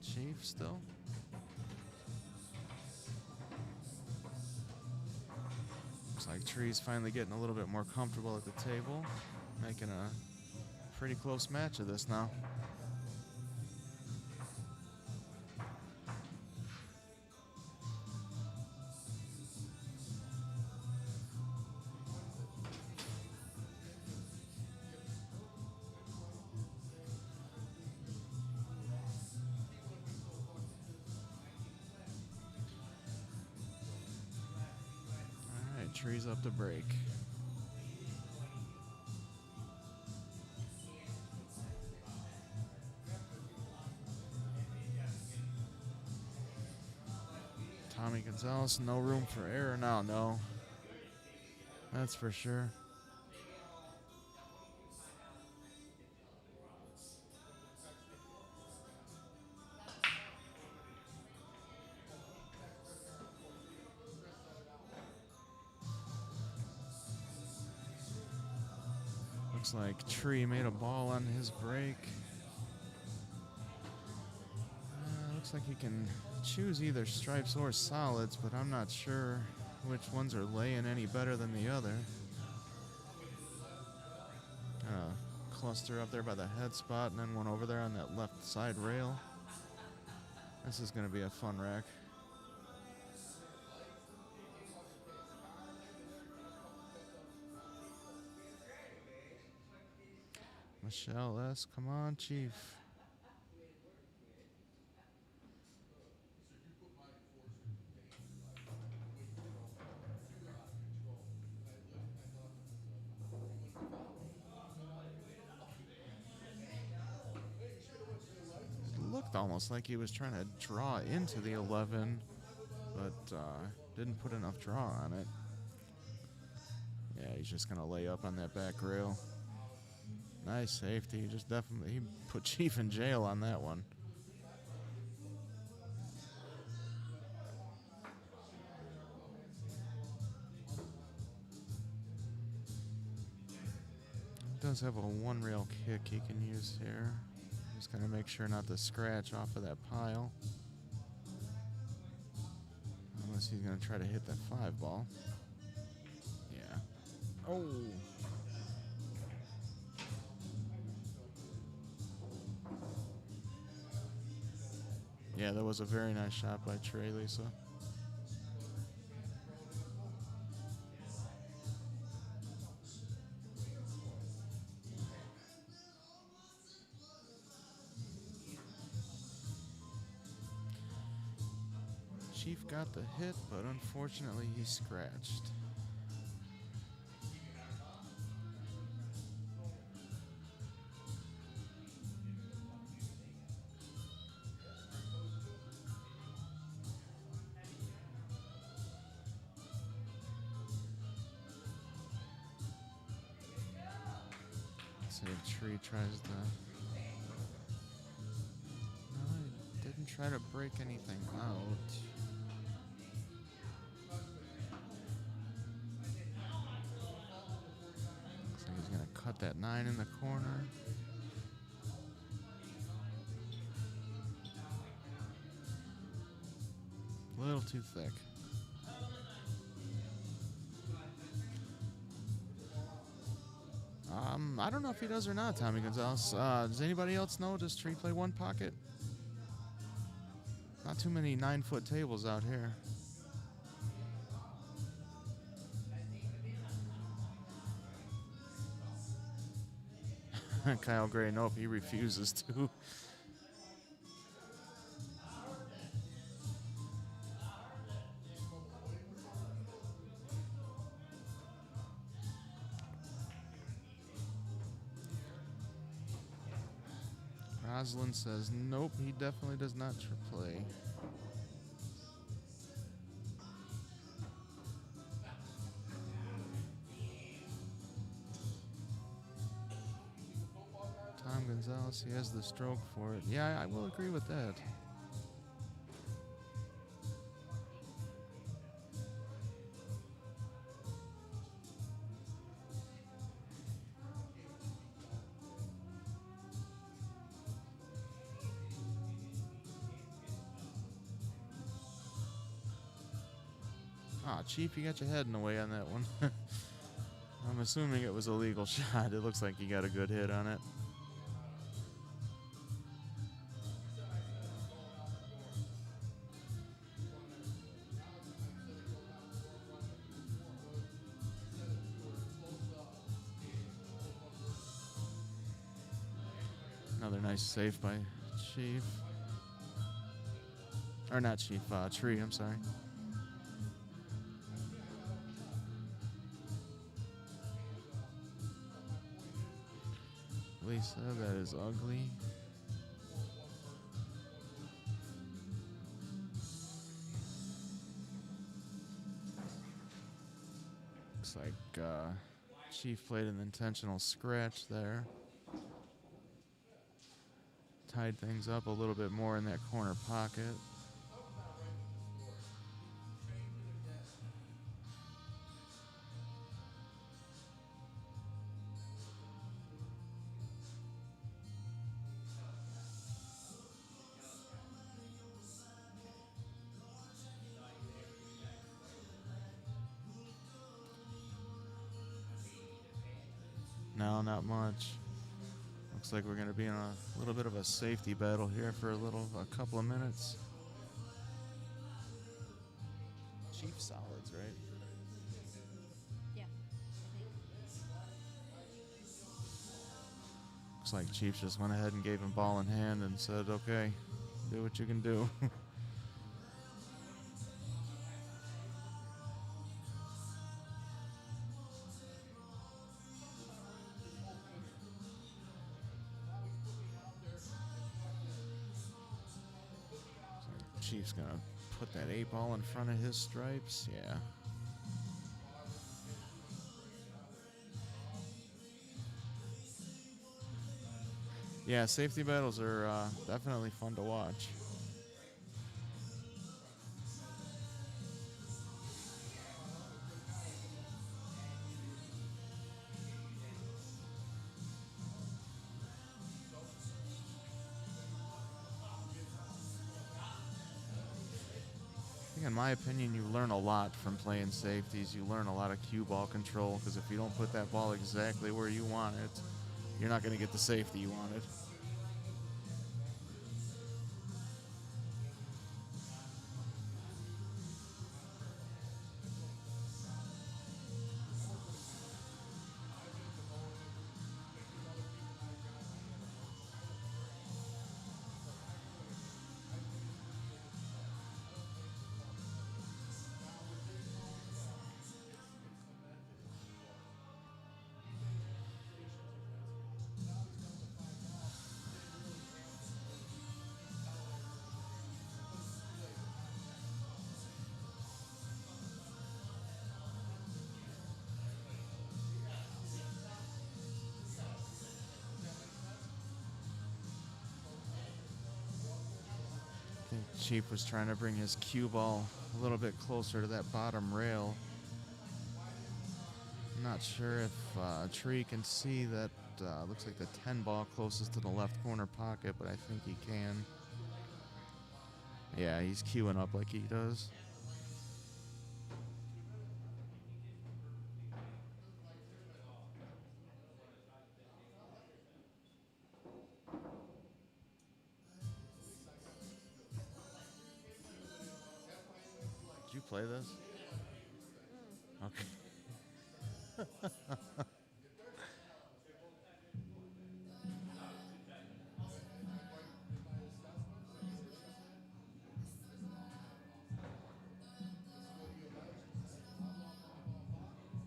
B: Chief still. Looks like Tree's finally getting a little bit more comfortable at the table, making a pretty close match of this now. Trees up to break. Tommy Gonzalez, no room for error now, no. That's for sure. Looks like Tree made a ball on his break. Looks like he can choose either stripes or solids, but I'm not sure which ones are laying any better than the other. Cluster up there by the head spot and then one over there on that left side rail. This is going to be a fun rack. Michelle S., come on, Chief. It looked almost like he was trying to draw into the 11, but didn't put enough draw on it. Yeah, he's just going to lay up on that back rail. Nice safety. He put Chief in jail on that one. He does have a one rail kick he can use here. Just gotta make sure not to scratch off of that pile. Unless he's gonna try to hit that 5 ball. Yeah. Oh. Yeah, that was a very nice shot by Trey, Lisa. Chief got the hit, but unfortunately he scratched. See if Tree tries to... No, he didn't try to break anything out. Looks like he's going to cut that 9 in the corner. A little too thick. I don't know if he does or not, Tommy Gonzalez. Does anybody else know? Does Tree play one pocket? Not too many 9-foot tables out here. Kyle Gray, nope, he refuses to. Roslyn says, nope, he definitely does not play. Tom Gonzalez, he has the stroke for it. Yeah, I will agree with that. Ah, Chief, you got your head in the way on that one. I'm assuming it was a legal shot. It looks like you got a good hit on it. Another nice save by Chief. Or not Chief, Tree, I'm sorry. Lisa, that is ugly. Looks like Chief played an intentional scratch there. Tied things up a little bit more in that corner pocket. No, not much. Looks like we're going to be in a little bit of a safety battle here for a couple of minutes. Chief solids, right?
C: Yeah.
B: Looks like Chief just went ahead and gave him ball in hand and said, okay, do what you can do. Chief's gonna put that 8-ball in front of his stripes. Yeah. Yeah, safety battles are definitely fun to watch. In my opinion, you learn a lot from playing safeties. You learn a lot of cue ball control, because if you don't put that ball exactly where you want it, you're not going to get the safety you wanted. I think Chief was trying to bring his cue ball a little bit closer to that bottom rail. I'm not sure if Tree can see that. Looks like the 10 ball closest to the left corner pocket, but I think he can. Yeah, he's queuing up like he does. Did you play this? Okay.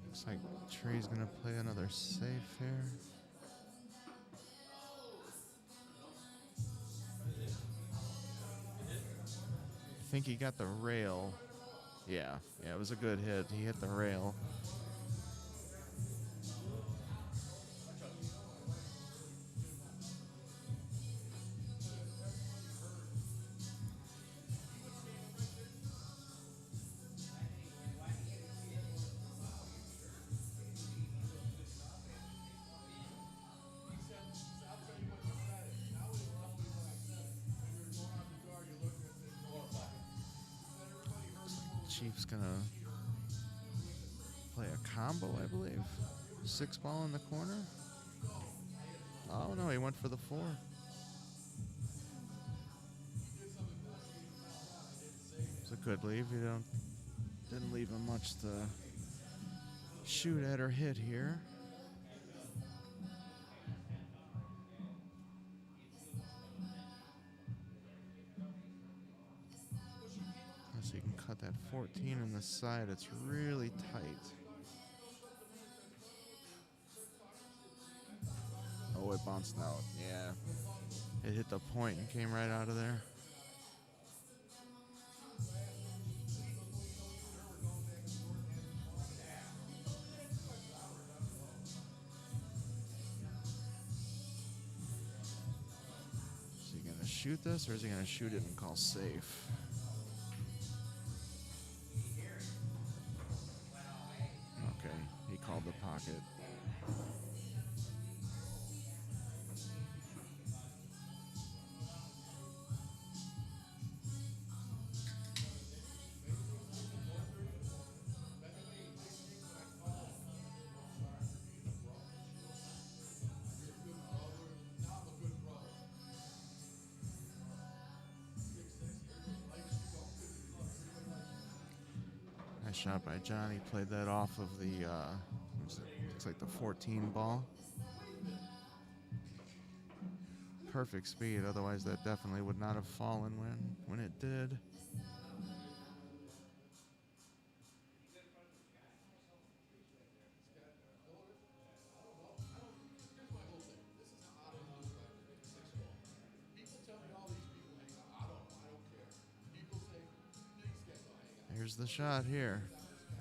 B: Looks like Tree's gonna play another safe here. I think he got the rail. Yeah, it was a good hit. He hit the rail. Chief's gonna play a combo, I believe. 6 ball in the corner. Oh no, he went for the 4. It's a good leave. Didn't leave him much to shoot at or hit here. So you can cut that 14 in the side. It's really tight. Oh, it bounced out. Yeah. It hit the point and came right out of there. Is he going to shoot this, or is he going to shoot it and call safe? Okay, he called the pocket. Nice shot by Johnny. Played that off of the, looks like the 14 ball. Perfect speed, otherwise that definitely would not have fallen when it did. Here's the shot here.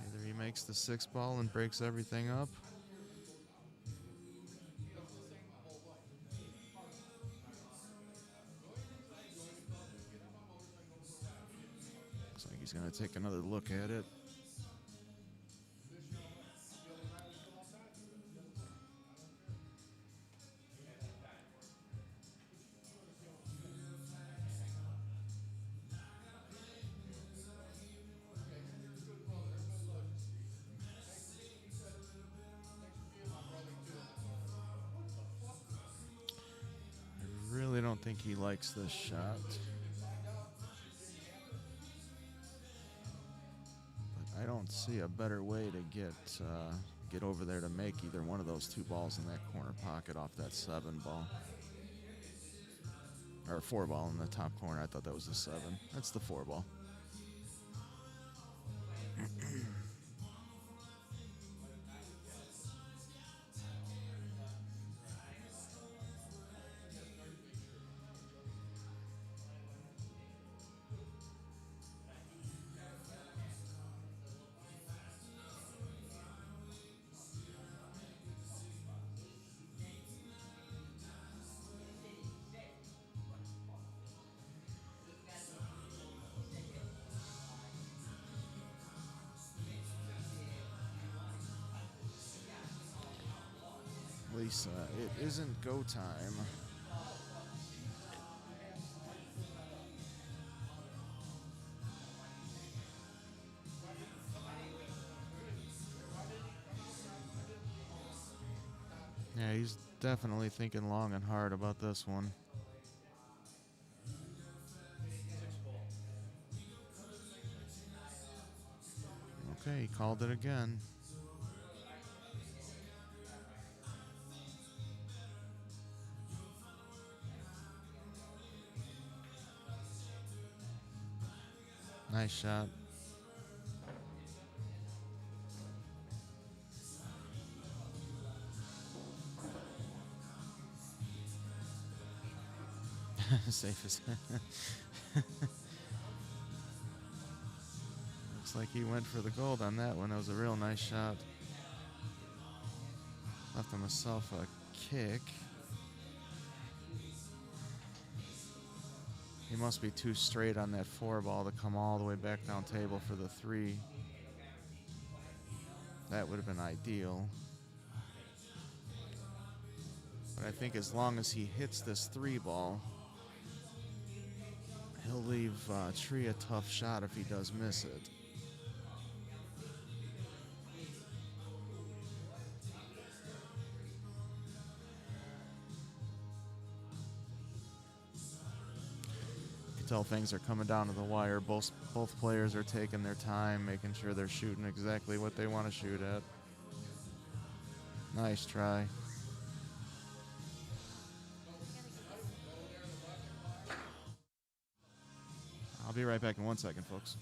B: Either he makes the 6 ball and breaks everything up. Looks like he's going to take another look at it. I really don't think he likes this shot. But I don't see a better way to get over there to make either one of those 2 balls in that corner pocket off that 7 ball. Or 4 ball in the top corner. I thought that was the 7. That's the 4 ball. Lisa, it isn't go time. Yeah, he's definitely thinking long and hard about this one. Okay, he called it again. Nice shot. Safe as looks like he went for the gold on that one. That was a real nice shot. Left himself a kick. He must be too straight on that 4 ball to come all the way back down table for the 3. That would have been ideal. But I think as long as he hits this 3 ball, he'll leave Tree a tough shot if he does miss it. You can tell things are coming down to the wire. Both players are taking their time, making sure they're shooting exactly what they want to shoot at. Nice try. I'll be right back in 1 second, folks.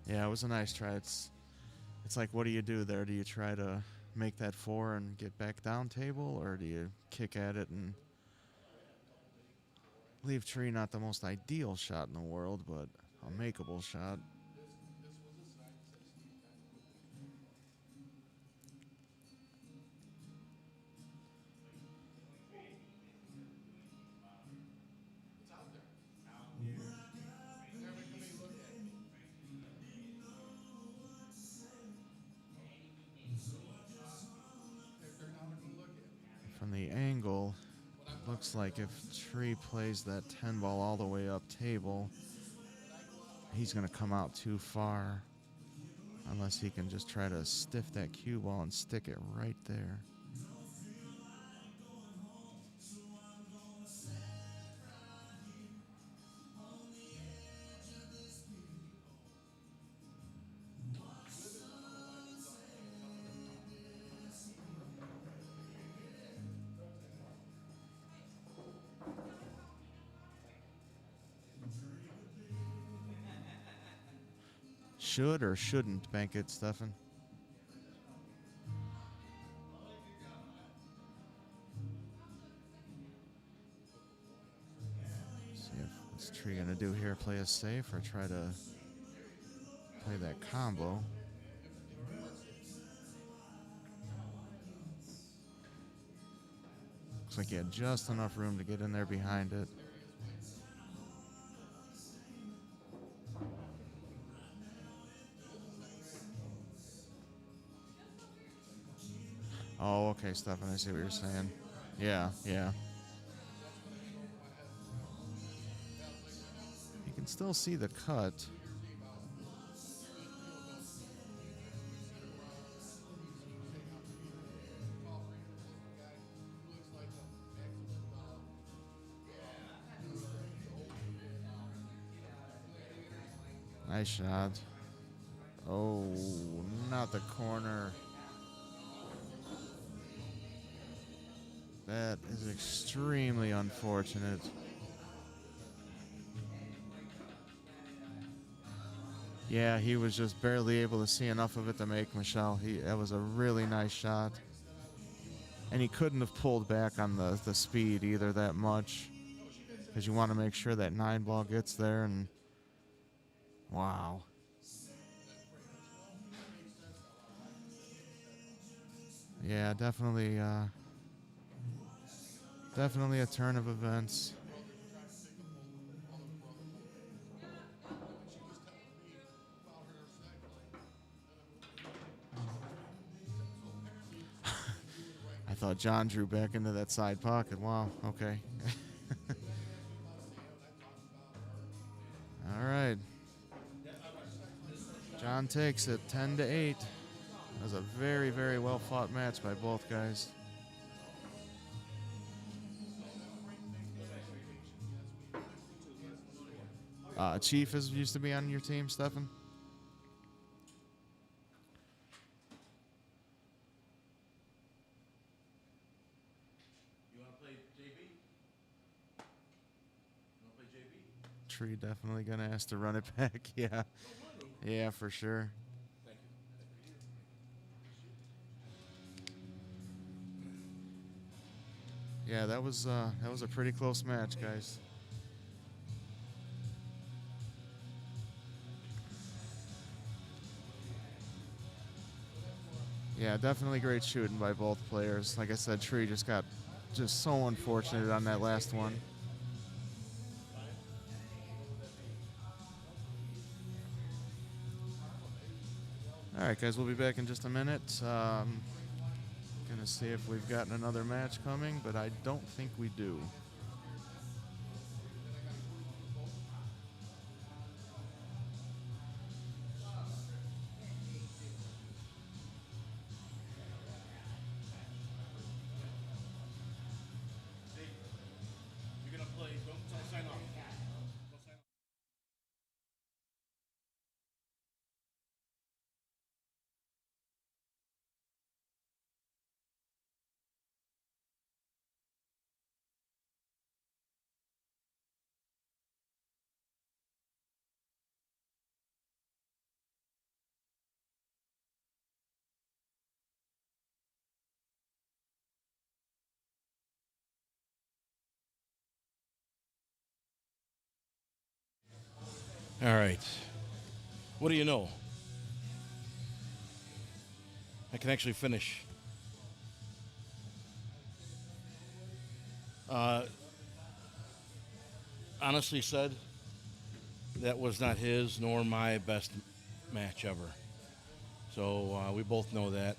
B: Yeah, it was a nice try. It's like, what do you do there? Do you try to make that 4 and get back down table, or do you kick at it and leave Tree not the most ideal shot in the world, but a makeable shot? From the angle, looks like if Tree plays that 10 ball all the way up table, he's going to come out too far. Unless he can just try to stiff that cue ball and stick it right there. Should or shouldn't bank it, Stefan? See if what's Tree gonna do here? Play it safe or try to play that combo? Looks like he had just enough room to get in there behind it. Oh, okay, Stefan, I see what you're saying. Yeah, yeah. You can still see the cut. Nice shot. Oh, not the corner. That is extremely unfortunate. Yeah, he was just barely able to see enough of it to make Michelle. That was a really nice shot. And he couldn't have pulled back on the speed either that much. Because you want to make sure that 9 ball gets there. And wow. Yeah, definitely a turn of events. I thought John drew back into that side pocket. Wow, okay. All right. John takes it 10-8. That was a very, very well fought match by both guys. Chief used to be on your team, Stefan?
D: You want to play JB? You want to play JB?
B: Tree definitely going to ask to run it back. Yeah. Yeah, for sure.
D: Thank you.
B: Yeah, that was a pretty close match, guys. Yeah, definitely great shooting by both players. Like I said, Tree just got so unfortunate on that last one. All right, guys, we'll be back in just a minute. Gonna see if we've gotten another match coming, but I don't think we do.
D: You're going to play. Don't sign off. Don't sign off. All right. What do you know? I can actually finish. Honestly said, that was not his nor my best match ever. So we both know that.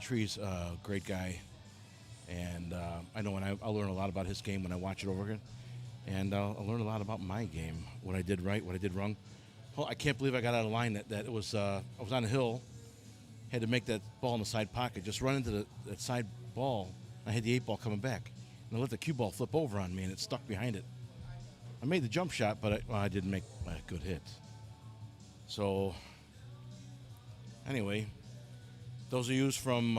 D: Tree's a great guy.
E: And I know I'll learn a lot about his game when I watch it over again. And I'll learn a lot about my game, what I did right, what I did wrong. Oh, I can't believe I got out of line. That it was I was on a hill, had to make that ball in the side pocket, just run into that side ball. I had the 8 ball coming back, and I let the cue ball flip over on me, and it stuck behind it. I made the jump shot, but I didn't make a good hit. So anyway, those of you from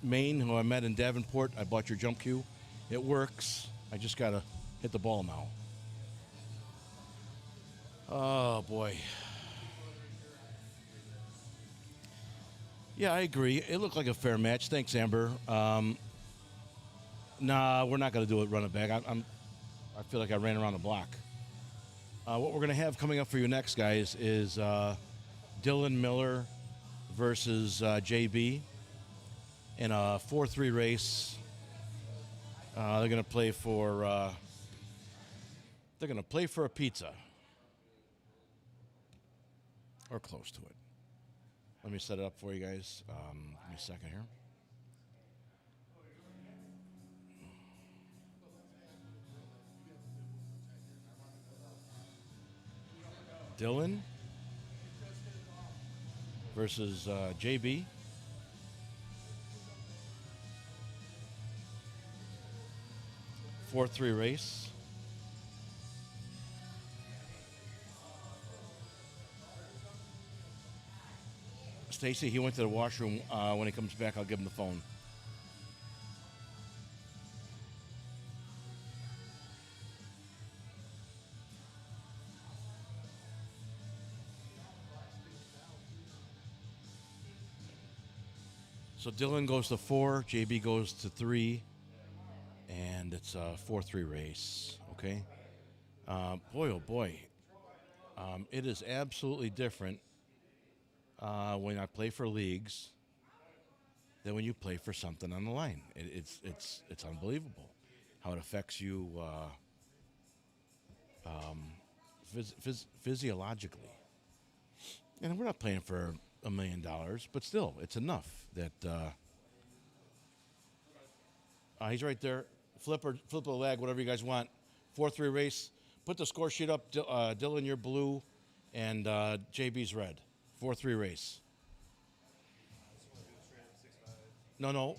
E: Maine who I met in Davenport, I bought your jump cue. It works. I just got to hit the ball now. Oh, boy. Yeah, I agree. It looked like a fair match. Thanks, Amber. Nah, we're not going to do it, run it back. I feel like I ran around the block. What we're going to have coming up for you next, guys, is Dylan Miller versus JB in a 4-3 race. They're going to play for a pizza. Or close to it. Let me set it up for you guys. Give me a second here. Dylan versus JB. Four-3 race. Stacy, he went to the washroom. When he comes back, I'll give him the phone. So Dylan goes to 4, JB goes to 3, and it's a 4-3 race, okay? Boy, oh boy. It is absolutely different when I play for leagues than when you play for something on the line. It's unbelievable how it affects you physiologically. And we're not playing for $1 million, but still, it's enough that he's right there. Flip the leg, whatever you guys want. 4-3 race. Put the score sheet up. Dylan, you're blue, and JB's red. 4-3 race. No.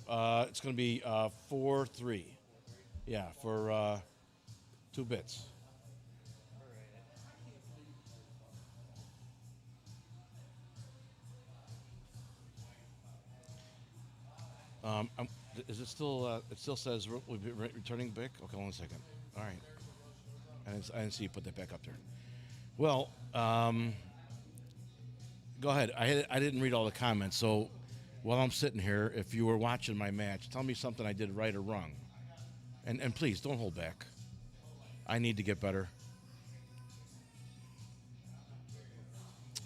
E: It's going to be 4-3. Yeah, for 2 bits. Is it still? It still says we'll be returning back. Okay, hold on a second. All right. I didn't see you put that back up there. Well, go ahead. I didn't read all the comments, so while I'm sitting here, if you were watching my match, tell me something I did right or wrong, and please don't hold back. I need to get better.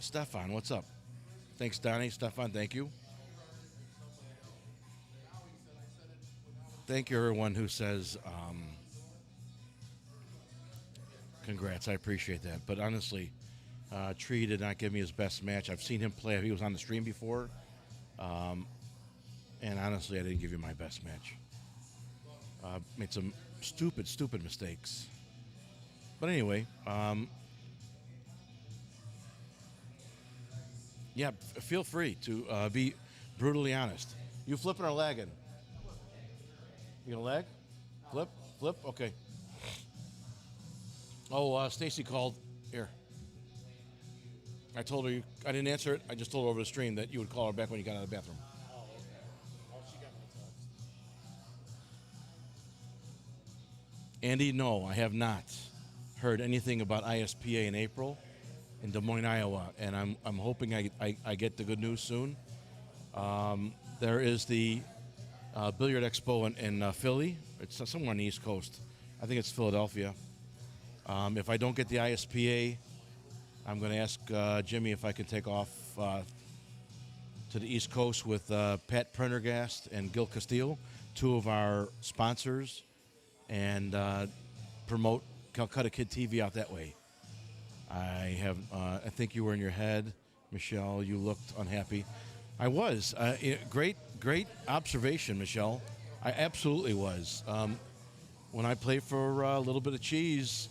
E: Stefan, what's up? Thanks, Donnie. Stefan, thank you. Thank you, everyone who says congrats. I appreciate that. But honestly, Tree did not give me his best match. I've seen him play. He was on the stream before. And honestly, I didn't give you my best match. Made some stupid mistakes. But anyway, yeah, feel free to be brutally honest. You flipping or lagging? You gonna lag? Flip? Okay. Oh, Stacy called. Here. I told her I didn't answer it. I just told her over the stream that you would call her back when you got out of the bathroom.
A: Oh, okay. Oh, she got my text.
E: Andy, no, I have not heard anything about ISPA in April in Des Moines, Iowa, and I'm hoping I get the good news soon. There is the Billiard Expo in Philly. It's somewhere on the East Coast. I think it's Philadelphia. If I don't get the ISPA, I'm going to ask Jimmy if I can take off to the East Coast with Pat Prendergast and Gil Castillo, 2 of our sponsors, and promote Calcutta Kid TV out that way. I think you were in your head, Michelle. You looked unhappy. I was. Great great observation, Michelle. I absolutely was. When I play for a little bit of cheese,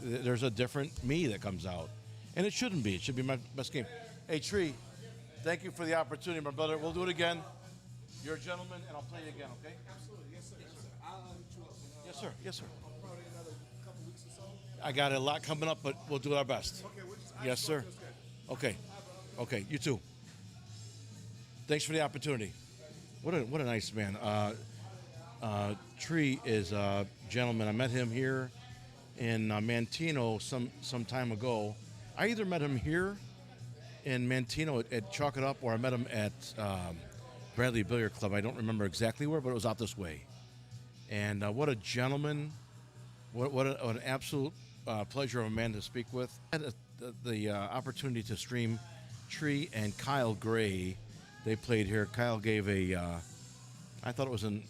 E: there's a different me that comes out. And it shouldn't be. It should be my best game. Hey, Tree, thank you for the opportunity, my brother. We'll do it again. You're a gentleman, and I'll play you again, okay?
A: Absolutely, yes, sir. Yes, sir. I'll hit you up.
E: Yes, sir. Yes, sir.
A: Probably another couple weeks or so.
E: I got a lot coming up, but we'll do our best.
A: Okay, we'll just,
E: Yes, sir. Okay. Okay, you too. Thanks for the opportunity. What a nice man. Tree is a gentleman. I met him here in Mantino some time ago. I either met him here in Mantino at Chalk It Up, or I met him at Bradley Billiard Club. I don't remember exactly where, but it was out this way. And what a gentleman. What an absolute pleasure of a man to speak with. I had the opportunity to stream Tree and Kyle Gray. They played here. Kyle gave I thought it was an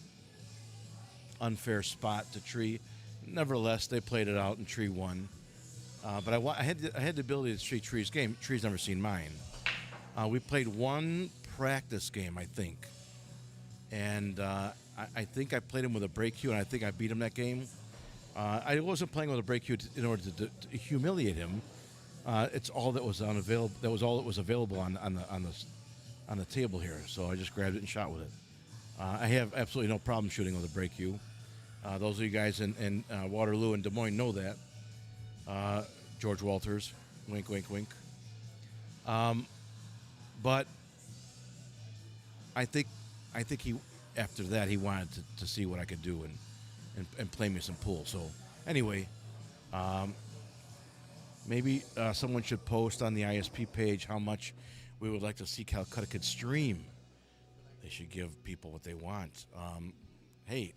E: unfair spot to Tree. Nevertheless, they played it out and Tree won. But I had the ability to see Tree's game. Tree's never seen mine. We played one practice game, I think. And I think I played him with a break cue, and I think I beat him that game. I wasn't playing with a break cue in order to humiliate him. It's all that was unavailable. That was all that was available on the table here. So I just grabbed it and shot with it. I have absolutely no problem shooting with a break cue. Those of you guys in Waterloo and Des Moines know that. George Walters, wink, wink, wink. But I think he, after that, he wanted to see what I could do and play me some pool. So anyway, maybe someone should post on the ISP page how much we would like to see Calcutta Kid stream. They should give people what they want. Hey,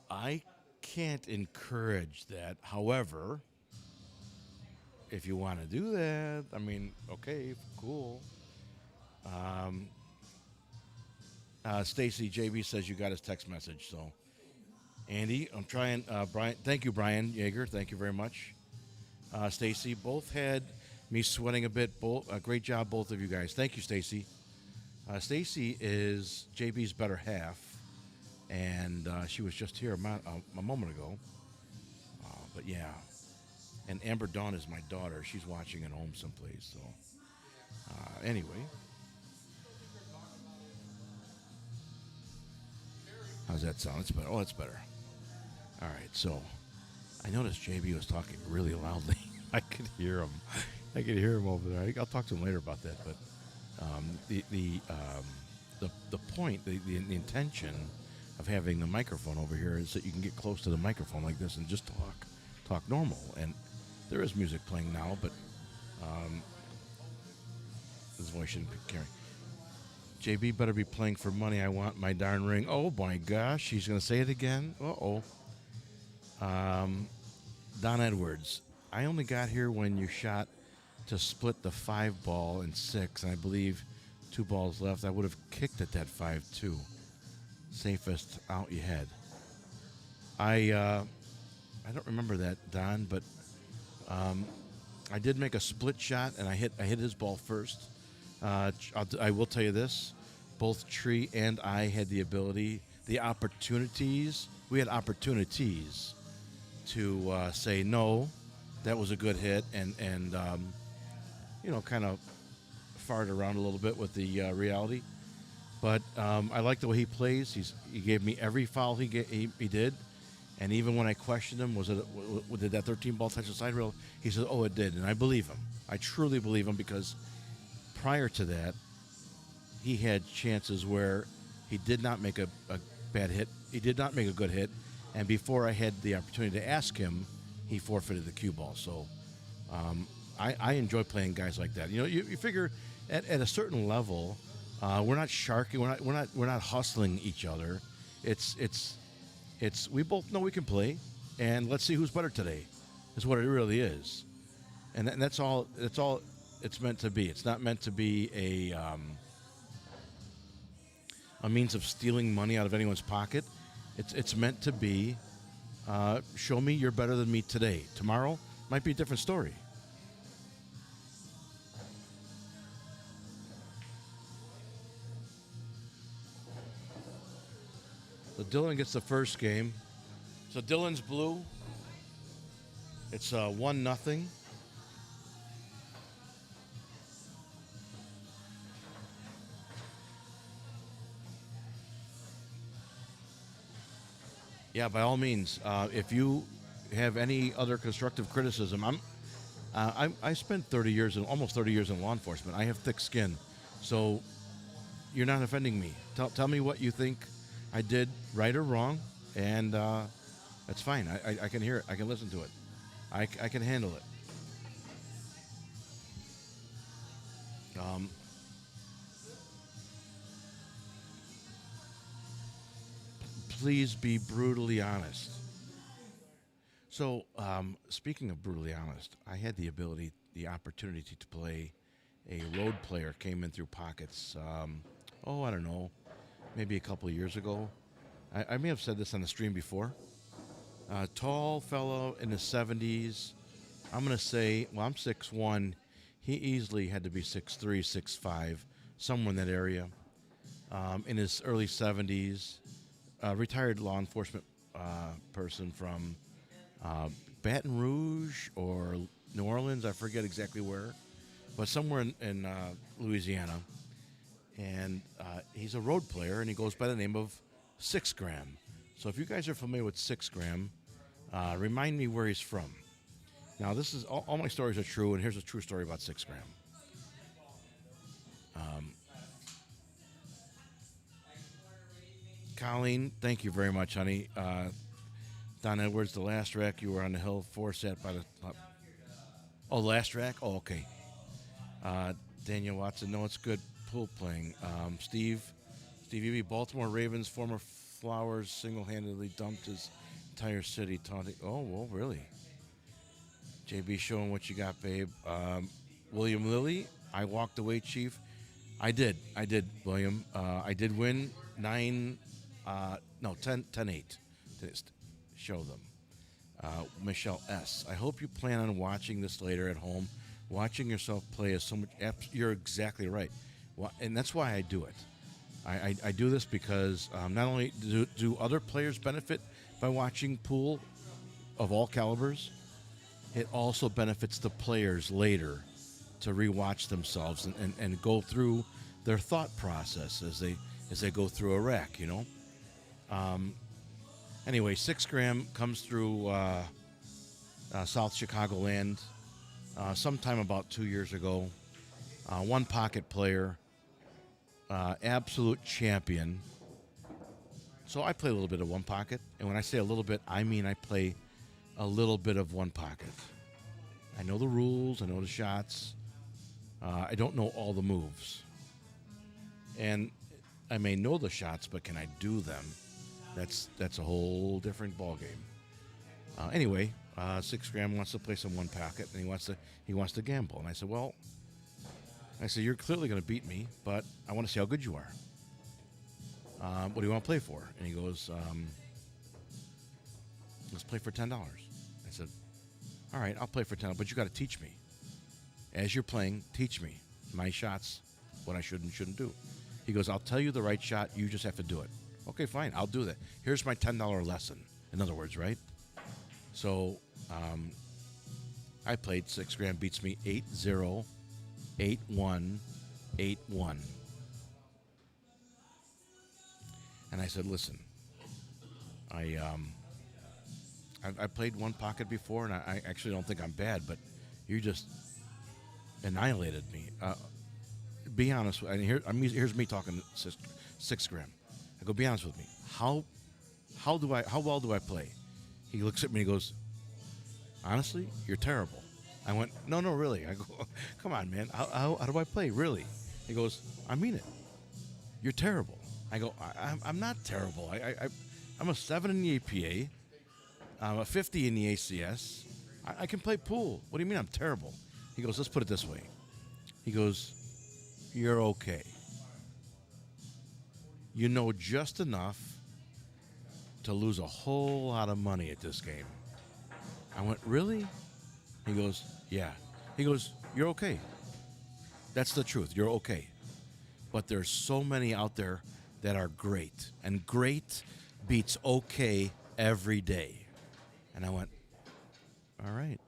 E: I can't encourage that. However, if you want to do that, I mean, okay, cool. Stacy JB says you got his text message. So, Andy, I'm trying. Brian, thank you, Brian Yeager. Thank you very much. Stacy, both had me sweating a bit. Great job, both of you guys. Thank you, Stacy. Stacy is JB's better half, and she was just here a moment ago. But yeah, and Amber Dawn is my daughter. She's watching at home someplace. So anyway, how's that sound? It's better. Oh, it's better. All right. So I noticed JB was talking really loudly. I could hear him. I could hear him over there. I'll talk to him later about that. But the point, the intention of having the microphone over here is that you can get close to the microphone like this and just talk normal. And there is music playing now, but his voice shouldn't be carrying. JB better be playing for money. I want my darn ring. Oh my gosh, he's gonna say it again. Uh-oh. Don Edwards, I only got here when you shot to split the 5 ball and 6, and I believe 2 balls left. I would have kicked at that 5-2. Safest out you had. I don't remember that, Don, but I did make a split shot, and I hit his ball first. I will tell you this: both Tree and I had the ability, the opportunities. We had opportunities to say no. That was a good hit, and kind of fart around a little bit with the reality. But I like the way he plays. He gave me every foul he did, and even when I questioned him, did that 13 ball touch the side rail? He said, "Oh, it did," and I believe him. I truly believe him, because prior to that, he had chances where he did not make a bad hit. He did not make a good hit, and before I had the opportunity to ask him, he forfeited the cue ball. So I enjoy playing guys like that. You figure at a certain level, we're not sharking. We're not hustling each other. It's we both know we can play, and let's see who's better today. Is what it really is, and that's all. That's all it's meant to be. It's not meant to be a means of stealing money out of anyone's pocket. It's meant to be. Show me you're better than me today. Tomorrow might be a different story. So Dylan gets the first game. So Dylan's blue. It's 1-0. Yeah, by all means, if you have any other constructive criticism, I spent almost 30 years in law enforcement. I have thick skin, so you're not offending me. Tell me what you think I did right or wrong, and that's fine. I can hear it. I can listen to it. I can handle it. Please be brutally honest. So, speaking of brutally honest, I had the opportunity to play a road player came in through pockets. I don't know, maybe a couple of years ago. I may have said this on the stream before. Tall fellow in his 70s. I'm going to say, well, I'm 6'1". He easily had to be 6'3", 6'5", somewhere in that area. In his early 70s, retired law enforcement person from Baton Rouge or New Orleans, I forget exactly where, but somewhere in Louisiana. And he's a road player, and he goes by the name of 6 Gram. So if you guys are familiar with 6 Gram, remind me where he's from. Now, this is all my stories are true, and here's a true story about 6 Gram. Colleen, thank you very much, honey. Don Edwards, the last rack you were on the hill, 4 set by the... last rack? Oh, okay. Daniel Watson, no, it's good pool playing. Steve Eby, Baltimore Ravens, former Flowers, single-handedly dumped his entire city, taunting... Oh, well, really? JB showing what you got, babe. William Lilly, I walked away, Chief. I did, William. I did win 10-8 to show them. Michelle S. I hope you plan on watching this later at home. Watching yourself play is so much. You're exactly right, and that's why I do it. I do this because not only do other players benefit by watching pool of all calibers, it also benefits the players later to rewatch themselves and go through their thought process as they go through a rack, you know. Anyway, 6 Gram comes through South Chicagoland sometime about 2 years ago. One pocket player, absolute champion. So I play a little bit of one pocket, and when I say a little bit, I mean I play a little bit of one pocket. I know the rules, I know the shots. I don't know all the moves. And I may know the shots, but can I do them? That's a whole different ballgame. Anyway, 6 Gram wants to play some one pocket, and he wants to gamble. And I said, you're clearly going to beat me, but I want to see how good you are. What do you want to play for? And he goes, let's play for $10. I said, all right, I'll play for $10, but you got to teach me. As you're playing, teach me my shots, what I should and shouldn't do. He goes, I'll tell you the right shot. You just have to do it. Okay, fine. I'll do that. Here's my $10 lesson. In other words, right? So I played. 6 Gram beats me 8-0, 8-1, 8-1. And I said, listen, I played one pocket before, and I actually don't think I'm bad, but you just annihilated me. Be honest. And here's me talking to 6 Gram. I go, be honest with me. How well do I play? He looks at me and he goes, honestly, you're terrible. I went, no, really. I go, come on, man. How do I play, really? He goes, I mean it. You're terrible. I go, I'm not terrible. I'm a 7 in the APA. I'm a 50 in the ACS. I can play pool. What do you mean I'm terrible? He goes, let's put it this way. He goes, you're okay. You know just enough to lose a whole lot of money at this game. I went, really? He goes, yeah. He goes, you're okay. That's the truth. You're okay. But there's so many out there that are great. And great beats okay every day. And I went, all right.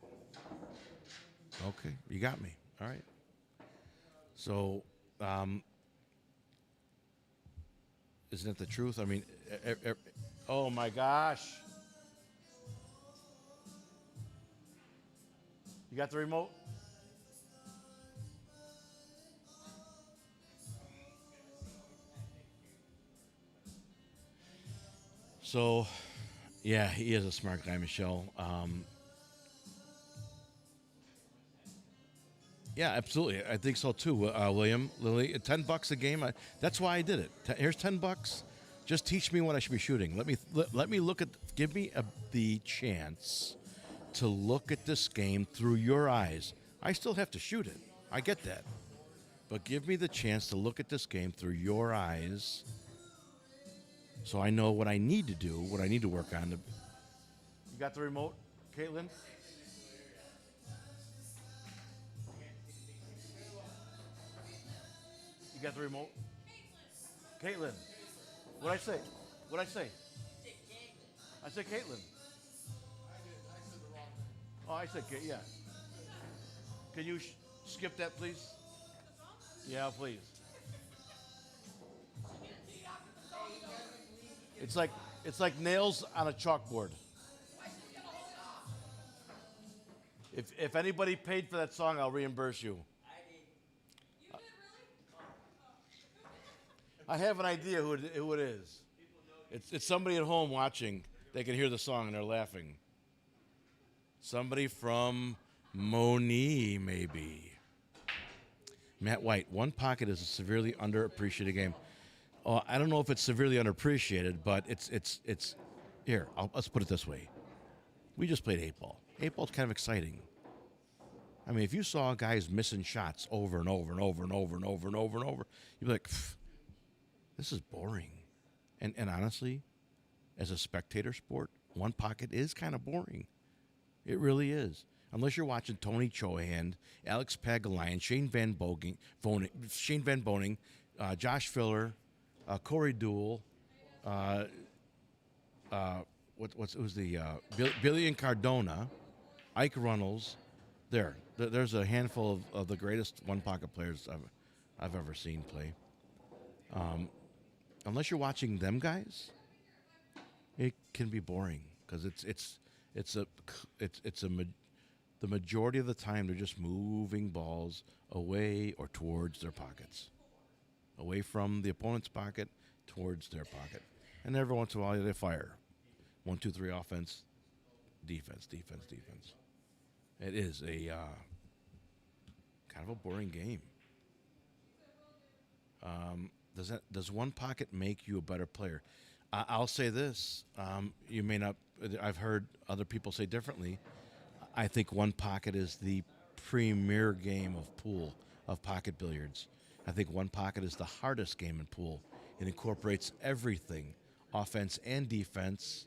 E: Okay, you got me. All right. So, isn't it the truth? I mean, oh my gosh. You got the remote? So, yeah, he is a smart guy, Michelle. Yeah, absolutely. I think so too, William. Lily, $10 a game. That's why I did it. Here's $10. Just teach me what I should be shooting. Let me look at. Give me the chance to look at this game through your eyes. I still have to shoot it. I get that, but give me the chance to look at this game through your eyes, so I know what I need to do, what I need to work on. You got the remote, Caitlin? You got the remote? Caitlin. What'd I say? What'd I say? I said Caitlin. Oh, I said Kate, yeah. Can you skip that, please? Yeah, please. It's like nails on a chalkboard. If anybody paid for that song, I'll reimburse you. I have an idea who it is. It's somebody at home watching. They can hear the song and they're laughing. Somebody from Moni, maybe. Matt White, One Pocket is a severely underappreciated game. Oh, I don't know if it's severely underappreciated, but it's here. Let's put it this way. We just played 8-ball. 8-ball's kind of exciting. I mean, if you saw guys missing shots over and over and over and over and over and over and over, you'd be like, this is boring. And honestly, as a spectator sport, One Pocket is kind of boring. It really is. Unless you're watching Tony Chohan, Alex Pagulayan, Shane Van Boning, Josh Filler, Corey Deuel, Billy and Cardona, Ike Runnels. There's a handful of the greatest One Pocket players I've ever seen play. Unless you're watching them guys, it can be boring because the majority of the time they're just moving balls away or towards their pockets, away from the opponent's pocket towards their pocket, and every once in a while they fire 1, 2, 3 offense, defense. It is a kind of a boring game. Does One Pocket make you a better player? I'll say this. You may not. I've heard other people say differently. I think One Pocket is the premier game of pocket billiards. I think One Pocket is the hardest game in pool. It incorporates everything, offense and defense,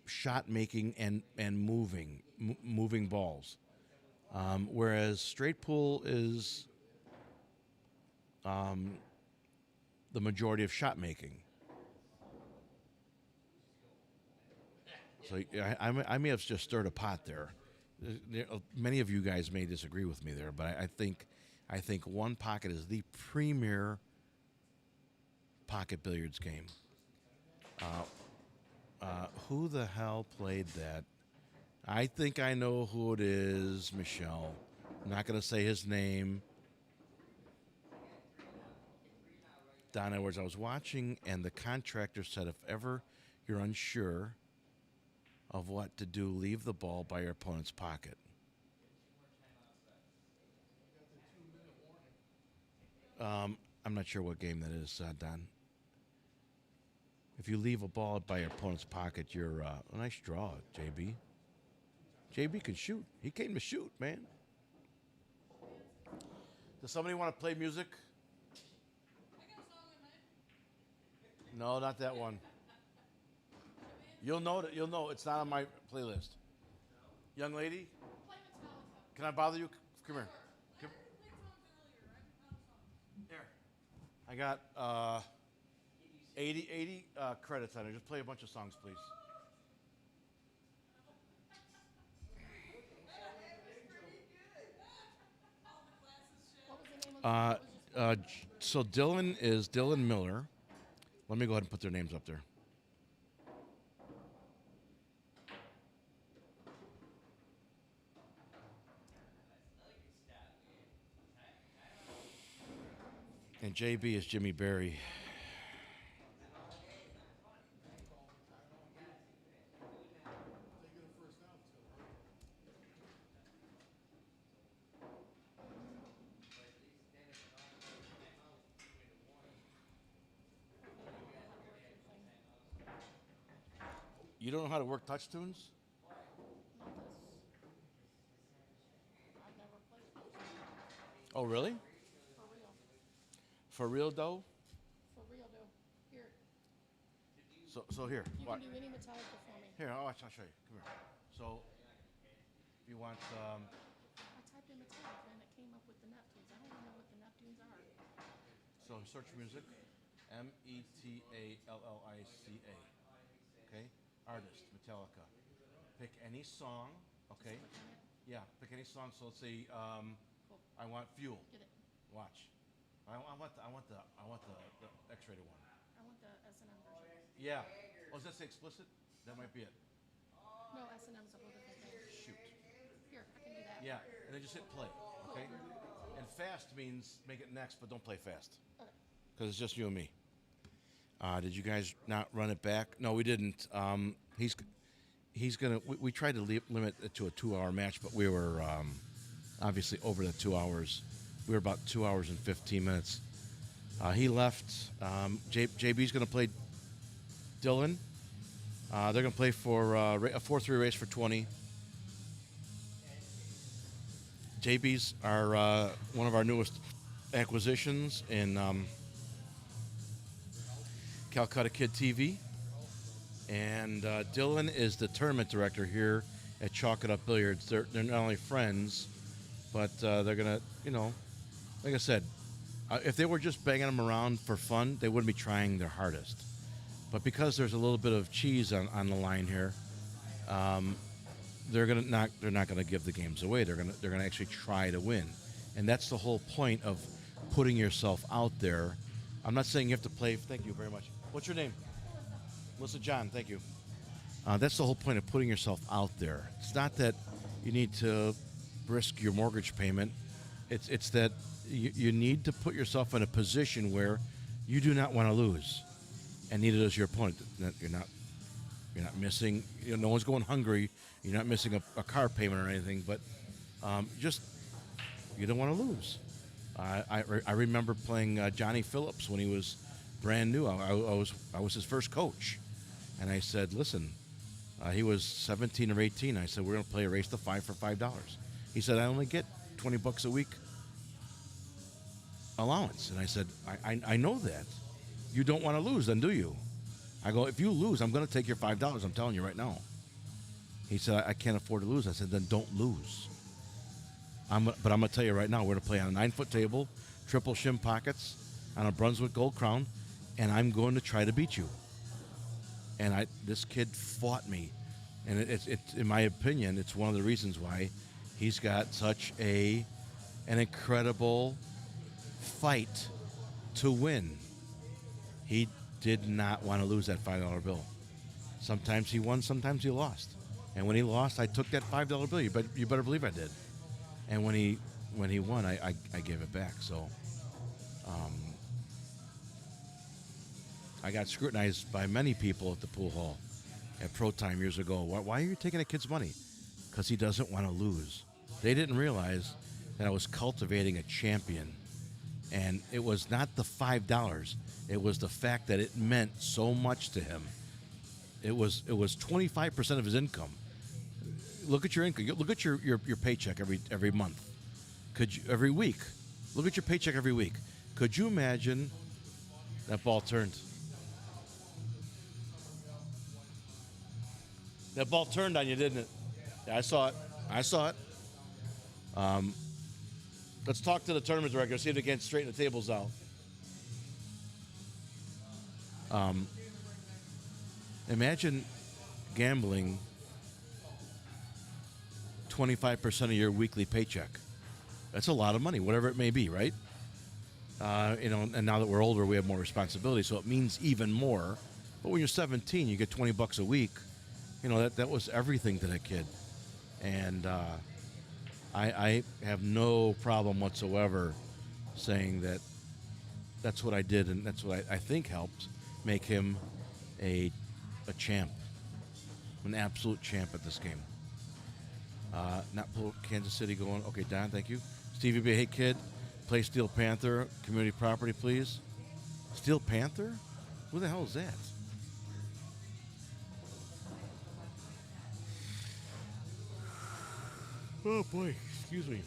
E: shot making and moving balls. Whereas straight pool is the majority of shot making. So I may have just stirred a pot there. Many of you guys may disagree with me there, but I think One Pocket is the premier pocket billiards game. Who the hell played that? I think I know who it is, Michelle. I'm not going to say his name. Don Edwards, I was watching, and the contractor said, if ever you're unsure of what to do, leave the ball by your opponent's pocket. I'm not sure what game that is, Don. If you leave a ball by your opponent's pocket, you're a nice draw, JB. JB can shoot. He came to shoot, man. Does somebody want to play music? No, not that one. You'll know it. You'll know it's not on my playlist. Young lady, can I bother you? Come here. Here. I got 80 credits on it. Just play a bunch of songs, please.
C: What was the name of the
E: So Dylan is Dylan Miller. Let me go ahead and put their names up there. And JB is Jimmy Berry. You don't know how to work touch tunes?
C: I've never played those.
E: Oh, really?
C: For real.
E: For real, though?
C: For real, though. Here,
E: So here.
C: you
E: What?
C: can do any Metallica for me.
E: Here, I'll show you. Come here. So, you want,
C: I typed in Metallica and it came up with the Neptunes. I don't even know what the Neptunes are.
E: so search music. Metallica. Okay? Artist, Metallica. Pick any song. Okay? Yeah, pick any song. So let's say,
C: Cool.
E: I want Fuel.
C: Get it.
E: Watch. I want the X-rated one.
C: I want the S&M version.
E: Yeah. Oh, does that say explicit? That might be it.
C: No, S&M's a whole different thing.
E: Shoot.
C: Here, I can do that.
E: Yeah, and then just hit play, okay? And fast means make it next, but don't play fast.
C: Okay.
E: Because it's just you and me. Did you guys not run it back? No, we didn't. He's gonna. We tried to limit it to a 2-hour match, but we were obviously over the 2 hours. We were about 2 hours and 15 minutes. He left. JB's gonna play Dylan. They're gonna play for a 4-3 race for 20. JB's are one of our newest acquisitions in Calcutta Kid TV. And Dylan is the tournament director here at Chalk It Up Billiards. They're not only friends, but they're going to, like I said, if they were just banging them around for fun, they wouldn't be trying their hardest. But because there's a little bit of cheese on the line here, they're not going to give the games away. They're going to actually try to win. And that's the whole point of putting yourself out there. I'm not saying you have to play. Thank you very much. What's your name? Melissa John, thank you. That's the whole point of putting yourself out there. It's not that you need to risk your mortgage payment. It's that you need to put yourself in a position where you do not want to lose, and neither does your opponent. You're not missing. No one's going hungry. You're not missing a car payment or anything. But just you don't want to lose. I remember playing Johnny Phillips when he was brand new. I was his first coach. And I said, listen, he was 17 or 18. I said, we're going to play a race to 5 for $5. He said, I only get $20 a week allowance. And I said, I know that. You don't want to lose, then do you? I go, if you lose, I'm going to take your $5. I'm telling you right now. He said, I can't afford to lose. I said, then don't lose. But I'm going to tell you right now, we're going to play on a 9-foot table, triple shim pockets, on a Brunswick Gold Crown, and I'm going to try to beat you. And this kid fought me, and it's in my opinion, it's one of the reasons why he's got such an incredible fight to win. He did not want to lose that $5 bill. Sometimes he won, sometimes he lost. And when he lost, I took that $5 bill. You better believe I did. And when he won, I gave it back. So I got scrutinized by many people at the pool hall at Pro Time years ago. Why are you taking a kid's money? Because he doesn't want to lose. They didn't realize that I was cultivating a champion. And it was not the $5. It was the fact that it meant so much to him. It was 25% of his income. Look at your income. Look at your paycheck every month. Every week. Look at your paycheck every week. Could you imagine that ball turned? That ball turned on you, didn't it? Yeah, I saw it. Let's talk to the tournament director, see if they can straighten the tables out. Imagine gambling 25% of your weekly paycheck. That's a lot of money, whatever it may be, right? And now that we're older, we have more responsibility, so it means even more. But when you're 17, you get $20 a week. That was everything to that kid. And I have no problem whatsoever saying that that's what I did, and that's what I think helped make him a champ, an absolute champ at this game. Not pull Kansas City going. Okay, Don, thank you. Stevie B, hey kid, play Steel Panther, community property, please. Steel Panther? Who the hell is that? Oh boy, excuse me.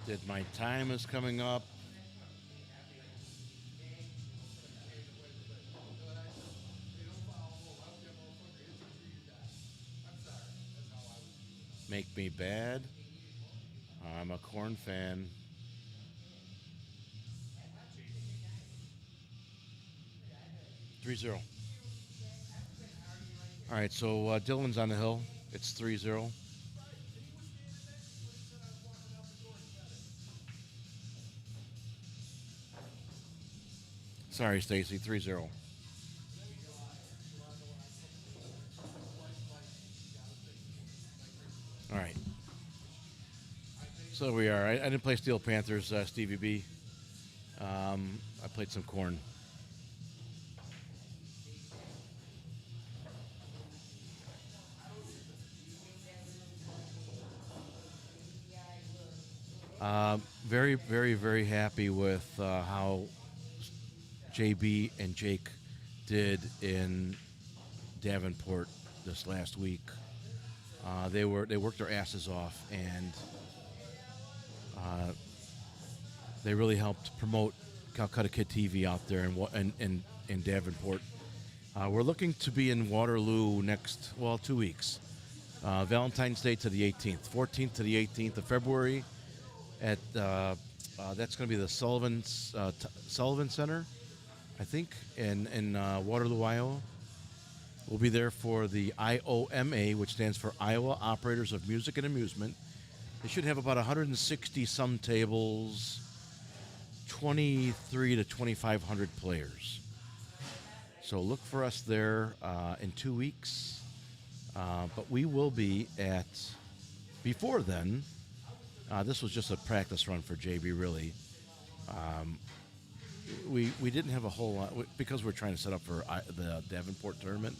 E: Did my time is coming up. Make me bad. I'm a Corn fan. Three zero. All right, so Dylan's on the hill. It's 3-0. Sorry, Stacy, 3-0. All right. So we are. I didn't play Steel Panthers, Stevie B. I played some Corn. Very, very, very happy with how JB and Jake did in Davenport this last week. They worked their asses off, and they really helped promote Calcutta Kid TV out there in Davenport. We're looking to be in Waterloo next 2 weeks. Valentine's Day to the 18th, 14th to the 18th of February. At that's going to be the Sullivan Center, I think, in Waterloo, Iowa. We'll be there for the IOMA, which stands for Iowa Operators of Music and Amusement. They should have about 160 some tables, 23 to 2,500 players. So look for us there in 2 weeks. But we will be at, before then, this was just a practice run for JB, really. We didn't have a whole lot, because we're trying to set up for the Davenport tournament.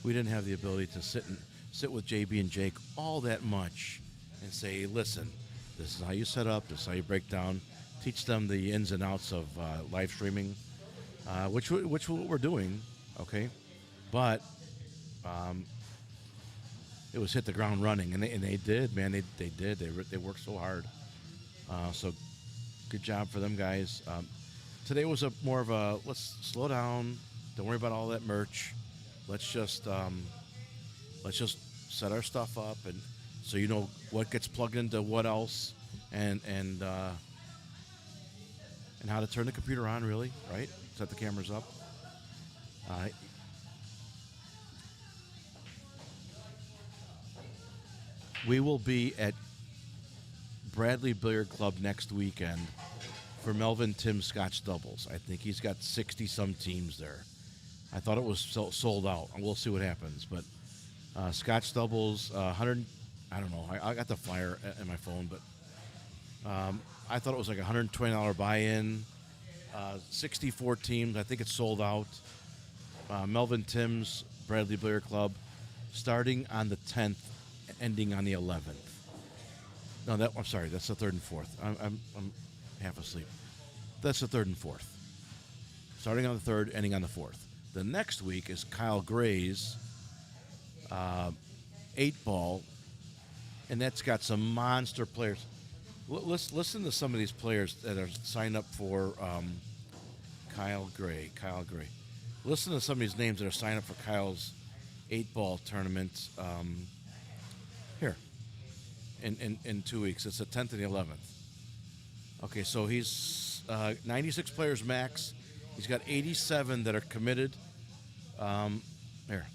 E: We didn't have the ability to sit with JB and Jake all that much and say, listen, this is how you set up, this is how you break down, teach them the ins and outs of live streaming, which we're doing, okay? But it was hit the ground running, and they did, man. They did. They worked so hard. So good job for them guys. Today was more of a let's slow down. Don't worry about all that merch. Let's just set our stuff up, and so you know what gets plugged into what else, and and how to turn the computer on, really, right? Set the cameras up. We will be at Bradley Billiard Club next weekend for Melvin Tim's Scotch Doubles. I think he's got 60-some teams there. I thought it was sold out. We'll see what happens. But Scotch Doubles, 100, I don't know. I got the flyer in my phone, but I thought it was like a $120 buy-in, 64 teams. I think it's sold out. Melvin Tim's Bradley Billiard Club, starting on the 10th, ending on the 11th. No, I'm sorry. That's the 3rd and 4th. I'm half asleep. That's the 3rd and 4th. Starting on the 3rd, ending on the 4th. The next week is Kyle Gray's 8-ball, and that's got some monster players. Listen to some of these players that are signed up for Kyle Gray. Listen to some of these names that are signed up for Kyle's 8-ball tournament here in 2 weeks. It's the 10th and the 11th. Okay, so he's 96 players max. He's got 87 that are committed. Here.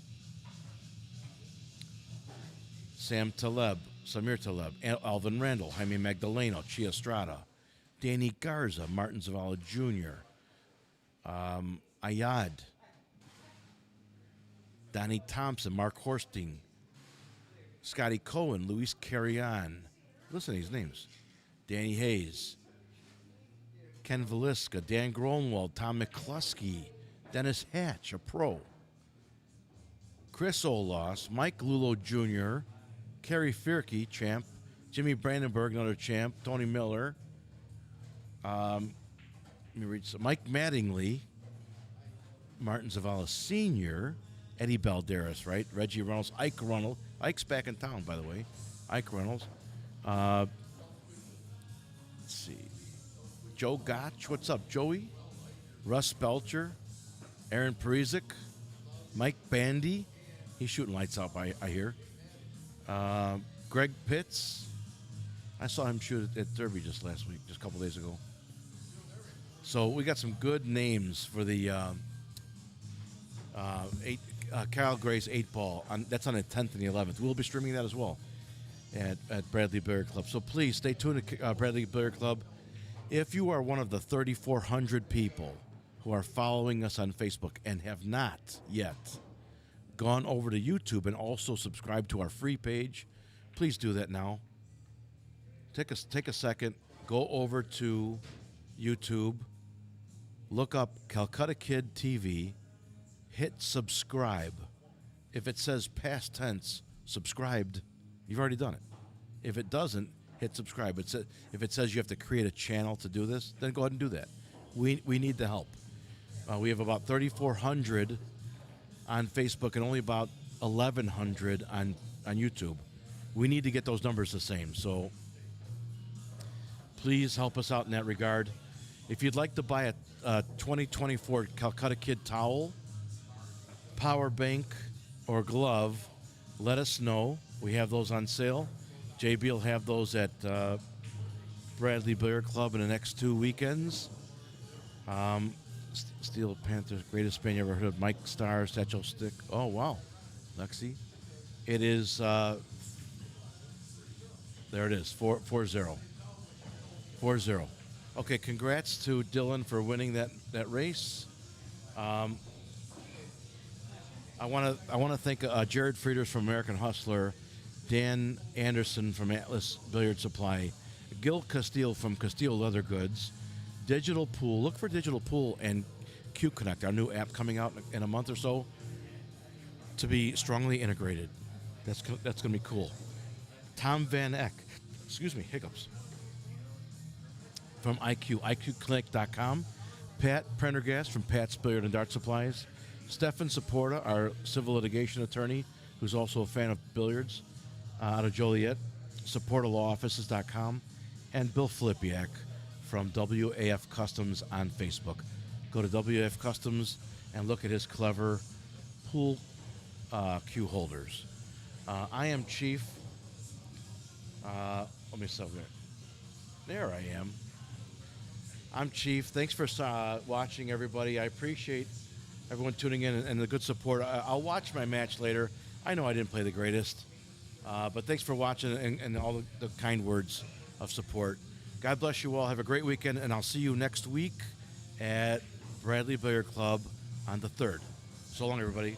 E: Samir Taleb, Alvin Randall, Jaime Magdaleno, Chia Estrada, Danny Garza, Martin Zavala Jr., Ayad, Donnie Thompson, Mark Horsting, Scotty Cohen, Luis Carrion. Listen to these names. Danny Hayes, Ken Velisca, Dan Gronwald, Tom McCluskey, Dennis Hatch, a pro, Chris Olos, Mike Lulo Jr., Kerry Fierke, champ, Jimmy Brandenburg, another champ, Tony Miller, let me read some, Mike Mattingly, Martin Zavala Sr., Eddie Balderas, right? Reggie Reynolds, Ike Reynolds. Ike's back in town, by the way. Ike Reynolds. Let's see. Joe Gotch, what's up, Joey? Russ Belcher, Aaron Perizic, Mike Bandy. He's shooting lights out, I hear. Greg Pitts. I saw him shoot at Derby just last week, just a couple days ago. So we got some good names for the Kyle Gray's 8-ball. That's on the 10th and the 11th. We'll be streaming that as well at Bradley Billiard Club. So please stay tuned to Bradley Billiard Club. If you are one of the 3,400 people who are following us on Facebook and have not yet gone over to YouTube and also subscribed to our free page, please do that now. Take a second, go over to YouTube, look up Calcutta Kid TV, hit subscribe. If it says past tense, subscribed, you've already done it. If it doesn't, hit subscribe. If it says you have to create a channel to do this, then go ahead and do that. We need the help. We have about 3,400 on Facebook and only about 1,100 on YouTube. We need to get those numbers the same. So please help us out in that regard. If you'd like to buy a 2024 Calcutta Kid towel, power bank, or glove, let us know. We have those on sale. JB will have those at Bradley Billiard Club in the next 2 weekends. Steel Panthers, greatest band you ever heard of. Mike Starr, Satchel Stick. Oh, wow. Lexi. It is, there it is, 4-0. 4-0. Okay, congrats to Dylan for winning that race. I want to thank Jared Frieders from American Hustler, Dan Anderson from Atlas Billiard Supply, Gil Castillo from Castillo Leathergoods, Digital Pool. Look for Digital Pool and Q Connect, our new app coming out in a month or so, to be strongly integrated. That's going to be cool. Tom Van Eck, hiccups, from iCue, iCueConnect.com. Pat Prendergast from Pat's Billiard and Dart Supplies. Stefan Saporta, our civil litigation attorney, who's also a fan of billiards, out of Joliet. SaportaLawOffices.com. And Bill Filipiak from WAF Customs on Facebook. Go to WAF Customs and look at his clever pool cue holders. I am Chief. Let me stop there. There I am. I'm Chief. Thanks for watching, everybody. I appreciate everyone tuning in and the good support. I'll watch my match later. I know I didn't play the greatest, but thanks for watching and all the kind words of support. God bless you all. Have a great weekend, and I'll see you next week at Bradley Billiard Club on the 3rd. So long, everybody.